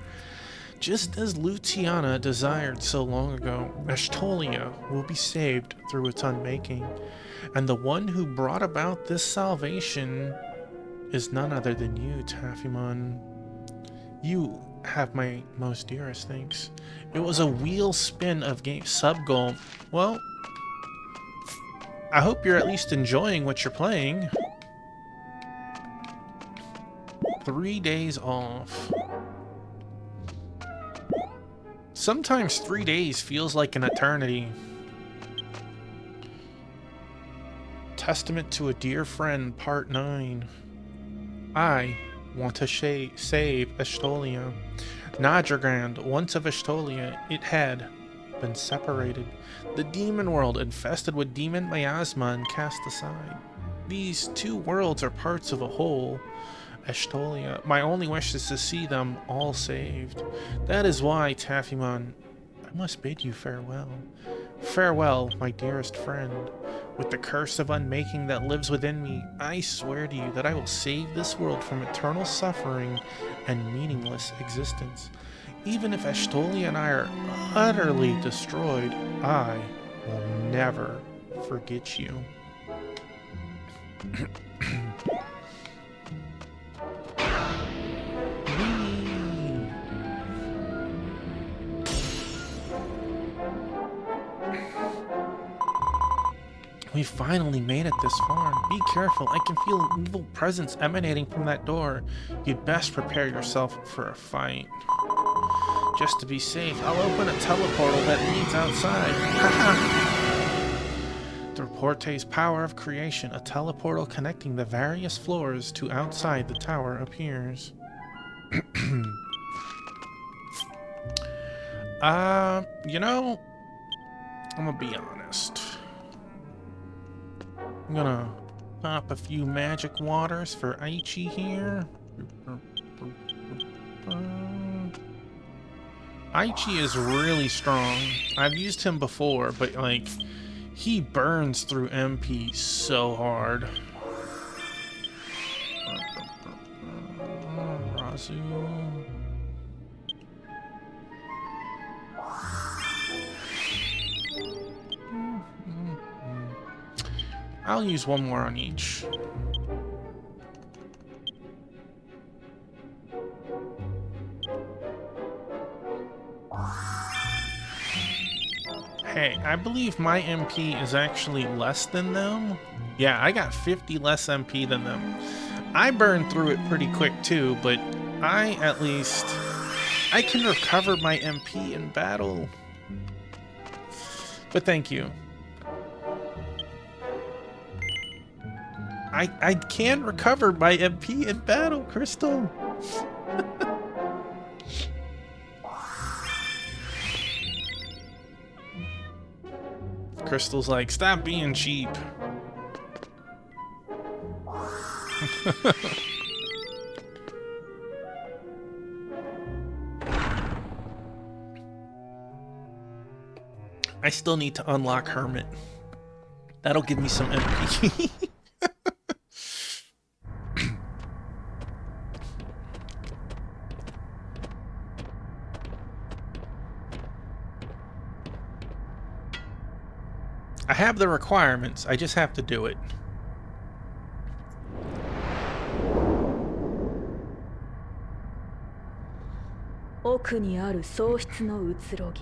Just as Luciana desired so long ago, Ashtolia will be saved through its unmaking, and the one who brought about this salvation is none other than you, Taphimon. You have my most dearest thanks. It was a wheel spin of game sub-goal. Well, I hope you're at least enjoying what you're playing. 3 days off. Sometimes 3 days feels like an eternity. Testament to a Dear Friend, Part 9. I want to save Ashtolia. Nadragrand, once of Ashtolia, it had been separated. The demon world infested with demon miasma and cast aside. These two worlds are parts of a whole. Ashtolia, my only wish is to see them all saved. That is why, Taphimon, I must bid you farewell. Farewell, my dearest friend. With the curse of unmaking that lives within me, I swear to you that I will save this world from eternal suffering and meaningless existence. Even if Ashtolia and I are utterly destroyed, I will never forget you. We finally made it this far. Be careful, I can feel an evil presence emanating from that door. You'd best prepare yourself for a fight. Just to be safe, I'll open a teleportal that leads outside. Haha! Through Porte's power of creation, a teleportal connecting the various floors to outside the tower appears. You know, I'm gonna be honest. I'm gonna pop a few magic waters for Aichi here. Aichi is really strong. I've used him before, but like, he burns through MP so hard. Razu. I'll use one more on each. Hey, I believe my MP is actually less than them. Yeah, I got 50 less MP than them. I burned through it pretty quick too, but I can recover my MP in battle. But thank you. I can recover my MP in battle, Crystal. Crystal's like, stop being cheap. I still need to unlock Hermit. That'll give me some MP. I have the requirements, I just have to do it.奥にある喪失の移ろぎ。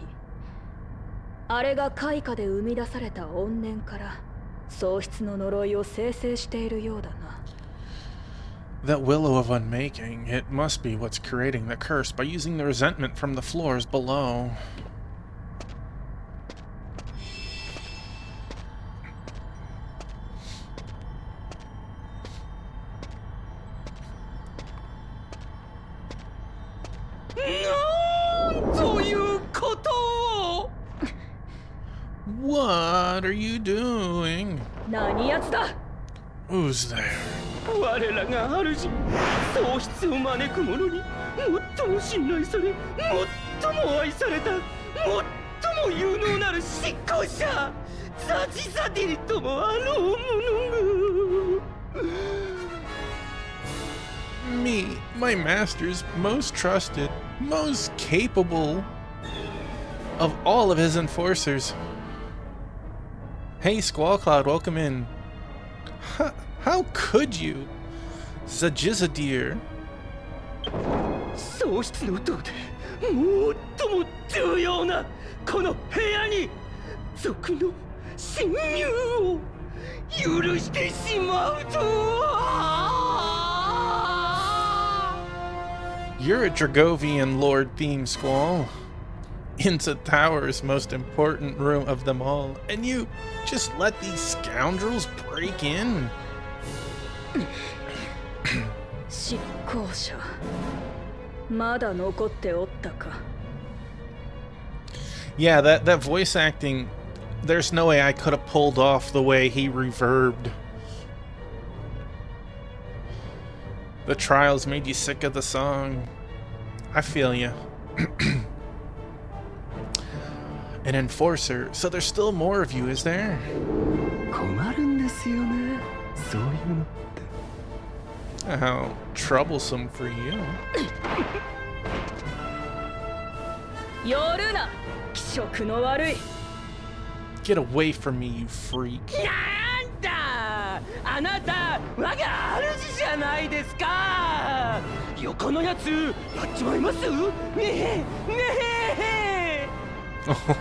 あれが開花で生み出された怨念から喪失の呪いを生成しているようだな。That willow of unmaking, it must be what's creating the curse by using the resentment from the floors below. What are you doing? 何やつだ? Who's there? 我らが主、喪失を招く者に最も信頼され、最も愛された、最も有能なる執行者、ザジザディリともあろう者が。Me, my master's most trusted, most capable of all of his enforcers. Hey, Squall Cloud, welcome in. How could you? Zajizadir. 喪失の塔で最も重要なこの部屋に賊の侵入を許してしまうとは。 You're a Dragovian Lord theme, Squall. Into Tower's most important room of them all, and you just let these scoundrels break in? 執行者、まだ残っておったか。 Yeah, that voice acting, there's no way I could have pulled off the way he reverbed. The trials made you sick of the song. I feel you. An enforcer, so there's still more of you, is there? 困るんですよね、そういうのって。 How troublesome for you. 寄るな、気色の悪い。 Get away from me, you freak. なんだ、あなた我が主じゃないですか。横のやつやっちまいます？ねえねえ。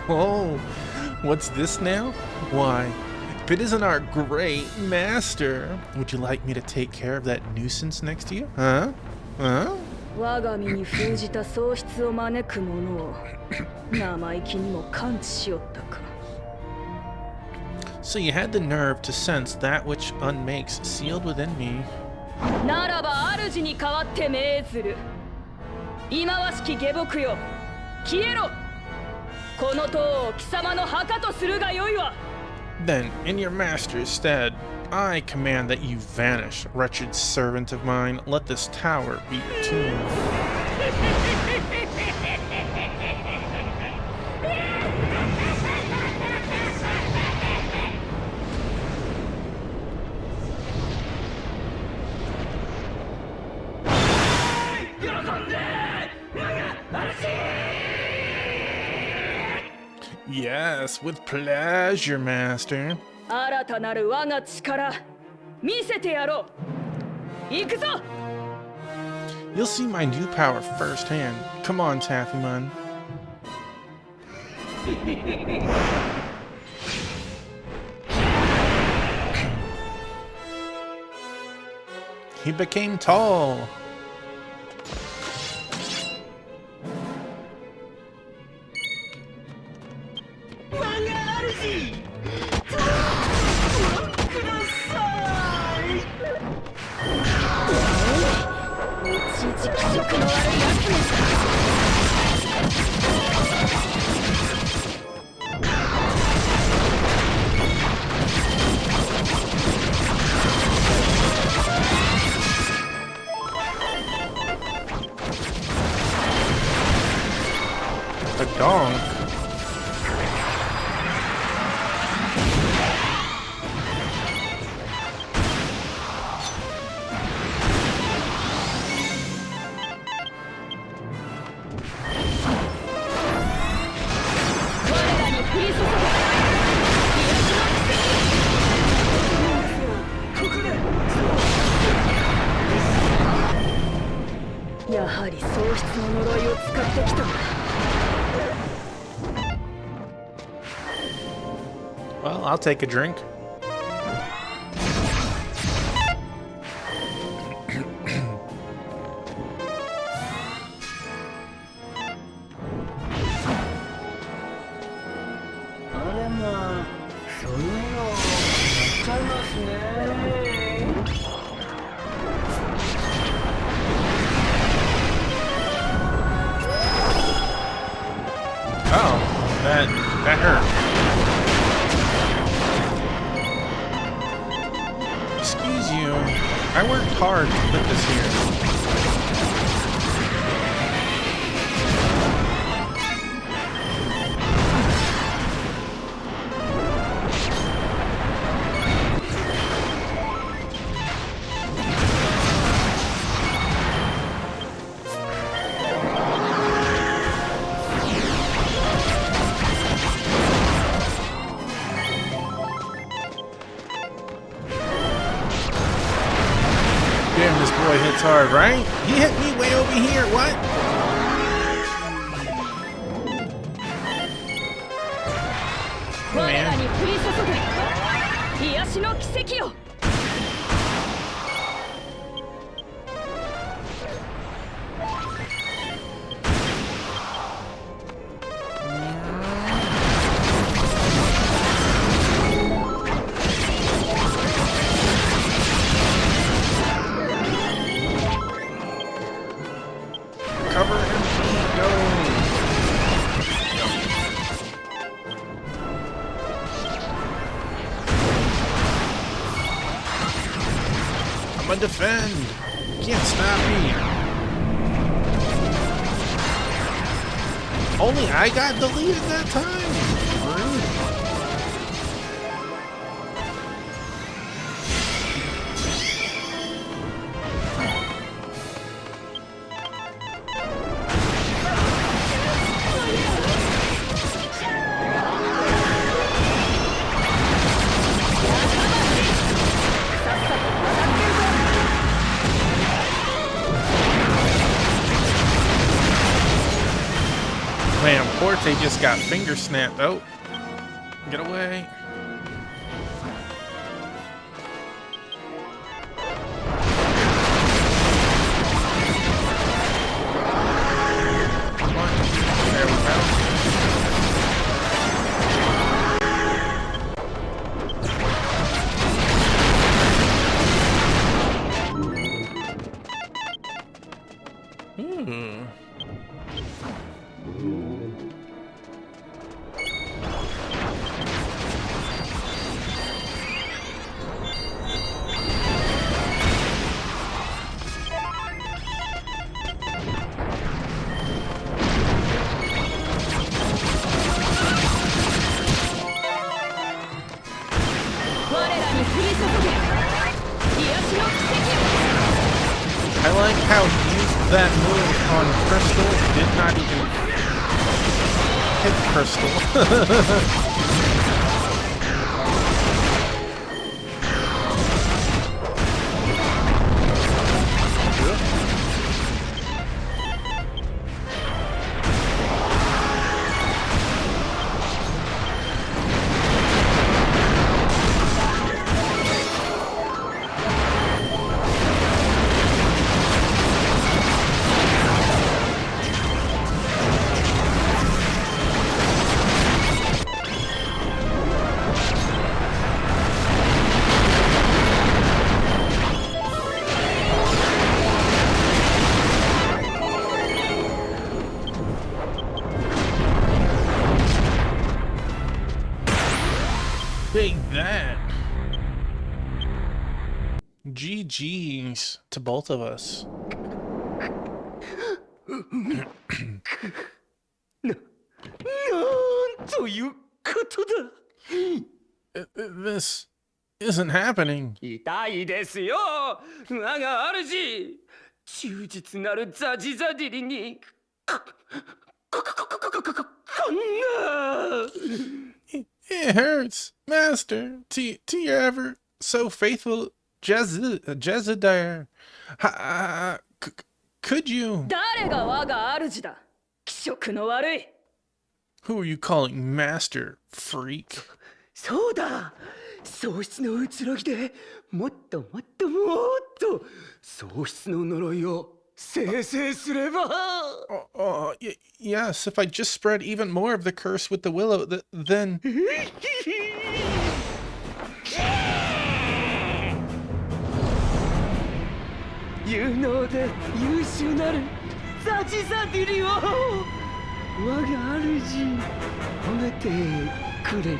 Oh, what's this now? Why, if it isn't our great master, would you like me to take care of that nuisance next to you? Huh? Huh? 我が身に封じた喪失を招く者を生意気にも感知しよったか。So you had the nerve to sense that which unmakes sealed within me. ならば主に代わって命ずる。忌まわしき下僕よ、消えろ。この塔を貴様の墓とするがよいわ。 Then, in your master's stead, I command that you vanish, wretched servant of mine. Let this tower be your tomb. Yes, with pleasure, master. 新たなる我が力、見せてやろう。行くぞ。 You'll see my new power firsthand. Come on, Taffyman. He became tall. A donk. Well, I'll take a drink. Oh, that hurt. Excuse you. I worked hard to put this here. Damn, this boy hits hard, right? He hit me way over here, what? Man. Cover and go. I'm gonna defend. Can't stop me. Only I got deleted that time. Rude. Man, Porte just got finger snapped. Oh, get away. Come on. There we go. how he used that move on Crystal, did not even hit Crystal. Big that. GG's to both of us. This isn't happening. 痛いですよ我が主忠実なるザジザディリにこんな It hurts, Master, to your ever so faithful Jezediah. Could you? 誰が我が主だ気色の悪い Who are you calling Master, freak? そうだ喪失の移ろぎでもっと喪失の呪いを生成すれば Yes, if I just spread even more of the curse with the willow, then... 有能で優秀なるザジザディリを我が主褒めてくれる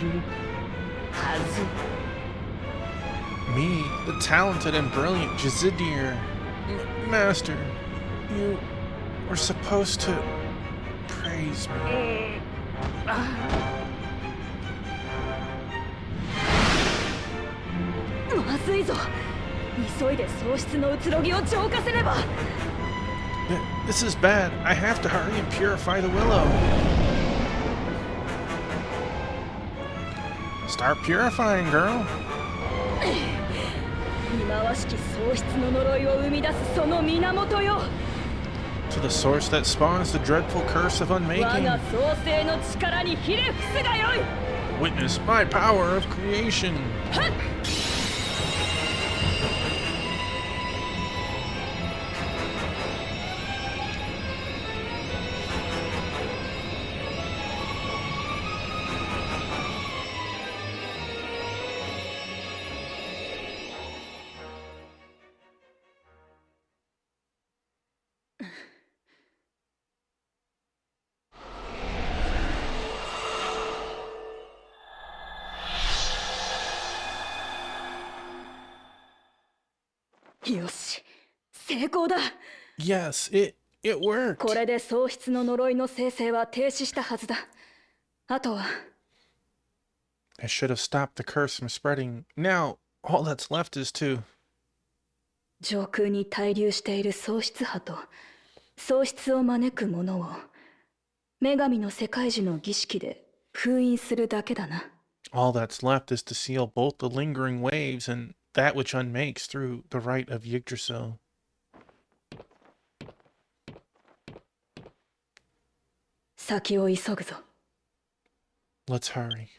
はず Me, the talented and brilliant Jezidir. Master, you were supposed to praise me. まずいぞ急いで喪失の移ろぎを浄化せねば This is bad. I have to hurry and purify the willow. Start purifying, girl. 忌まわしき喪失の呪いを生み出すその源よ To the source that spawns the dreadful curse of 我 unmaking. が創世の力にひれ伏すがよい Witness my power of creation. はっ よし成功だ Yes, it worked. これで喪失の呪いの生成は停止したはずだあとは I should have stopped the curse from spreading. Now, all that's left is to... 上空に滞留している喪失波と喪失を招くものを女神の世界樹の儀式で封印するだけだな All that's left is to seal both the lingering waves and that which unmakes through the rite of Yggdrasil. 先を急ぐぞ Let's hurry.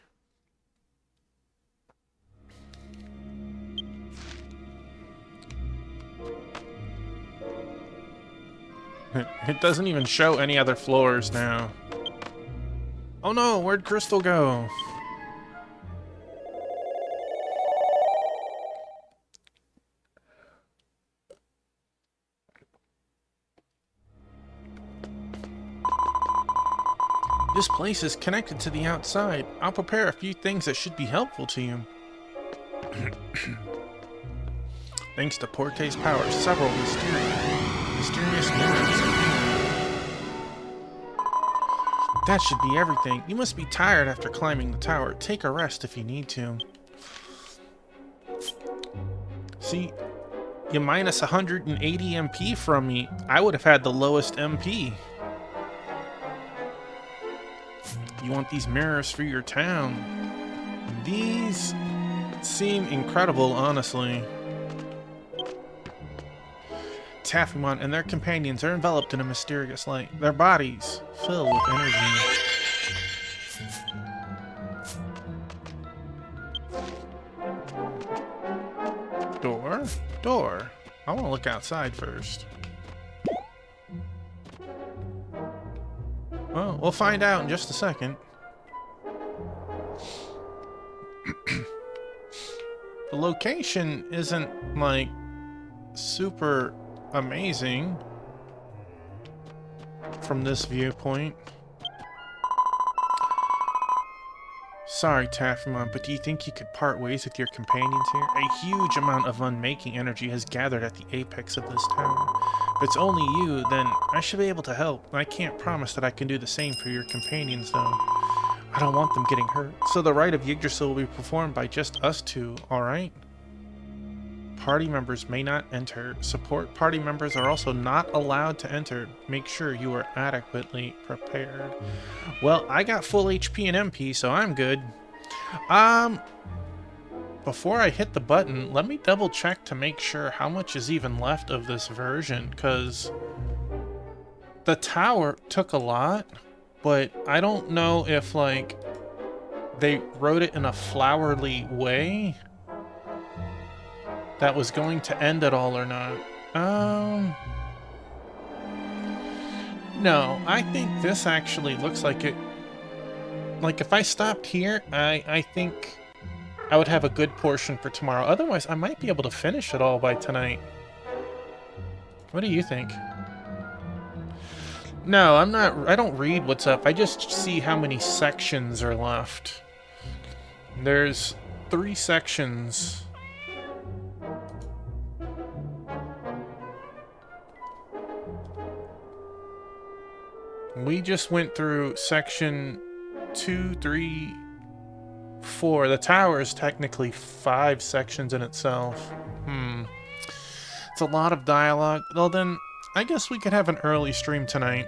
It doesn't even show any other floors now. Oh no, where'd Crystal go? This place is connected to the outside. I'll prepare a few things that should be helpful to you. Thanks to Porte's power, several mysterious memories. That should be everything. You must be tired after climbing the tower. Take a rest if you need to. See, You minus 180 MP from me. I would have had the lowest MP. You want these mirrors for your town? These seem incredible, honestly. Taffymon and their companions are enveloped in a mysterious light. Their bodies fill with energy. Door. I want to look outside first. Well, we'll find out in just a second. The location isn't, like, super amazing from this viewpoint. Sorry, Taffymon, but do you think you could part ways with your companions here? A huge amount of unmaking energy has gathered at the apex of this tower. If it's only you, then I should be able to help. I can't promise that I can do the same for your companions, though. I don't want them getting hurt. So the rite of Yggdrasil will be performed by just us two, alright? Party members may not enter. Support party members are also not allowed to enter. Make sure you are adequately prepared. Well, I got full HP and MP, so I'm good. Before I hit the button, let me double check to make sure how much is even left of this version, because the tower took a lot, but I don't know if, like, they wrote it in a flowery way that was going to end it all or not. No, I think this actually looks like it. Like, if I stopped here, I think I would have a good portion for tomorrow. Otherwise, I might be able to finish it all by tonight. What do you think? No, I don't read what's up. I just see how many sections are left. There's 3 sections. We just went through section 2, 3, 4. The tower is technically 5 sections in itself. It's a lot of dialogue. Well then, I guess we could have an early stream tonight.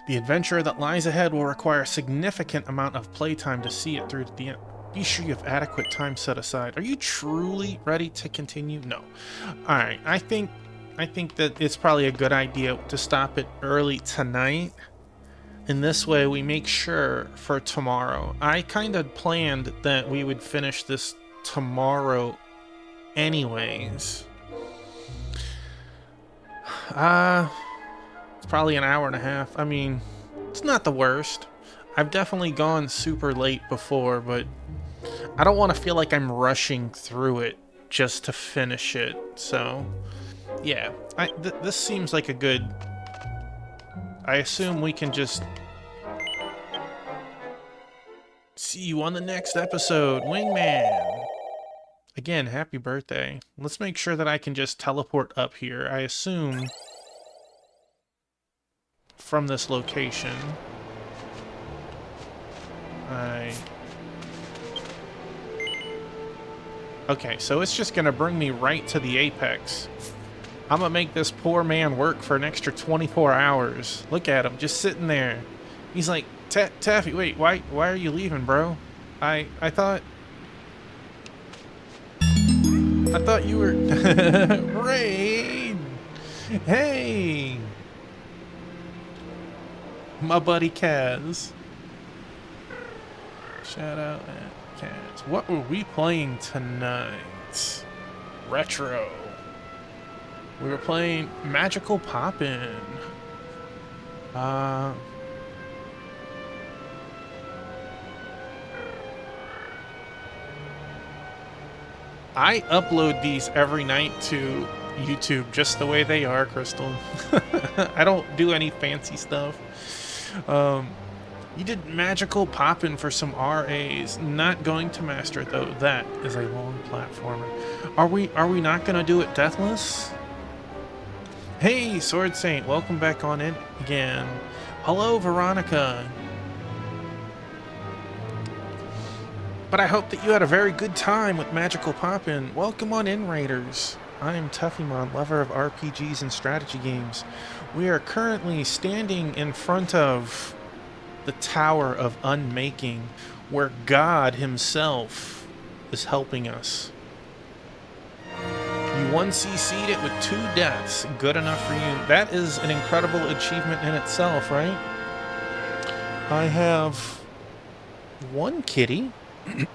The adventure that lies ahead will require a significant amount of playtime to see it through to the end. Be sure you have adequate time set aside. Are you truly ready to continue? No. Alright, I think that it's probably a good idea to stop it early tonight. In this way, we make sure for tomorrow. I kind of planned that we would finish this tomorrow anyways. It's probably an hour and a half. I mean, it's not the worst. I've definitely gone super late before, but I don't want to feel like I'm rushing through it just to finish it, so yeah, this seems like a good... I assume we can just... see you on the next episode, Wingman! Again, happy birthday. Let's make sure that I can just teleport up here. I assume from this location. Okay, so it's just gonna bring me right to the apex. I'm gonna make this poor man work for an extra 24 hours. Look at him, just sitting there. He's like, Taffy, wait, why are you leaving, bro? I thought you were... Raid! Hey! My buddy Kaz. Shout out at Kaz. What were we playing tonight? Retro. We were playing Magical Poppin'. I upload these every night to YouTube just the way they are, Crystal. I don't do any fancy stuff. You did Magical Poppin' for some RAs. Not going to master it though. That is a long platformer. Are we not gonna do it deathless? Hey, Sword Saint, welcome back on in again. Hello, Veronica. But I hope that you had a very good time with Magical Poppin'. Welcome on in, Raiders. I am Tuffymon, lover of RPGs and strategy games. We are currently standing in front of the Tower of Unmaking, where God himself is helping us. You 1cc'd it with 2 deaths. Good enough for you. That is an incredible achievement in itself, right? I have 1 kitty. I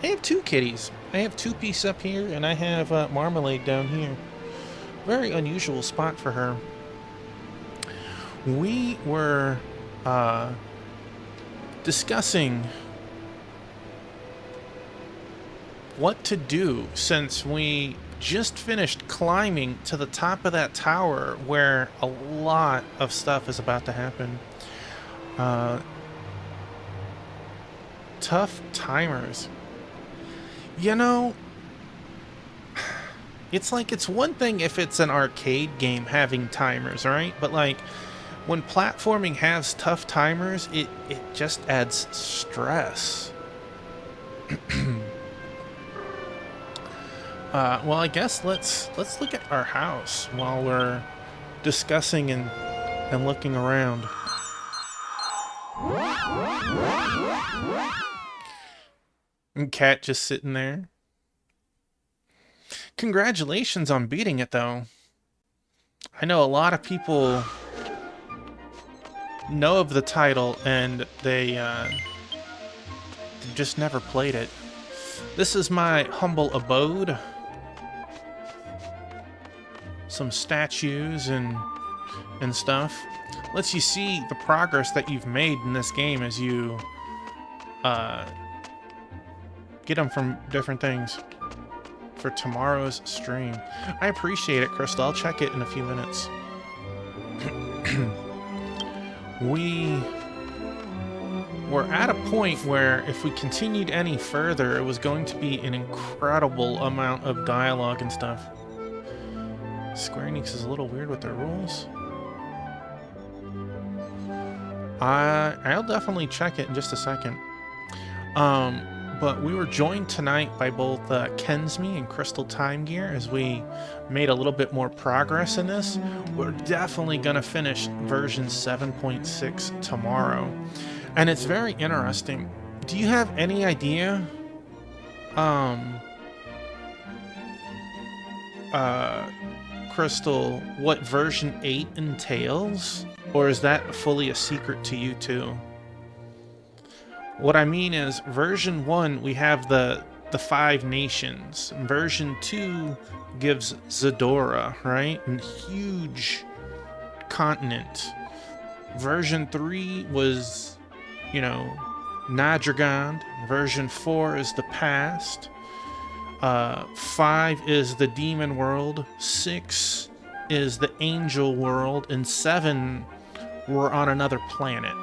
have 2 kitties. I have 2 Piece up here, and I have Marmalade down here. Very unusual spot for her. We were discussing what to do since we just finished climbing to the top of that tower where a lot of stuff is about to happen. Tough timers. You know, it's like, it's one thing if it's an arcade game having timers, right? But like, when platforming has tough timers, it just adds stress. Well, I guess let's look at our house while we're discussing and looking around. And Cat just sitting there. Congratulations on beating it, though. I know a lot of people know of the title and they just never played it. This is my humble abode. Some statues and stuff. Lets you see the progress that you've made in this game as you get them from different things for tomorrow's stream. I appreciate it, Crystal. I'll check it in a few minutes. We were at a point where if we continued any further, it was going to be an incredible amount of dialogue and stuff. Square Enix is a little weird with their rules. I'll definitely check it in just a second. But we were joined tonight by both Kensme and Crystal Time Gear as we made a little bit more progress in this. We're definitely going to finish version 7.6 tomorrow. And it's very interesting. Do you have any idea Crystal, what version 8 entails? Or is that fully a secret to you too? What I mean is, version 1, we have the 5 nations. Version 2 gives Zadora, right? A huge continent. Version 3 was, you know, Nadragond. Version 4 is the past. 5 is the demon world. 6 is the angel world. And 7, we're on another planet.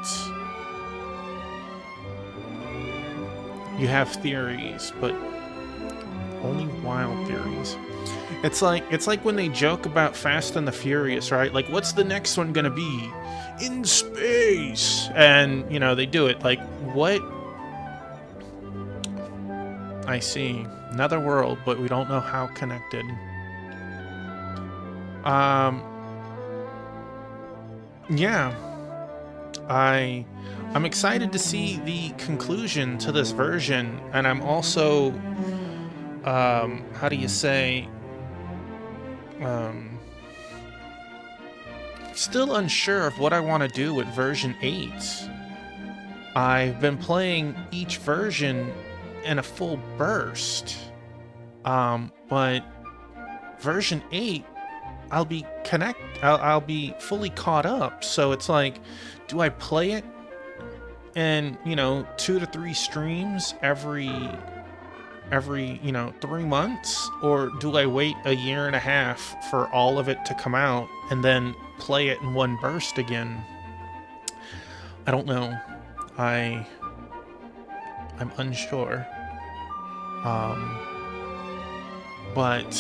You have theories, but only wild theories. It's like when they joke about Fast and the Furious, right? Like, what's the next one gonna be? In space! And, you know, they do it. Like, what? I see. Another world, but we don't know how connected. Yeah. I'm excited to see the conclusion to this version, and I'm also, how do you say, still unsure of what I want to do with version 8. I've been playing each version in a full burst, but version 8, I'll be fully caught up, so it's like, do I play it in, you know, 2 to 3 streams every, you know, 3 months? Or do I wait a year and a half for all of it to come out and then play it in one burst again? I don't know. I'm unsure. But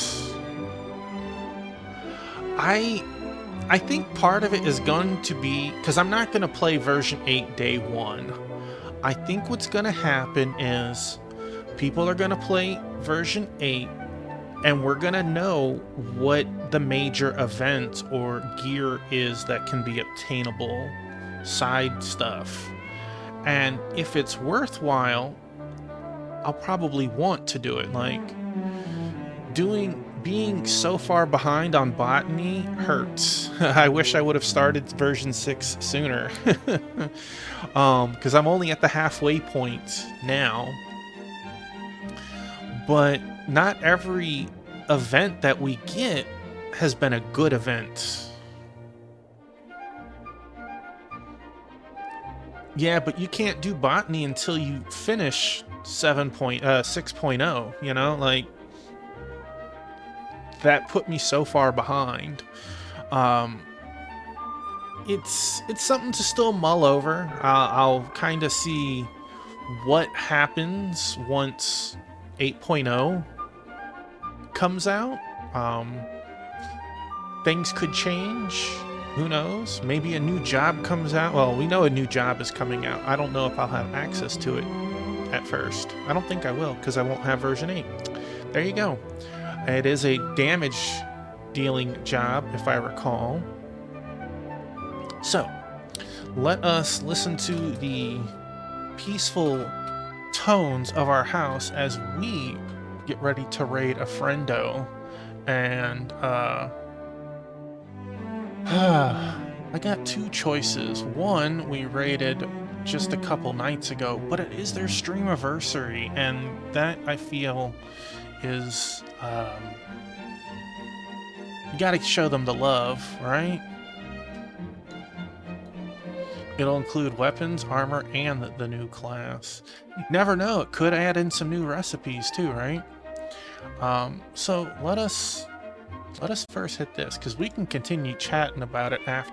I think part of it is going to be, because I'm not going to play version 8 day 1. I think what's gonna happen is people are gonna play version 8, and we're gonna know what the major event or gear is that can be obtainable, side stuff. And if it's worthwhile, I'll probably want to do it. Like, being so far behind on botany hurts. I wish I would have started version 6 sooner. Because I'm only at the halfway point now. But not every event that we get has been a good event. Yeah, but you can't do botany until you finish 6.0, you know? Like, that put me so far behind. It's something to still mull over. I'll kind of see what happens once 8.0 comes out. Things could change. Who knows? Maybe a new job comes out. Well, we know a new job is coming out. I don't know if I'll have access to it at first. I don't think I will, because I won't have version 8. There you go. It is a damage dealing job, if I recall. So, let us listen to the peaceful tones of our house as we get ready to raid a friendo. And, I got two choices. One, we raided just a couple nights ago, but it is their streamiversary, and that, I feel, is, you gotta show them the love, right? It'll include weapons, armor, and the new class. You never know, it could add in some new recipes too, right? So let us first hit this, because we can continue chatting about it after.